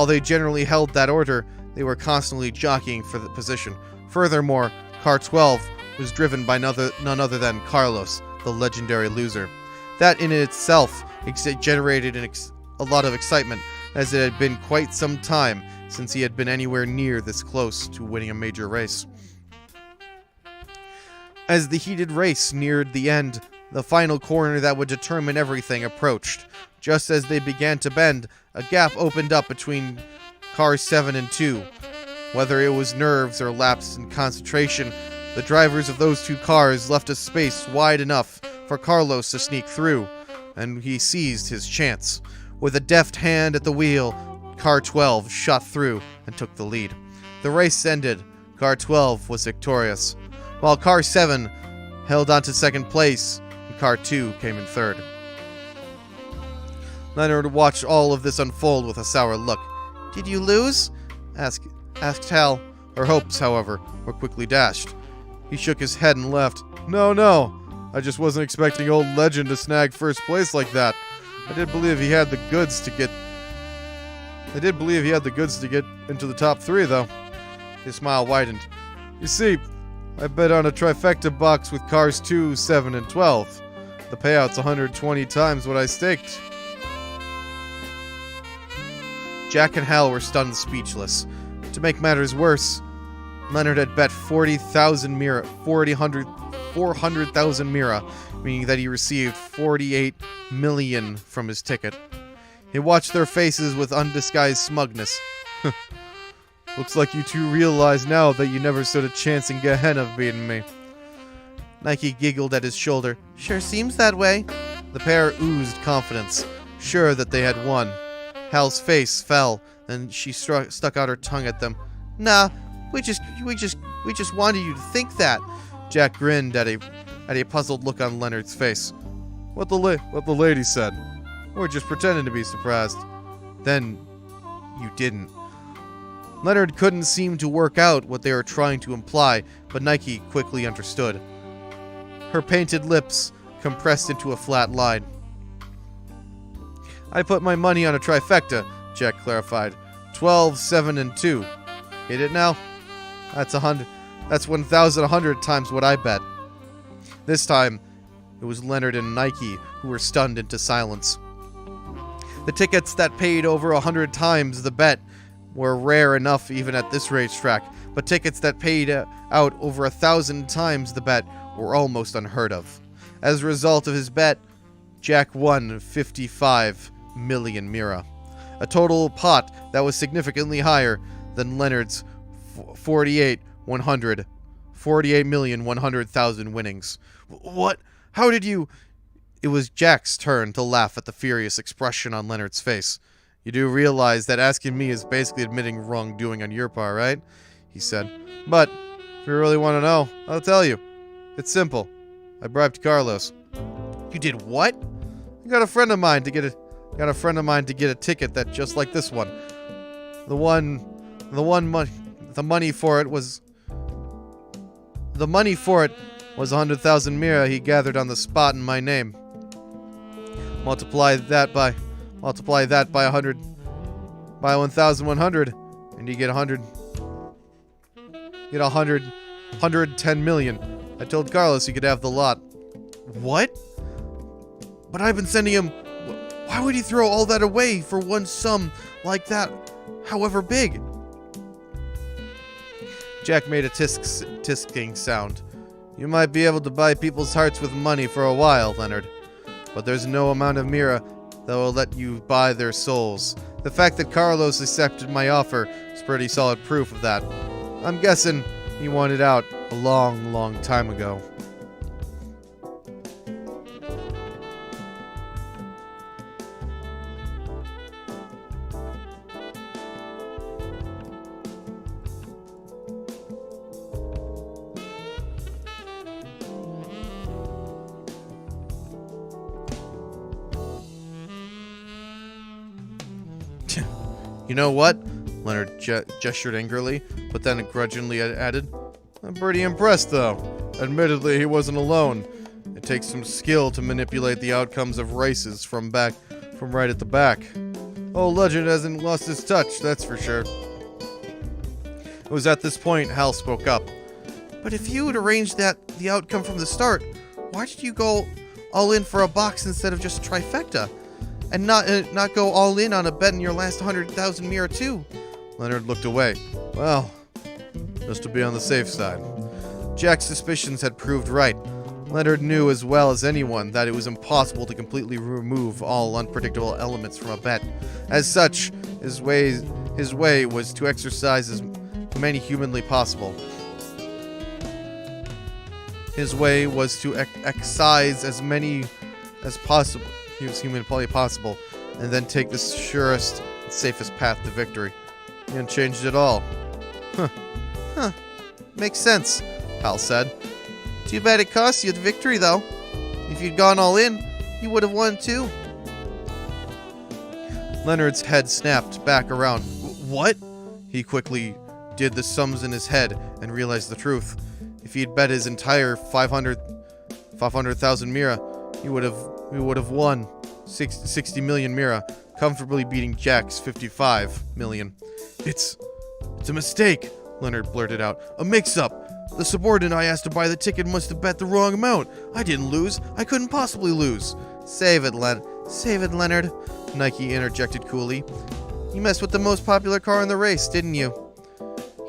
they generally held that order, they were constantly jockeying for the position. Furthermore, Car 12 was driven by none other than Carlos, the legendary loser. That in itself generated a lot of excitement, as it had been quite some time since he had been anywhere near this close to winning a major race. As the heated race neared the end, the final corner that would determine everything approached. Just as they began to bend, a gap opened up between cars 7 and 2. Whether it was nerves or lapse in concentration, the drivers of those two cars left a space wide enough for Carlos to sneak through, and he seized his chance. With a deft hand at the wheel, Car 12 shot through and took the lead. The race ended. Car 12 was victorious, while Car 7 held on to second place, and Car 2 came in third. Leonard watched all of this unfold with a sour look. "Did you lose?" asked Hal. Her hopes, however, were quickly dashed. He shook his head and laughed. No. I just wasn't expecting old Legend to snag first place like that. I did believe he had the goods to get into the top 3, though." His smile widened. "You see, I bet on a trifecta box with cars 2, 7, and 12. The payout's 120 times what I staked." Jack and Hal were stunned speechless. To make matters worse, Leonard had bet 400,000 mira, meaning that he received 48 million from his ticket. He watched their faces with undisguised smugness. "Looks like you two realize now that you never stood a chance in Gehenna of beating me." Nike giggled at his shoulder. "Sure seems that way." The pair oozed confidence, sure that they had won. Hal's face fell, and she stuck out her tongue at them. "Nah, we just wanted you to think that." Jack grinned at a puzzled look on Leonard's face. What the lady said. We're just pretending to be surprised." "Then you didn't." Leonard couldn't seem to work out what they were trying to imply, but Nike quickly understood. Her painted lips compressed into a flat line. "I put my money on a trifecta," Jack clarified. 12, 7, and 2. Get it now? That's 1,100 times what I bet. This time, it was Leonard and Nike who were stunned into silence. The tickets that paid over 100 times the bet were rare enough even at this racetrack, but tickets that paid out over 1,000 times the bet were almost unheard of. As a result of his bet, Jack won 55 million mira, a total pot that was significantly higher than Leonard's 48,100,000 winnings. "What? How did you—" It was Jack's turn to laugh at the furious expression on Leonard's face. "You do realize that asking me is basically admitting wrongdoing on your part, right?" he said. "But if you really want to know, I'll tell you. It's simple. I bribed Carlos." "You did what?" "I got a friend of mine to get a ticket that just like this one. The money for it was 100,000 mira he gathered on the spot in my name. Multiply that by 1,100, and you get 110 million. I told Carlos he could have the lot." "What? But I've been sending him. Why would he throw all that away for one sum like that, however big?" Jack made a tisking sound. "You might be able to buy people's hearts with money for a while, Leonard, but there's no amount of mira that will let you buy their souls. The fact that Carlos accepted my offer is pretty solid proof of that. I'm guessing he wanted out a long, long time ago." "You know what?" Leonard gestured angrily, but then grudgingly added, "I'm pretty impressed, though. Admittedly, he wasn't alone. It takes some skill to manipulate the outcomes of races from right at the back. Old Legend hasn't lost his touch, that's for sure." It was at this point Hal spoke up. "But if you had arranged the outcome from the start, why did you go all in for a box instead of just a trifecta? And not go all in on a bet in your last 100,000 mira too?" Leonard looked away. "Well, just to be on the safe side. Jack's suspicions had proved right. Leonard knew as well as anyone that it was impossible to completely remove all unpredictable elements from a bet. As such, his way was to exercise as many humanly possible. His way was to excise as many as possible, humanly possible, and then take the surest and safest path to victory. He unchanged it all. Huh. Makes sense, Hal said. Too bad it cost you the victory, though. If you'd gone all in, you would have won, too. Leonard's head snapped back around. What? He quickly did the sums in his head and realized the truth. If he'd bet his entire 500,000 mira, we would have won 60 million mira, comfortably beating Jack's 55 million. It's a mistake, Leonard blurted out. A mix-up. The subordinate I asked to buy the ticket must have bet the wrong amount. I didn't lose. I couldn't possibly lose. Save it, Leonard, Nike interjected coolly. You messed with the most popular car in the race, didn't you?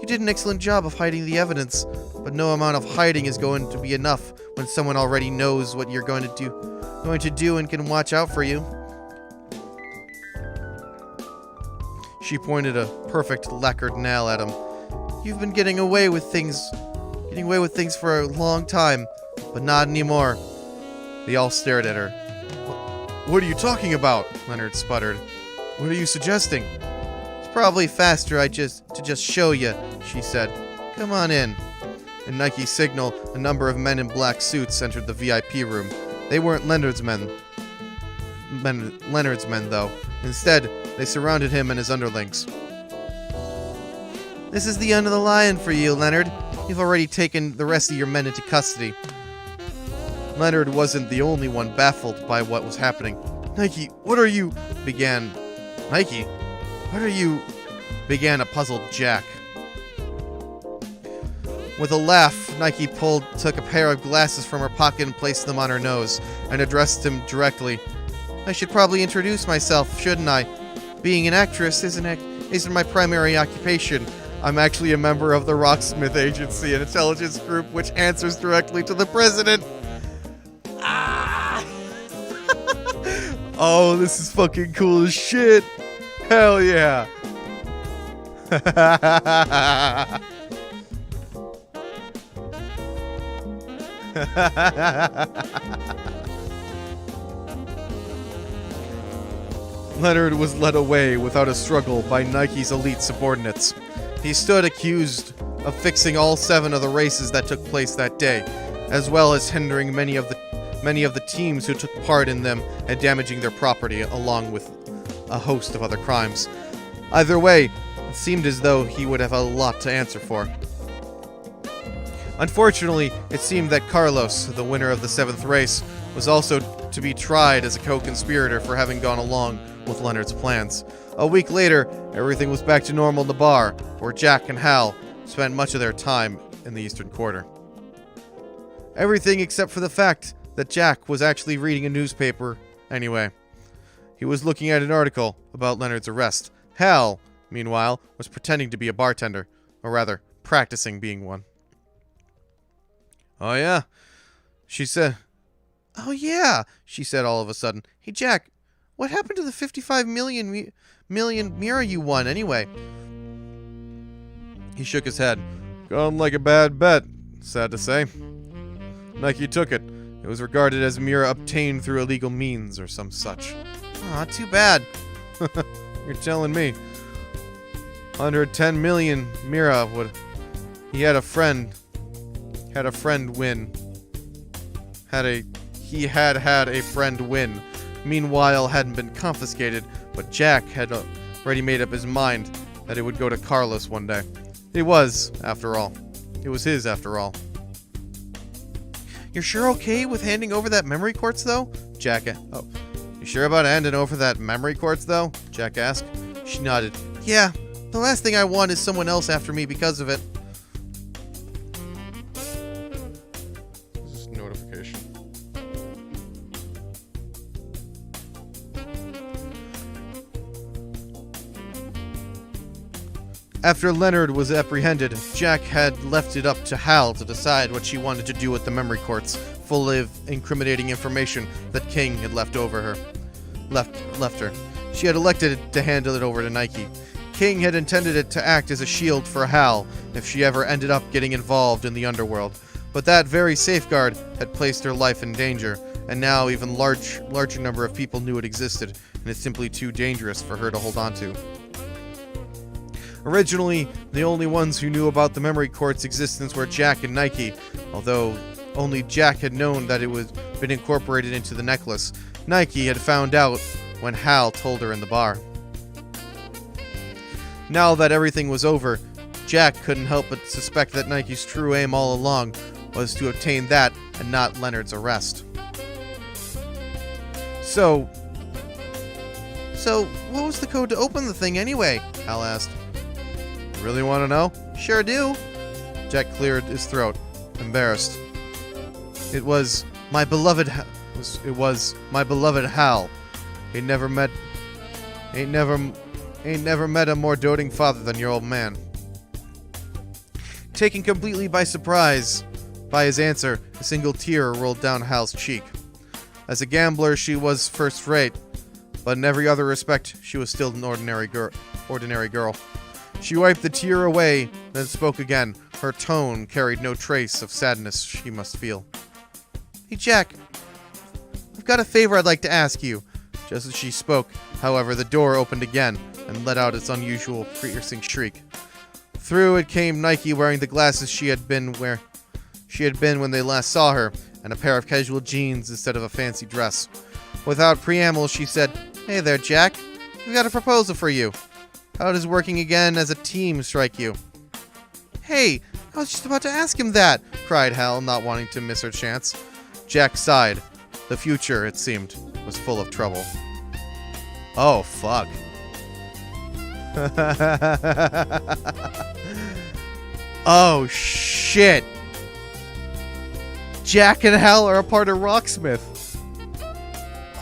You did an excellent job of hiding the evidence, but no amount of hiding is going to be enough when someone already knows what you're going to do and can watch out for you. She pointed a perfect lacquered nail at him. You've been getting away with things for a long time, but not anymore. They all stared at her. What are you talking about? Leonard sputtered. What are you suggesting? It's probably faster to just show you, she said. Come on in. In Nike's signal, a number of men in black suits entered the VIP room. They weren't Leonard's men, though. Instead, they surrounded him and his underlings. This is the end of the line for you, Leonard. You've already taken the rest of your men into custody. Leonard wasn't the only one baffled by what was happening. Nike, what are you... began a puzzled Jack. With a laugh, Nike took a pair of glasses from her pocket and placed them on her nose, and addressed him directly. I should probably introduce myself, shouldn't I? Being an actress isn't my primary occupation. I'm actually a member of the Rocksmith Agency, an intelligence group which answers directly to the president. Ah! Oh, this is fucking cool as shit. Hell yeah. Leonard was led away without a struggle by Nike's elite subordinates. He stood accused of fixing all 7 of the races that took place that day, as well as hindering many of the teams who took part in them and damaging their property, along with a host of other crimes. Either way, it seemed as though he would have a lot to answer for. Unfortunately, it seemed that Carlos, the winner of the 7th race, was also to be tried as a co-conspirator for having gone along with Leonard's plans. A week later, everything was back to normal in the bar, where Jack and Hal spent much of their time in the Eastern Quarter. Everything except for the fact that Jack was actually reading a newspaper anyway. He was looking at an article about Leonard's arrest. Hal, meanwhile, was pretending to be a bartender, or rather, practicing being one. Oh yeah, she said all of a sudden. Hey Jack, what happened to the 55 million mira you won anyway? He shook his head. Gone like a bad bet, sad to say. Nike took it. It was regarded as mira obtained through illegal means or some such. Aw, too bad. You're telling me. 110 million mira would... He had a friend win. He had a friend win. Meanwhile, hadn't been confiscated, but Jack had already made up his mind that it would go to Carlos one day. It was, after all. It was his, after all. You're sure okay with handing over that memory quartz, though? You sure about handing over that memory quartz, though? Jack asked. She nodded. Yeah, the last thing I want is someone else after me because of it. This is notification. After Leonard was apprehended, Jack had left it up to Hal to decide what she wanted to do with the memory courts, full of incriminating information that King had left her. She had elected to handle it over to Nike. King had intended it to act as a shield for Hal if she ever ended up getting involved in the underworld, but that very safeguard had placed her life in danger, and now even larger number of people knew it existed, and it's simply too dangerous for her to hold on to. Originally, the only ones who knew about the memory court's existence were Jack and Nike, although only Jack had known that it was been incorporated into the necklace. Nike had found out when Hal told her in the bar. Now that everything was over, Jack couldn't help but suspect that Nike's true aim all along was to obtain that and not Leonard's arrest. So what was the code to open the thing anyway? Hal asked. Really want to know? Sure do. Jack cleared his throat, embarrassed. It was my beloved Hal. Ain't never met a more doting father than your old man. Taken completely by surprise by his answer, a single tear rolled down Hal's cheek. As a gambler, she was first rate, but in every other respect, she was still an ordinary girl. She wiped the tear away, then spoke again. Her tone carried no trace of sadness she must feel. Hey, Jack. I've got a favor I'd like to ask you. Just as she spoke, however, the door opened again and let out its unusual, piercing shriek. Through it came Nike wearing the glasses she had been when they last saw her, and a pair of casual jeans instead of a fancy dress. Without preamble, she said, Hey there, Jack. We've got a proposal for you. How does working again as a team strike you? Hey, I was just about to ask him that, cried Hal, not wanting to miss her chance. Jack sighed. The future, it seemed, was full of trouble. Oh, fuck. Oh, shit. Jack and Hal are a part of Rocksmith.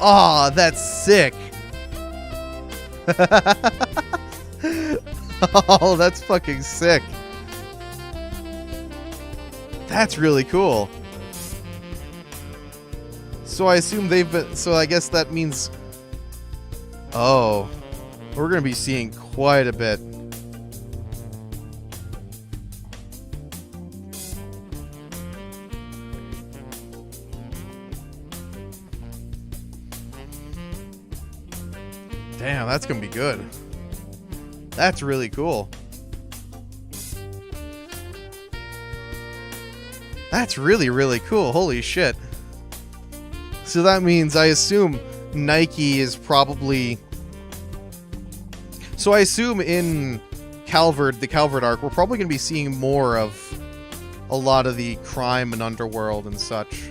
Aw, that's sick. Oh, that's fucking sick. That's really cool. So I assume they've been... So I guess that means... Oh. We're going to be seeing quite a bit. Damn, that's going to be good. That's really cool. That's really, really cool. Holy shit. So that means, I assume, Nike is probably... So I assume in the Calvert arc, we're probably going to be seeing more of a lot of the crime and underworld and such.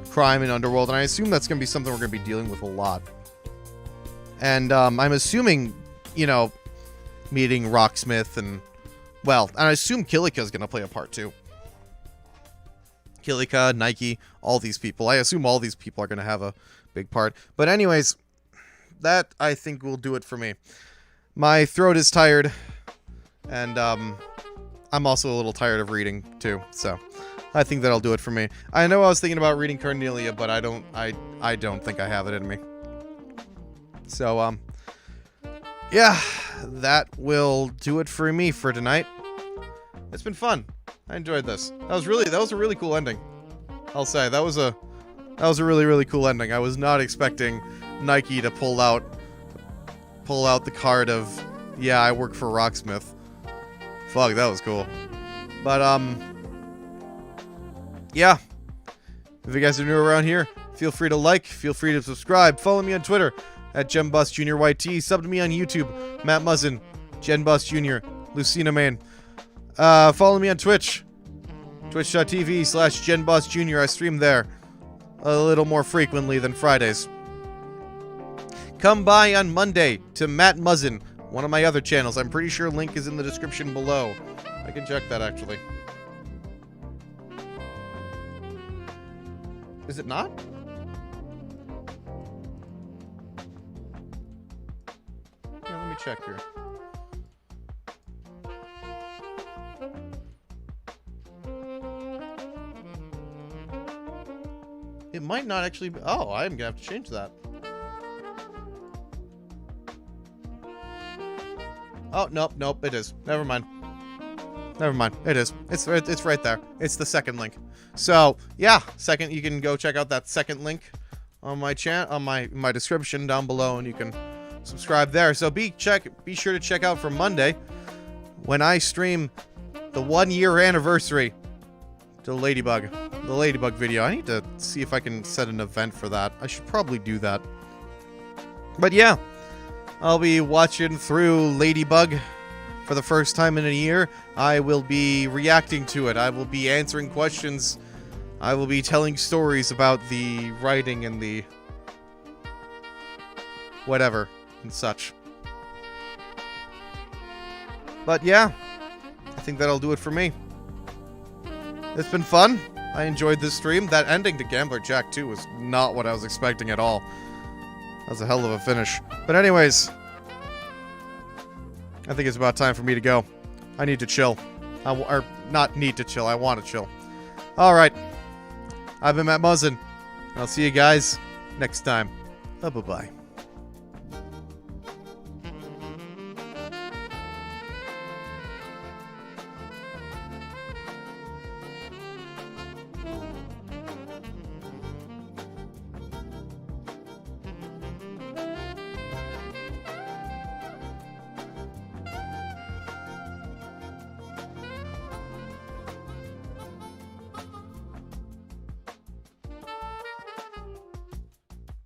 Crime and underworld, and I assume that's going to be something we're going to be dealing with a lot. And I'm assuming, you know, meeting Rocksmith and... Well, and I assume Killica's going to play a part too. Killica, Nike, all these people. I assume all these people are going to have a big part. But anyways, that I think will do it for me. My throat is tired, and I'm also a little tired of reading too. So I think that'll do it for me. I know I was thinking about reading Cornelia, but I don't think I have it in me. So yeah, that will do it for me for tonight. It's been fun. I enjoyed this. That was a really cool ending. I'll say that was a really, really cool ending. I was not expecting Nike to pull out the card of, yeah, I work for Rocksmith. Fuck, that was cool. But yeah. If you guys are new around here, feel free to like, feel free to subscribe, follow me on Twitter at GenBossJr.YT, sub to me on YouTube, Matt Muzzin, GenBossJr, Lucina Main. Follow me on Twitch, twitch.tv/GenBossJr. I stream there a little more frequently than Fridays. Come by on Monday to Matt Muzzin, one of my other channels. I'm pretty sure link is in the description below. I can check that, actually. Is it not? check here. It might not actually be... Oh, I'm gonna have to change that. Oh, nope, it is. Never mind. It is. It's right there. It's the second link. So, yeah, you can go check out that second link on my channel, on my description down below, and you can subscribe there. So be sure to check out for Monday when I stream the 1-year anniversary to the Ladybug video. I need to see if I can set an event for that. I should probably do that. But yeah, I'll be watching through Ladybug for the first time in a year. I will be reacting to it. I will be answering questions. I will be telling stories about the writing and the whatever and such. But yeah, I think that'll do it for me. It's been fun. I enjoyed this stream. That ending to Gambler Jack 2 was not what I was expecting at all. That was a hell of a finish. But anyways, I think it's about time for me to go. I need to chill. Or not need to chill, I want to chill. Alright. I've been Matt Muzzin. I'll see you guys next time. Bye-bye.